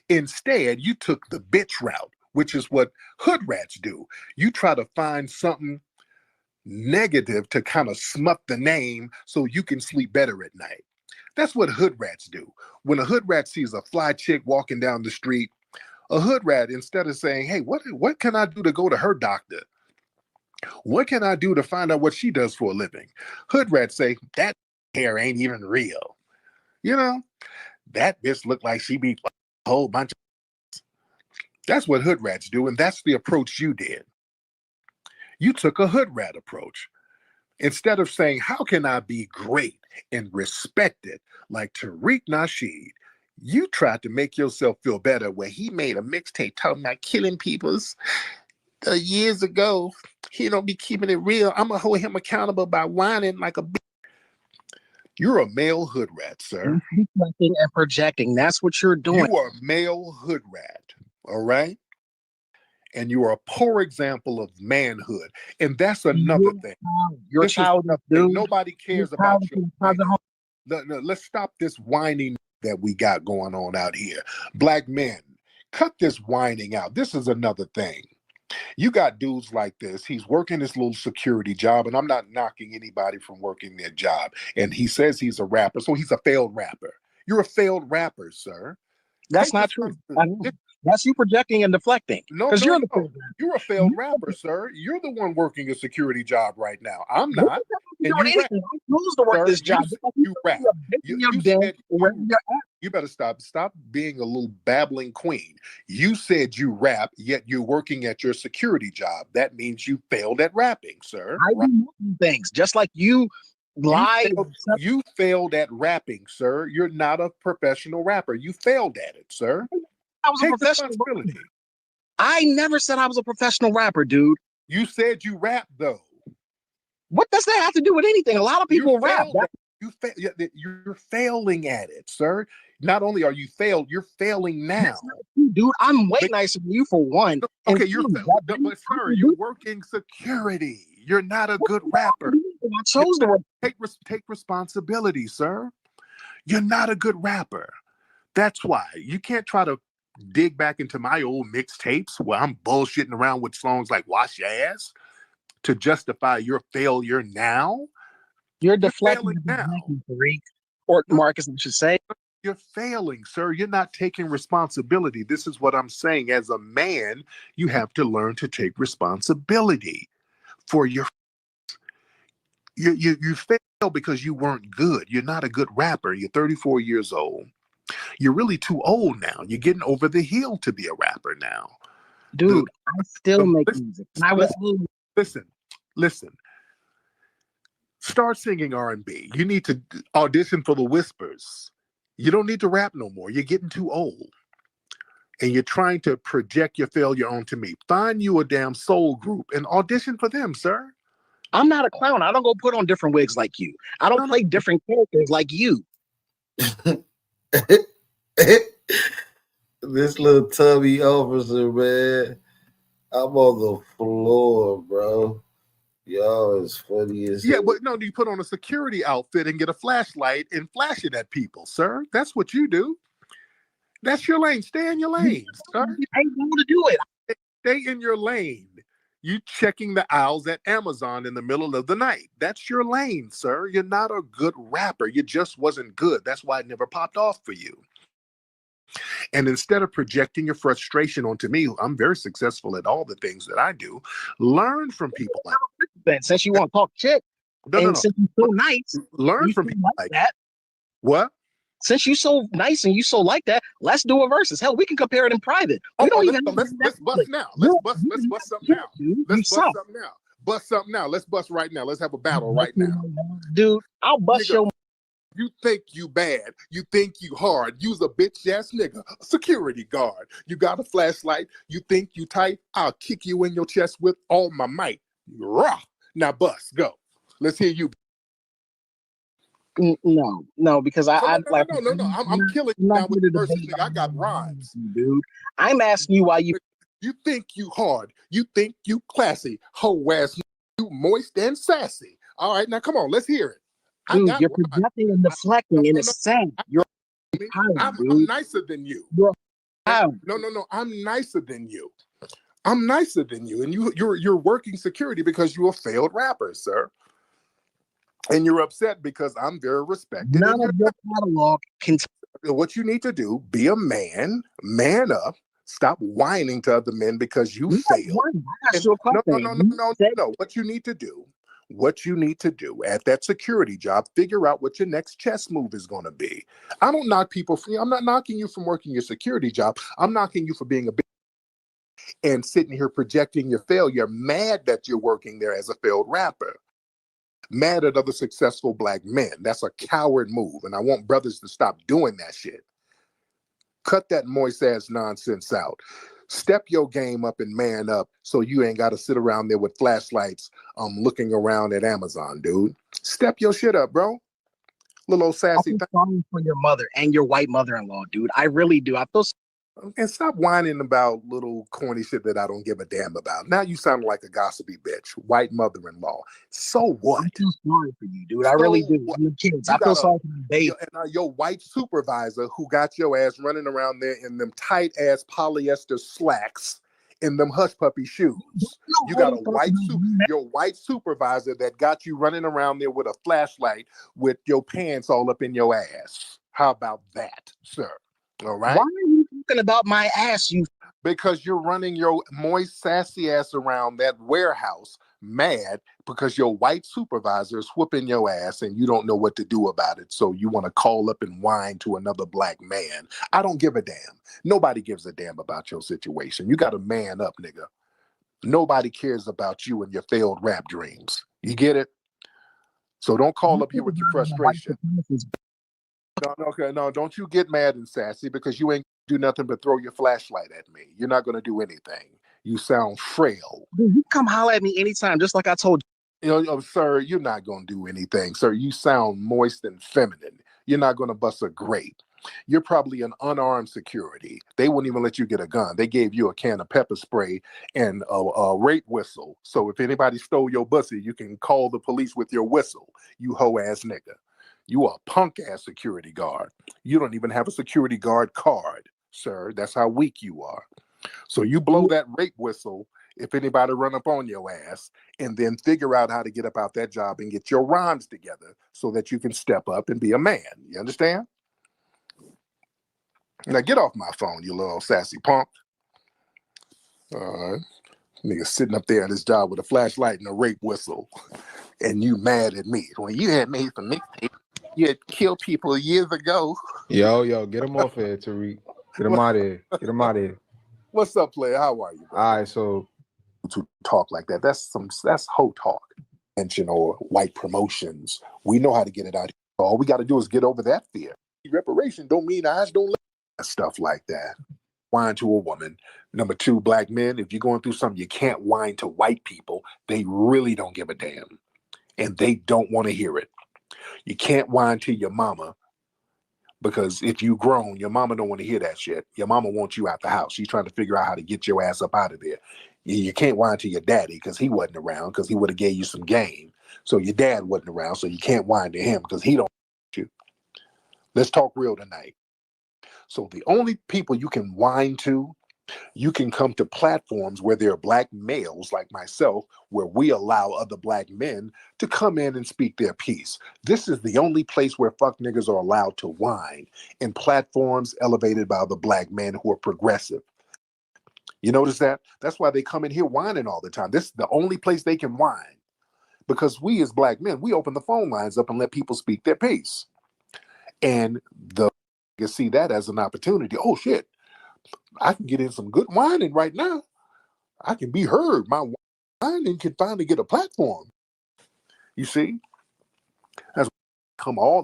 Instead, you took the bitch route, which is what hood rats do. You try to find something negative to kind of smut the name so you can sleep better at night. That's what hood rats do. When a hood rat sees a fly chick walking down the street, a hood rat, instead of saying, hey, what can I do to go to her doctor? What can I do to find out what she does for a living? Hood rats say, that hair ain't even real. You know, that bitch look like she be a whole bunch of... That's what hood rats do, and that's the approach you did. You took a hood rat approach. Instead of saying, how can I be great and respected like Tariq Nasheed, you tried to make yourself feel better where he made a mixtape talking about killing peoples years ago. He don't be keeping it real. I'm going to hold him accountable by whining like a bitch. You're a male hood rat, sir. Reflecting and projecting. That's what you're doing. You are a male hood rat, all right? And you are a poor example of manhood. And that's another thing. Your child, dude. Nobody cares about your whining. No, let's stop this whining that we got going on out here. Black men, cut this whining out. This is another thing. You got dudes like this. He's working his little security job, and I'm not knocking anybody from working their job. And he says he's a rapper, so he's a failed rapper. You're a failed rapper, sir. That's not true. That's you projecting and deflecting. No, you're a failed rapper, sir. You're the one working a security job right now. I'm not. And you rap. I chose to work this job. You rap. You better stop being a little babbling queen. You said you rap, yet you're working at your security job. That means you failed at rapping, sir. I do things just like you lie. You failed at rapping, sir. You're not a professional rapper. You failed at it, sir. I was a professional rapper. I never said I was a professional rapper, dude. You said you rap, though. What does that have to do with anything? A lot of people rap. You're failing at it, sir. Not only are you failed, you're failing now. Dude, I'm way nicer than you for one. Okay, but sir, you're working security. You're not a good rapper. I chose to take responsibility, sir. You're not a good rapper. That's why you can't try to dig back into my old mixtapes where I'm bullshitting around with songs like Wash Your Ass to justify your failure now. You're deflecting now. Or Marcus, I should say. You're failing, sir. You're not taking responsibility. This is what I'm saying. As a man, you have to learn to take responsibility for your... You failed because you weren't good. You're not a good rapper. You're 34 years old. You're really too old now. You're getting over the hill to be a rapper now. Dude, I still make music. And I was listen. Start singing R&B. You need to audition for the Whispers. You don't need to rap no more. You're getting too old. And you're trying to project your failure onto me. Find you a damn soul group and audition for them, sir. I'm not a clown. I don't go put on different wigs like you. I don't play different characters like you. This little tubby officer, man. I'm on the floor, bro. Y'all is funny as Yeah, hell. but no, you put on a security outfit and get a flashlight and flash it at people, sir. That's what you do. That's your lane. Stay in your lane, sir. I want to do it. Stay in your lane. You checking the aisles at Amazon in the middle of the night. That's your lane, sir. You're not a good rapper. You just wasn't good. That's why it never popped off for you. And instead of projecting your frustration onto me, I'm very successful at all the things that I do. Learn from people like that. Since you want to talk shit, since you're so nice, learn from people like that. What? Since you so nice and you so like that, let's do a versus. Hell, we can compare it in private. Let's bust now. Let's bust something now. Let's bust something now. Bust something now. Let's bust right now. Let's have a battle right now. Dude, I'll bust your. You think you bad. You think you hard. You's a bitch ass nigga. A security guard. You got a flashlight. You think you tight. I'll kick you in your chest with all my might. Rah. Now bust. Go. Let's hear you. No, because No. I'm killing you now with the verses, nigga. I got rhymes, dude. I'm asking you why you think you hard. You think you classy. Hoe ass, you moist and sassy. All right, now come on, let's hear it. Dude, you're projecting and deflecting, and it's sad. I'm nicer than you. No. I'm nicer than you. I'm nicer than you, and you're working security because you're a failed rapper, sir. And you're upset because I'm very respected. None of your catalog can. What you need to do: be a man, man up. Stop whining to other men because you failed. No. What you need to do at that security job, figure out what your next chess move is going to be. I don't knock people free. I'm not knocking you from working your security job. I'm knocking you for being a bitch and sitting here projecting your failure, mad that you're working there as a failed rapper. Mad at other successful black men. That's a coward move. And I want brothers to stop doing that shit. Cut that moist ass nonsense out. Step your game up and man up so you ain't got to sit around there with flashlights looking around at Amazon, dude. Step your shit up, bro. Little old sassy. I feel sorry for your mother and your white mother-in-law, dude. I really do. I feel. And stop whining about little corny shit that I don't give a damn about. Now you sound like a gossipy bitch. White mother-in-law. So what? I feel sorry for you, dude. I really do. And the kids. I feel sorry for the baby. And your white supervisor who got your ass running around there in them tight ass polyester slacks in them hush puppy shoes. You got your white supervisor that got you running around there with a flashlight with your pants all up in your ass. How about that, sir? All right. Why are you talking about my ass, you? Because you're running your moist, sassy ass around that warehouse mad because your white supervisor is whooping your ass and you don't know what to do about it. So you want to call up and whine to another black man. I don't give a damn. Nobody gives a damn about your situation. You got to man up, nigga. Nobody cares about you and your failed rap dreams. You get it? So don't call up here with your frustration. No, don't you get mad and sassy because you ain't do nothing but throw your flashlight at me. You're not going to do anything. You sound frail. Dude, you come holler at me anytime, just like I told you. Sir, you're not going to do anything. Sir, you sound moist and feminine. You're not going to bust a grape. You're probably an unarmed security. They wouldn't even let you get a gun. They gave you a can of pepper spray and a rape whistle. So if anybody stole your pussy, you can call the police with your whistle, you hoe-ass nigga. You are a punk-ass security guard. You don't even have a security guard card, sir. That's how weak you are. So you blow that rape whistle if anybody run up on your ass and then figure out how to get up out that job and get your rhymes together so that you can step up and be a man. You understand? Now get off my phone, you little sassy punk. Nigga sitting up there at his job with a flashlight and a rape whistle. and you mad at me when you had made some mixtape. You had killed people years ago. Yo, get him off here, Tariq. Get him out of here. Get him out of here. What's up, player? How are you, bro? All right, so to talk like that, that's hoe talk. Or white promotions. We know how to get it out. All we got to do is get over that fear. Reparation don't mean eyes don't let stuff like that. Whine to a woman. Number two, black men, if you're going through something, you can't whine to white people. They really don't give a damn. And they don't want to hear it. You can't whine to your mama because if you grown, your mama don't want to hear that shit. Your mama wants you out the house. She's trying to figure out how to get your ass up out of there. You can't whine to your daddy because he wasn't around because he would have gave you some game. So your dad wasn't around, so you can't whine to him because he don't want you. Let's talk real tonight. So the only people you can whine to, you can come to platforms where there are black males like myself, where we allow other black men to come in and speak their piece. This is the only place where fuck niggas are allowed to whine, in platforms elevated by the black men who are progressive. You notice that? That's why they come in here whining all the time. This is the only place they can whine. Because we as black men, we open the phone lines up and let people speak their piece. And you see that as an opportunity. Oh shit, I can get in some good whining right now. I can be heard. My whining can finally get a platform. You see? They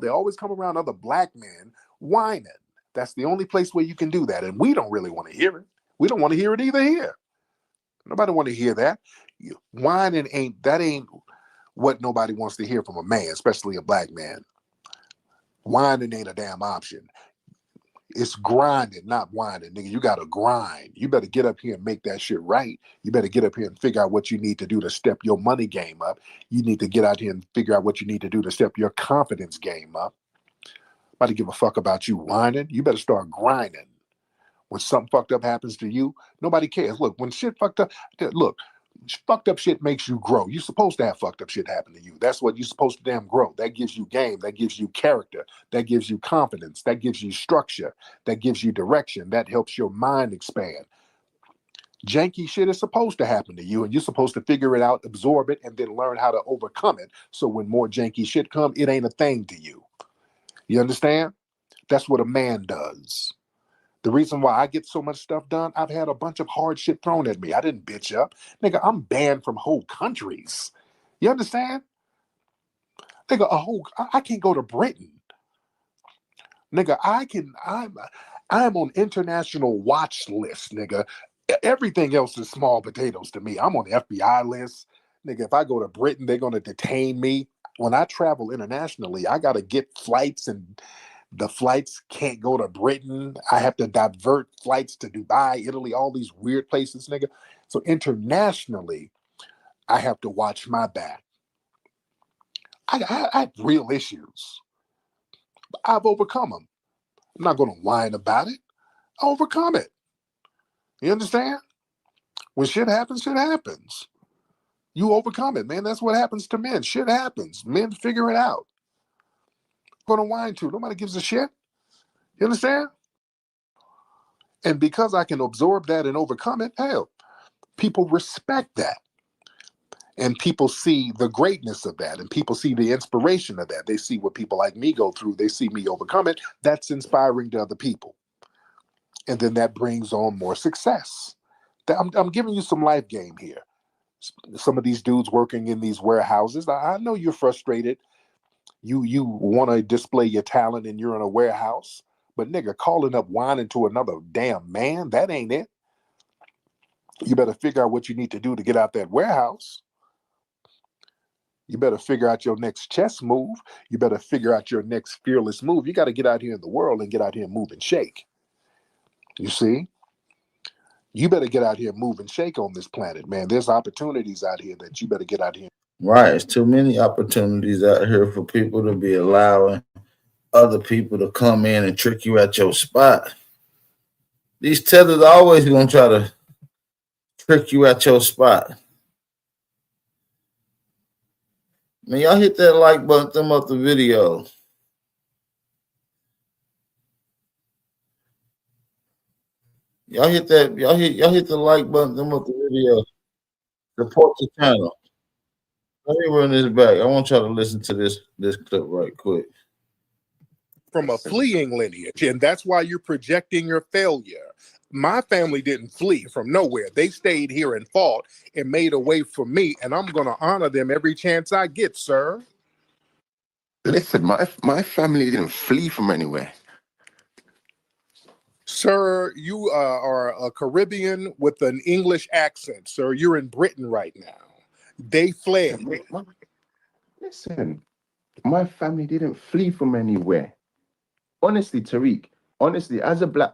always come around other black men whining. That's the only place where you can do that. And we don't really want to hear it. We don't want to hear it either here. Nobody want to hear that. Whining ain't what nobody wants to hear from a man, especially a black man. Whining ain't a damn option. It's grinding, not whining, nigga. You gotta grind. You better get up here and make that shit right. You better get up here and figure out what you need to do to step your money game up. You need to get out here and figure out what you need to do to step your confidence game up. Nobody give a fuck about you whining. You better start grinding. When something fucked up happens to you, nobody cares. Look, when shit fucked up, fucked up shit makes you grow. You're supposed to have fucked up shit happen to you. That's what you're supposed to damn grow. That gives you game. That gives you character. That gives you confidence. That gives you structure. That gives you direction. That helps your mind expand. Janky shit is supposed to happen to you, and you're supposed to figure it out, absorb it, and then learn how to overcome it. So when more janky shit come, it ain't a thing to you. You understand? That's what a man does. The reason why I get so much stuff done, I've had a bunch of hard shit thrown at me. I didn't bitch up. Nigga, I'm banned from whole countries. You understand? Nigga, I can't go to Britain. Nigga, I'm on international watch list, nigga. Everything else is small potatoes to me. I'm on the FBI list. Nigga, if I go to Britain, they're gonna detain me. When I travel internationally, I gotta get flights, and the flights can't go to Britain. I have to divert flights to Dubai, Italy, all these weird places, nigga. So internationally, I have to watch my back. I have real issues. I've overcome them. I'm not going to whine about it. I overcome it. You understand? When shit happens, shit happens. You overcome it, man. That's what happens to men. Shit happens. Men figure it out. Going to whine to. Nobody gives a shit. You understand? And because I can absorb that and overcome it, hell, people respect that. And people see the greatness of that. And people see the inspiration of that. They see what people like me go through. They see me overcome it. That's inspiring to other people. And then that brings on more success. I'm giving you some life game here. Some of these dudes working in these warehouses, I know you're frustrated. You want to display your talent and you're in a warehouse. But nigga, calling up whining to another damn man, that ain't it. You better figure out what you need to do to get out that warehouse. You better figure out your next chess move. You better figure out your next fearless move. You got to get out here in the world and get out here and move and shake. You see? You better get out here and move and shake on this planet, man. There's opportunities out here that you better get out here. Right. It's too many opportunities out here for people to be allowing other people to come in and trick you at your spot. These tethers are always going to try to trick you at your spot. Man, y'all hit that like button, thumb up the video. Y'all hit the like button, thumb up the video. Support the channel. Let me run this back. I want y'all to listen to this clip right quick. From a fleeing lineage, and that's why you're projecting your failure. My family didn't flee from nowhere. They stayed here and fought and made a way for me, and I'm going to honor them every chance I get, sir. Listen, my family didn't flee from anywhere. Sir, you are a Caribbean with an English accent, sir. You're in Britain right now. They fled. Listen, my family didn't flee from anywhere. Honestly, Tariq, honestly, as a black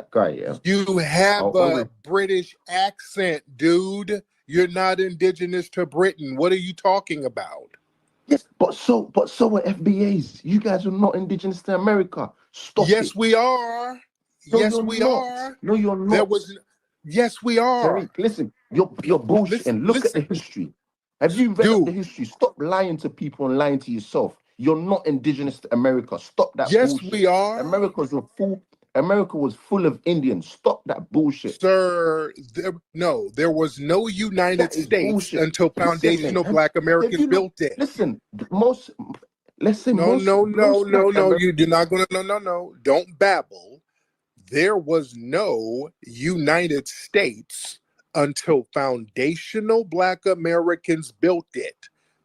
guy, yeah. You have I'll a always- British accent, dude. You're not indigenous to Britain. What are you talking about? Yes, but so are FBAs. You guys are not indigenous to America. Stop it. Yes, we are. No, Yes, you're we not. are. No, you're not. There was. Yes, we are. Tariq, listen, you're bullshitting. Look at the history. Have you read up the history? Stop lying to people and lying to yourself. You're not indigenous to America. Stop that Yes, bullshit. we are. America was full of Indians. Stop that bullshit. Sir, there was no United That is States bullshit. until Listen, foundational man, Black have Americans you not- built it. Listen, let's say No, most black you're not gonna no. Don't babble. There was no United States until foundational Black Americans built it.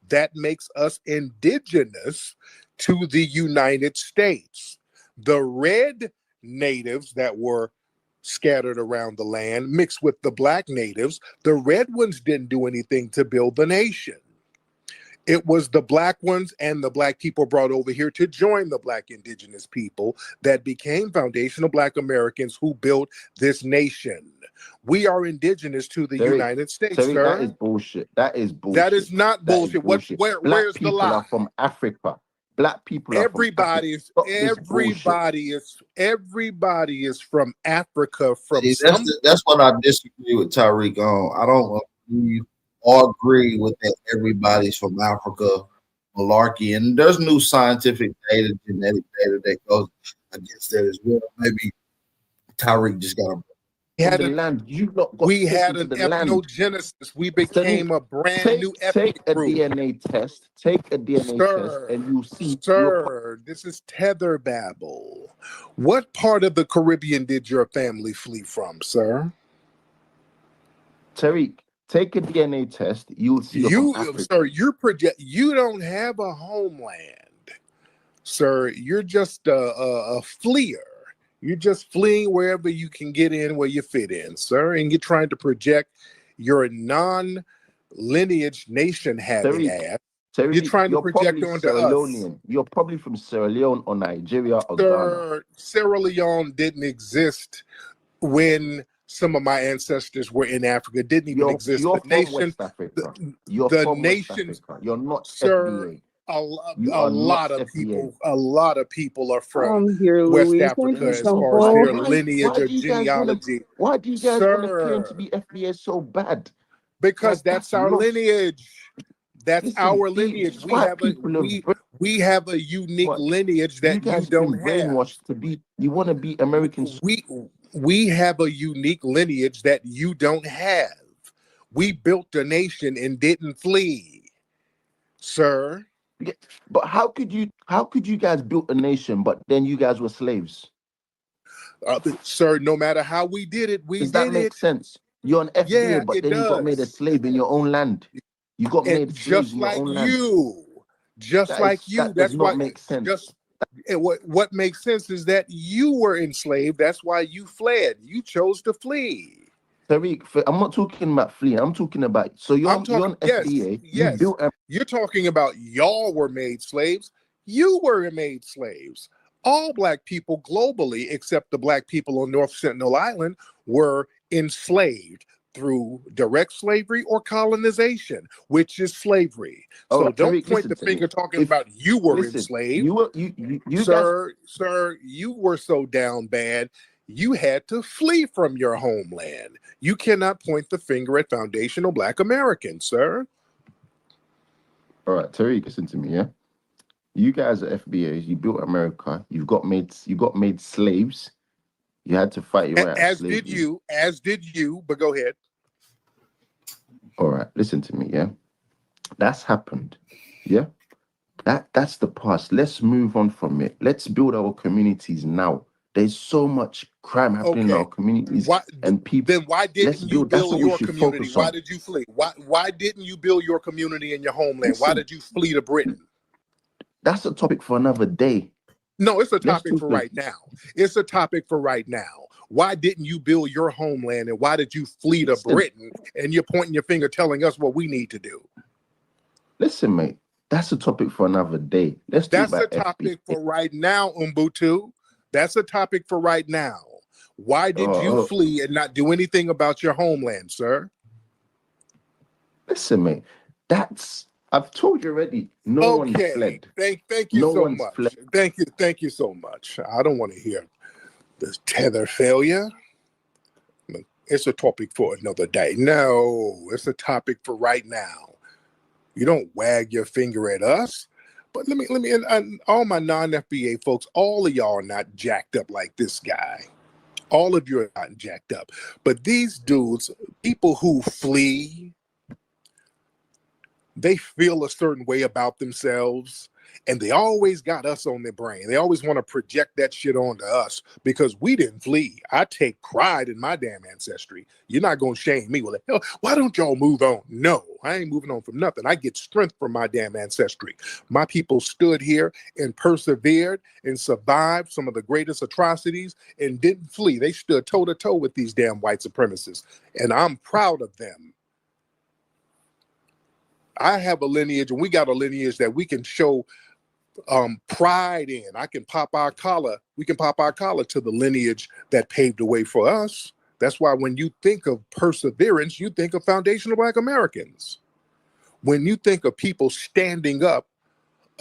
That makes us indigenous to the United States. The red natives that were scattered around the land mixed with the black natives, the red ones didn't do anything to build the nation. It was the black ones and the black people brought over here to join the black indigenous people that became foundational Black Americans who built this nation. We are indigenous to the United States, Tariq, sir. that is bullshit. That is bullshit. That is not bullshit. Black Where's the people lie? are from Africa. Black people are Everybody is from Africa. See, that's what I disagree with Tyreek on. I don't agree or agree with that everybody's from Africa malarkey. And there's new scientific data, genetic data that goes against that as well. Maybe Tyreek just got we had an ethnogenesis. We became a brand new ethnic group. DNA test. Take a DNA test, and you see. Sir, this is tether babble. What part of the Caribbean did your family flee from, sir? Tariq, take a DNA test. You'll see. Sir, you don't have a homeland, sir. You're just a fleer. You're just fleeing wherever you can get in, where you fit in, sir. And you're trying to project your non-lineage nation having ass. Tariq, you're trying to project onto us. You're probably from Sierra Leone or Nigeria or Sir, Ghana. Sierra Leone didn't exist when some of my ancestors were in Africa. It didn't even exist. You're The from nation, West Africa. You're the from nation, West Africa. You're not sir. FBA. A lot of people are from here, West Louise. Africa as far as their lineage or do you genealogy. Why do you guys want to claim to be FBA so bad? Because that's our lineage. That's our lineage. We have a unique lineage that you don't have. Brainwashed to be. You want to be American. We have a unique lineage that you don't have. We built a nation and didn't flee, sir. Yeah, but how could you guys build a nation, but then you guys were slaves? Sir, no matter how we did it, Does that make sense? You're an FBA, but then you got made a slave in your own land. You got made slaves in your own land. That does not make sense. What makes sense is that you were enslaved. That's why you fled. You chose to flee. Tariq, I'm not talking about fleeing. I'm talking about you're an FBA. Yes. You're talking about y'all were made slaves. You were made slaves. All black people globally, except the black people on North Sentinel Island, were enslaved through direct slavery or colonization, which is slavery. So don't point the finger talking about you were enslaved. Sir, you were so down bad. You had to flee from your homeland. You cannot point the finger at foundational Black Americans, sir. All right, Tariq, listen to me, yeah? You guys are FBAs. You built America. You got made slaves. You had to fight your way out of slavery. As did you, but go ahead. All right, listen to me, yeah? That's happened. Yeah. That's the past. Let's move on from it. Let's build our communities now. There's so much crime happening in our communities and people. Then why Let's didn't you build. That's build what we your should community? focus Why on. did you flee? Why didn't you build your community in your homeland? Why Listen, did you flee to Britain? that's a topic for another day. No, it's a Let's topic for right now. It's a topic for right now. Why didn't you build your homeland and why did you flee to Britain? And you're pointing your finger telling us what we need to do. Listen, mate, that's a topic for another day. Let's talk That's a about topic FB. for right now, Umbutu. That's a topic for right now. Why did you flee and not do anything about your homeland, sir? Listen, mate, I've told you already. No one fled. Thank you No so one's much. fled. Thank you so much. I don't want to hear this tether failure. It's a topic for another day. No, it's a topic for right now. You don't wag your finger at us. But let me, and all my non-FBA folks, all of y'all are not jacked up like this guy. All of you are not jacked up. But these dudes, people who flee, they feel a certain way about themselves, and they always got us on their brain. They always want to project that shit onto us because we didn't flee. I take pride in my damn ancestry. You're not going to shame me. Well, hell, why don't y'all move on? No, I ain't moving on from nothing. I get strength from my damn ancestry. My people stood here and persevered and survived some of the greatest atrocities and didn't flee. They stood toe to toe with these damn white supremacists, and I'm proud of them. I have a lineage, and we got a lineage that we can show pride in. I can pop our collar. We can pop our collar to the lineage that paved the way for us. That's why when you think of perseverance, you think of foundational Black Americans. When you think of people standing up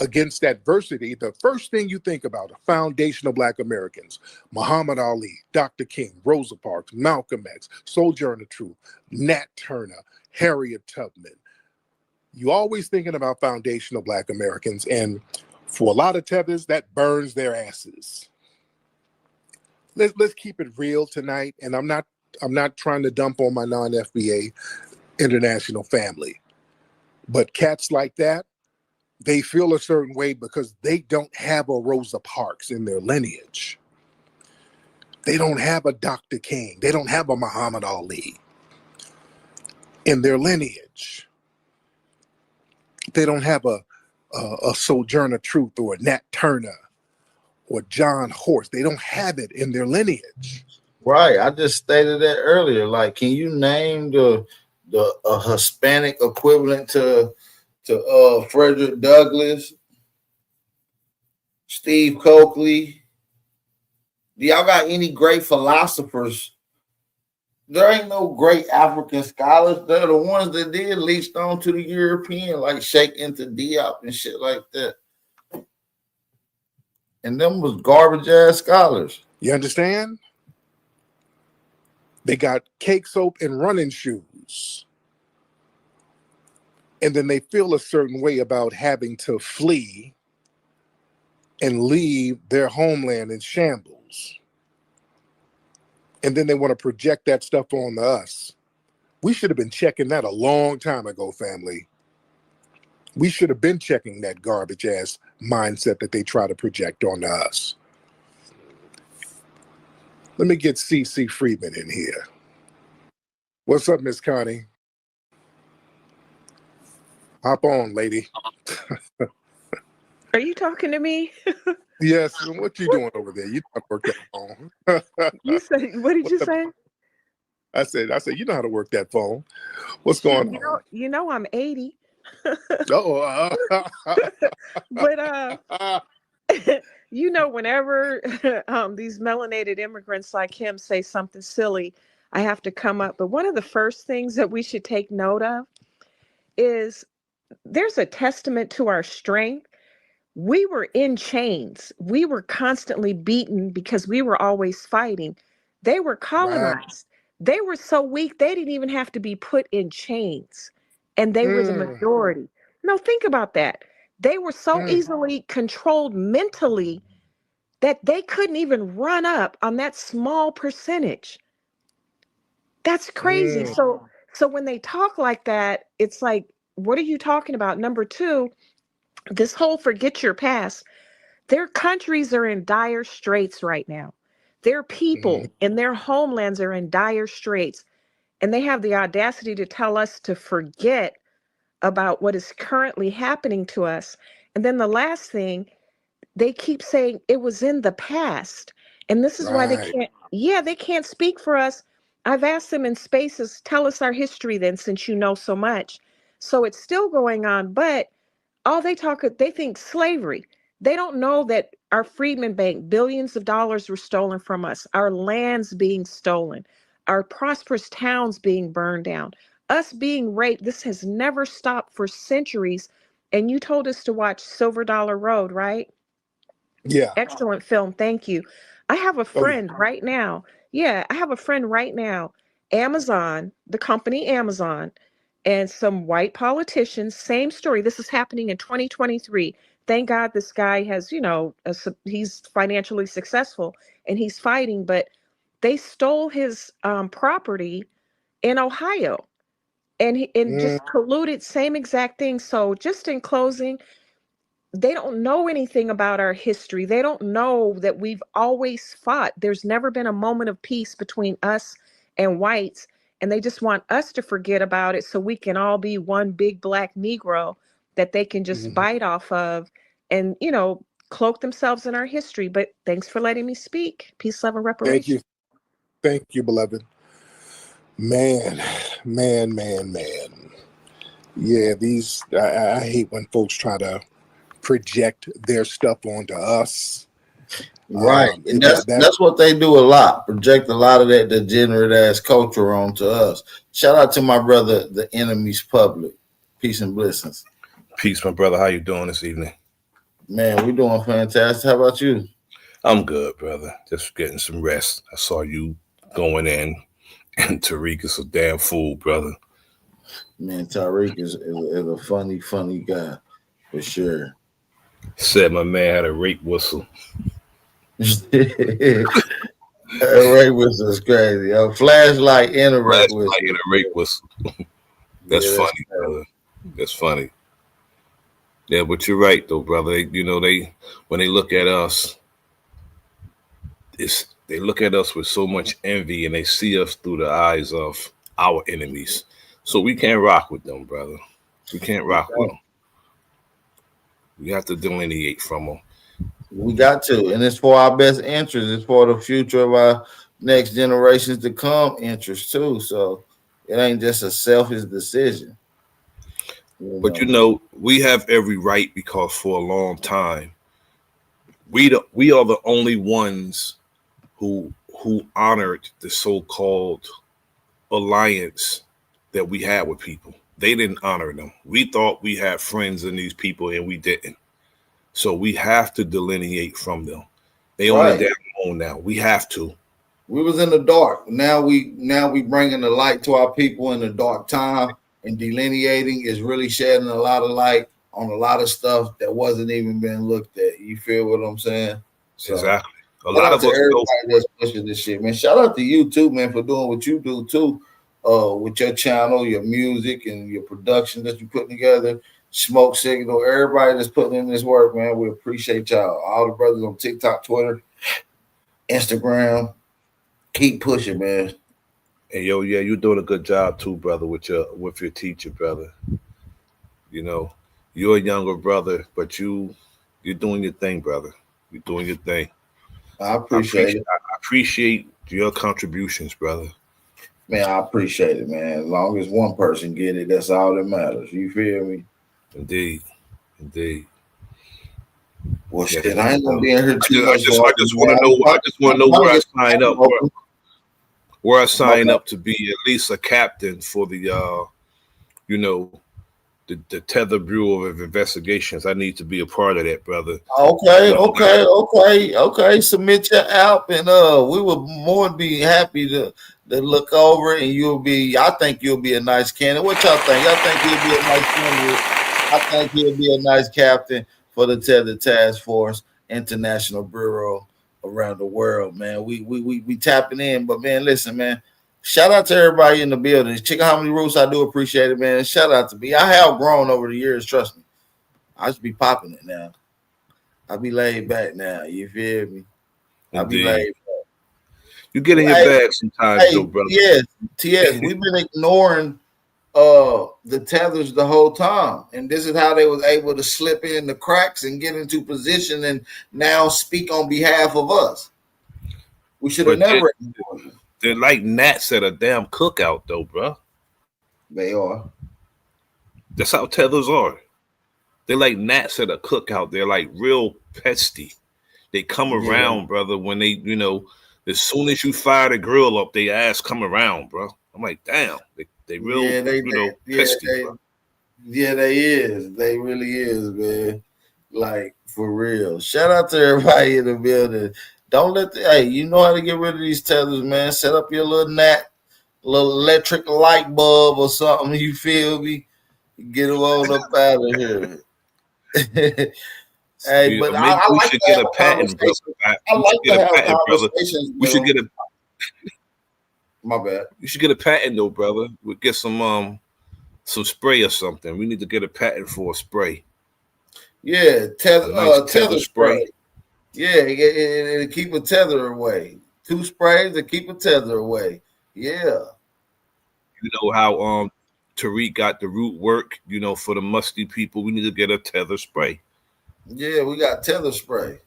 against adversity, the first thing you think about are foundational Black Americans. Muhammad Ali, Dr. King, Rosa Parks, Malcolm X, Sojourner Truth, Nat Turner, Harriet Tubman. You always thinking about foundational Black Americans, and for a lot of Tethers, that burns their asses. Let's keep it real tonight, and I'm not trying to dump on my non-FBA international family, but cats like that, they feel a certain way because they don't have a Rosa Parks in their lineage. They don't have a Dr. King. They don't have a Muhammad Ali in their lineage. They don't have a Sojourner Truth or a Nat Turner or John Horse. They don't have it in their lineage. Right. I just stated that earlier. Like, can you name the Hispanic equivalent to Frederick Douglass, Steve Coakley? Do y'all got any great philosophers? There ain't no great African scholars. They're the ones that did leached on to the European, like Sheikh Anta Diop and shit like that. And them was garbage ass scholars. You understand? They got cake soap and running shoes. And then they feel a certain way about having to flee and leave their homeland in shambles. And then they want to project that stuff on us. We should have been checking that a long time ago, family. We should have been checking that garbage ass mindset that they try to project onto us. Let me get CC Friedman in here. What's up, Miss Connie? Hop on, lady. Are you talking to me? Yes. What you doing over there? You know how to work that phone. You said, what did you say? I said, you know how to work that phone. What's going on? You know, I'm 80. Oh, But you know, whenever these melanated immigrants like him say something silly, I have to come up. But one of the first things that we should take note of is there's a testament to our strength. We were in chains. We were constantly beaten because we were always fighting. They were colonized. They were so weak, they didn't even have to be put in chains. And they were the majority. No, think about that. They were so easily controlled mentally that they couldn't even run up on that small percentage. That's crazy. So when they talk like that, it's like what are you talking about? Number two, this whole forget your past. Their countries are in dire straits right now. Their people in their homelands are in dire straits. And they have the audacity to tell us to forget about what is currently happening to us. And then the last thing, they keep saying it was in the past. And this is why they Right. can't, yeah, they can't speak for us. I've asked them in spaces, tell us our history then, since you know so much. So it's still going on, but all they think slavery. They don't know that our Freedmen Bank, billions of dollars were stolen from us, our lands being stolen, our prosperous towns being burned down, us being raped. This has never stopped for centuries. And you told us to watch Silver Dollar Road, right? Yeah. Excellent film. Thank you. I have a Oh, yeah. friend right now. Yeah, I have a friend right now. Amazon, the company Amazon, and some white politicians, same story. This is happening in 2023. Thank God this guy has, he's financially successful and he's fighting, but they stole his property in Ohio and Mm, just colluded, same exact thing. So, just in closing, they don't know anything about our history. They don't know that we've always fought. There's never been a moment of peace between us and whites. And they just want us to forget about it so we can all be one big black Negro that they can just bite off of and, cloak themselves in our history. But thanks for letting me speak. Peace, love, and Thank reparation. you. Thank you, beloved. Man, man, man, man. Yeah, I hate when folks try to project their stuff onto us. Right. And That that's what they do a lot. Project a lot of that degenerate ass culture onto us. Shout out to my brother, the enemy's public. Peace and blessings. Peace, my brother. How you doing this evening? Man, we doing fantastic. How about you? I'm good, brother. Just getting some rest. I saw you going in, and Tariq is a damn fool, brother. Man, Tariq is a funny guy for sure. Said my man had a rape whistle. Rape whistle is crazy. A flashlight and a rape whistle. Flashlight and a rape whistle. That's Yeah, funny, brother. That's funny. Yeah, but you're right though, brother. They when they look at us, they look at us with so much envy, and they see us through the eyes of our enemies. So we can't rock with them, brother. We can't rock with them. We have to delineate from them. We got to, and it's for our best interest. It's for the future of our next generations to come interest too. So it ain't just a selfish decision. But we have every right, because for a long time we are the only ones who honored the so-called alliance that we had with people. They didn't honor them. We thought we had friends in these people, and we didn't. So we have to delineate from them. They on a damn own now. We have to. We was in the dark. Now we bringing the light to our people in the dark time, and delineating is really shedding a lot of light on a lot of stuff that wasn't even being looked at. You feel what I'm saying? So, exactly. A lot of everybody us that's pushing this shit, man. Shout out to you too, man, for doing what you do too, with your channel, your music, and your production that you putting together. Smoke Signal, everybody that's putting in this work, man. We appreciate y'all. All the brothers on TikTok, Twitter, Instagram. Keep pushing, man. And yeah, you're doing a good job too, brother, with your teacher, brother. You're a younger brother, but you're doing your thing, brother. You're doing your thing. I appreciate it. I appreciate your contributions, brother. Man, I appreciate it, man. As long as one person get it, that's all that matters. You feel me? Indeed. Well, shit, I ain't gonna be in here too much. I just want to know where I sign up. Where I sign up to be at least a captain for the the Tether Bureau of Investigations. I need to be a part of that, brother. Okay. Submit your app, and we would more be happy to look over, and I think you'll be a nice candidate. What y'all think? Y'all think he'll be a nice candidate? I think he'll be a nice captain for the Tether Task Force International Bureau around the world, man. We tapping in, but man, listen, man. Shout out to everybody in the building. Chicken Hominy Roots, I do appreciate it, man. Shout out to me. I have grown over the years, trust me. I just be popping it now. I be laid back now. You feel me? I be laid back. You get in your bag sometimes, though, brother. Yes, TS. We've been ignoring the tethers the whole time, and this is how they was able to slip in the cracks and get into position and now speak on behalf of us. We should have never. They're like gnats at a damn cookout, though, bro. They are. That's how tethers are. They're like gnats at a cookout. They're like real pesty. They come around, brother, when they, you know, as soon as you fire the grill up, they ass come around, bro. I'm like, damn, they real, pesty, bro. Yeah, they is. They really is, man. Like, for real. Shout out to everybody in the building. Don't let hey, you know how to get rid of these tethers, man. Set up your little little electric light bulb or something, you feel me? Get them on up out of here. Hey, but I we like should to get have a patent, brother. I like to have brother. conversations. We should get a. My bad. You should get a patent, though, brother. We'll get some spray or something. We need to get a patent for a spray. Yeah, nice tether spray. Yeah, it keep a tether away. 2 sprays to keep a tether away. Yeah. You know how Tariq got the root work, you know, for the musty people. We need to get a tether spray. Yeah, we got tether spray.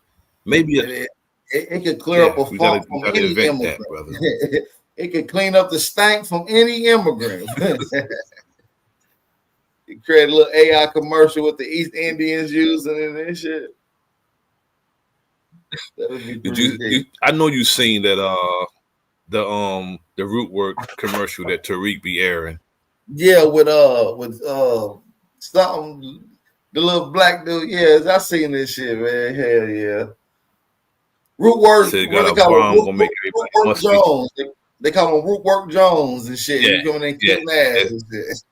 Maybe it could clear up a funk from any immigrant. That, brother. It could clean up the stank from any immigrant. You create a little AI commercial with the East Indians using it and shit. That would be pretty I know you seen that the root work commercial that Tariq be airing. Yeah, with something, the little black dude. Yeah, I seen this shit, man. Hell yeah. Root work. So got a bomb gonna make everybody Jones. They call him Root Work Jones and shit. Yeah, You coming in kicking ass and shit.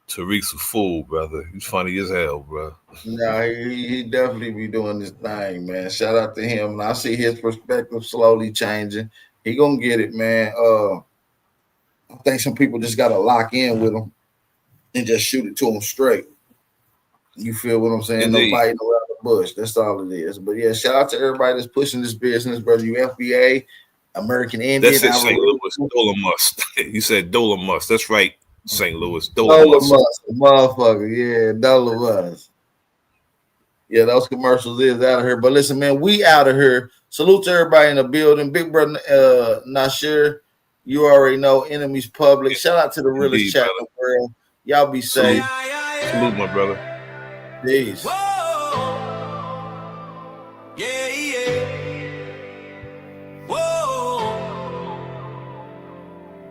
Tariq's a fool, brother. He's funny as hell, bro. No, he definitely be doing this thing, man. Shout out to him. And I see his perspective slowly changing. He gonna get it, man. I think some people just gotta lock in with him and just shoot it to him straight. You feel what I'm saying? Indeed. No biting around the bush. That's all it is. But yeah, shout out to everybody that's pushing this business, brother. You FBA, American Indian. That's it, St. Louis. Dolomus. You said Dolomus. That's right, St. Louis. Dolomus. Motherfucker. Yeah, Dolomus. Yeah, those commercials is out of here. But listen, man, we out of here. Salute to everybody in the building. Big brother Nasir, you already know, enemies public. Shout out to the realest chat in the world. Y'all be safe. Salute, my brother. Peace.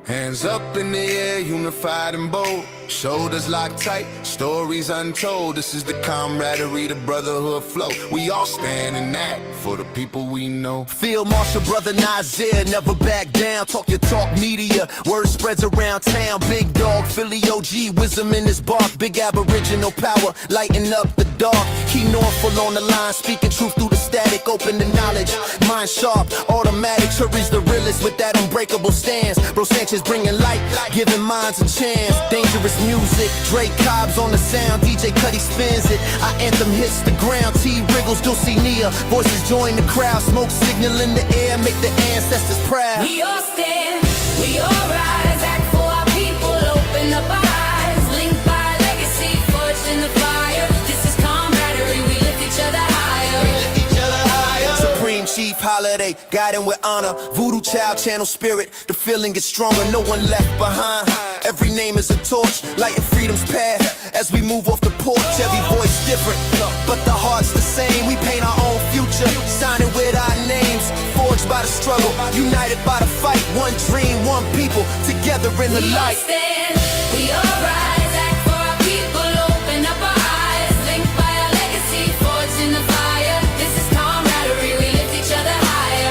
Hands up in the air, unified and bold. Shoulders locked tight, stories untold. This is the camaraderie, the brotherhood flow. We all stand in that for the people we know. Field Marshal Brother Nazir, never back down. Talk your talk media, word spreads around town. Big dog, Philly OG, wisdom in his bark. Big aboriginal power, lighting up the dark. Key Norfolk on the line, speaking truth through the static. Open to knowledge, mind sharp, automatic. Sure is the realest with that unbreakable stance. Bro Sanchez bringing light, giving minds a chance. Dangerous music, Drake Cobbs on the sound, DJ Cuddy spins it. Our anthem hits the ground, T wriggles, Dulcinea. Voices join the crowd, smoke signal in the air, make the ancestors proud. We all stand, we all rise, act for our people, open up our eyes. Linked by legacy, forged in the fire. This is camaraderie, we lift each other higher. We lift each other higher. Supreme Chief Holiday, guiding with honor. Voodoo Child channel spirit, the feeling gets stronger, no one left behind. Every name is a torch, lighting freedom's path. As we move off the porch, every voice different, but the heart's the same. We paint our own future, signing with our names. Forged by the struggle, united by the fight. One dream, one people, together in the light. We all stand, we all rise, act for our people, open up our eyes. Linked by our legacy, forged in the fire. This is camaraderie, we lift each other higher.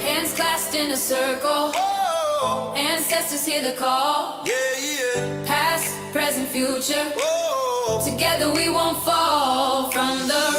Hands clasped in a circle. Ancestors hear the call. Past, present, future. Together we won't fall from the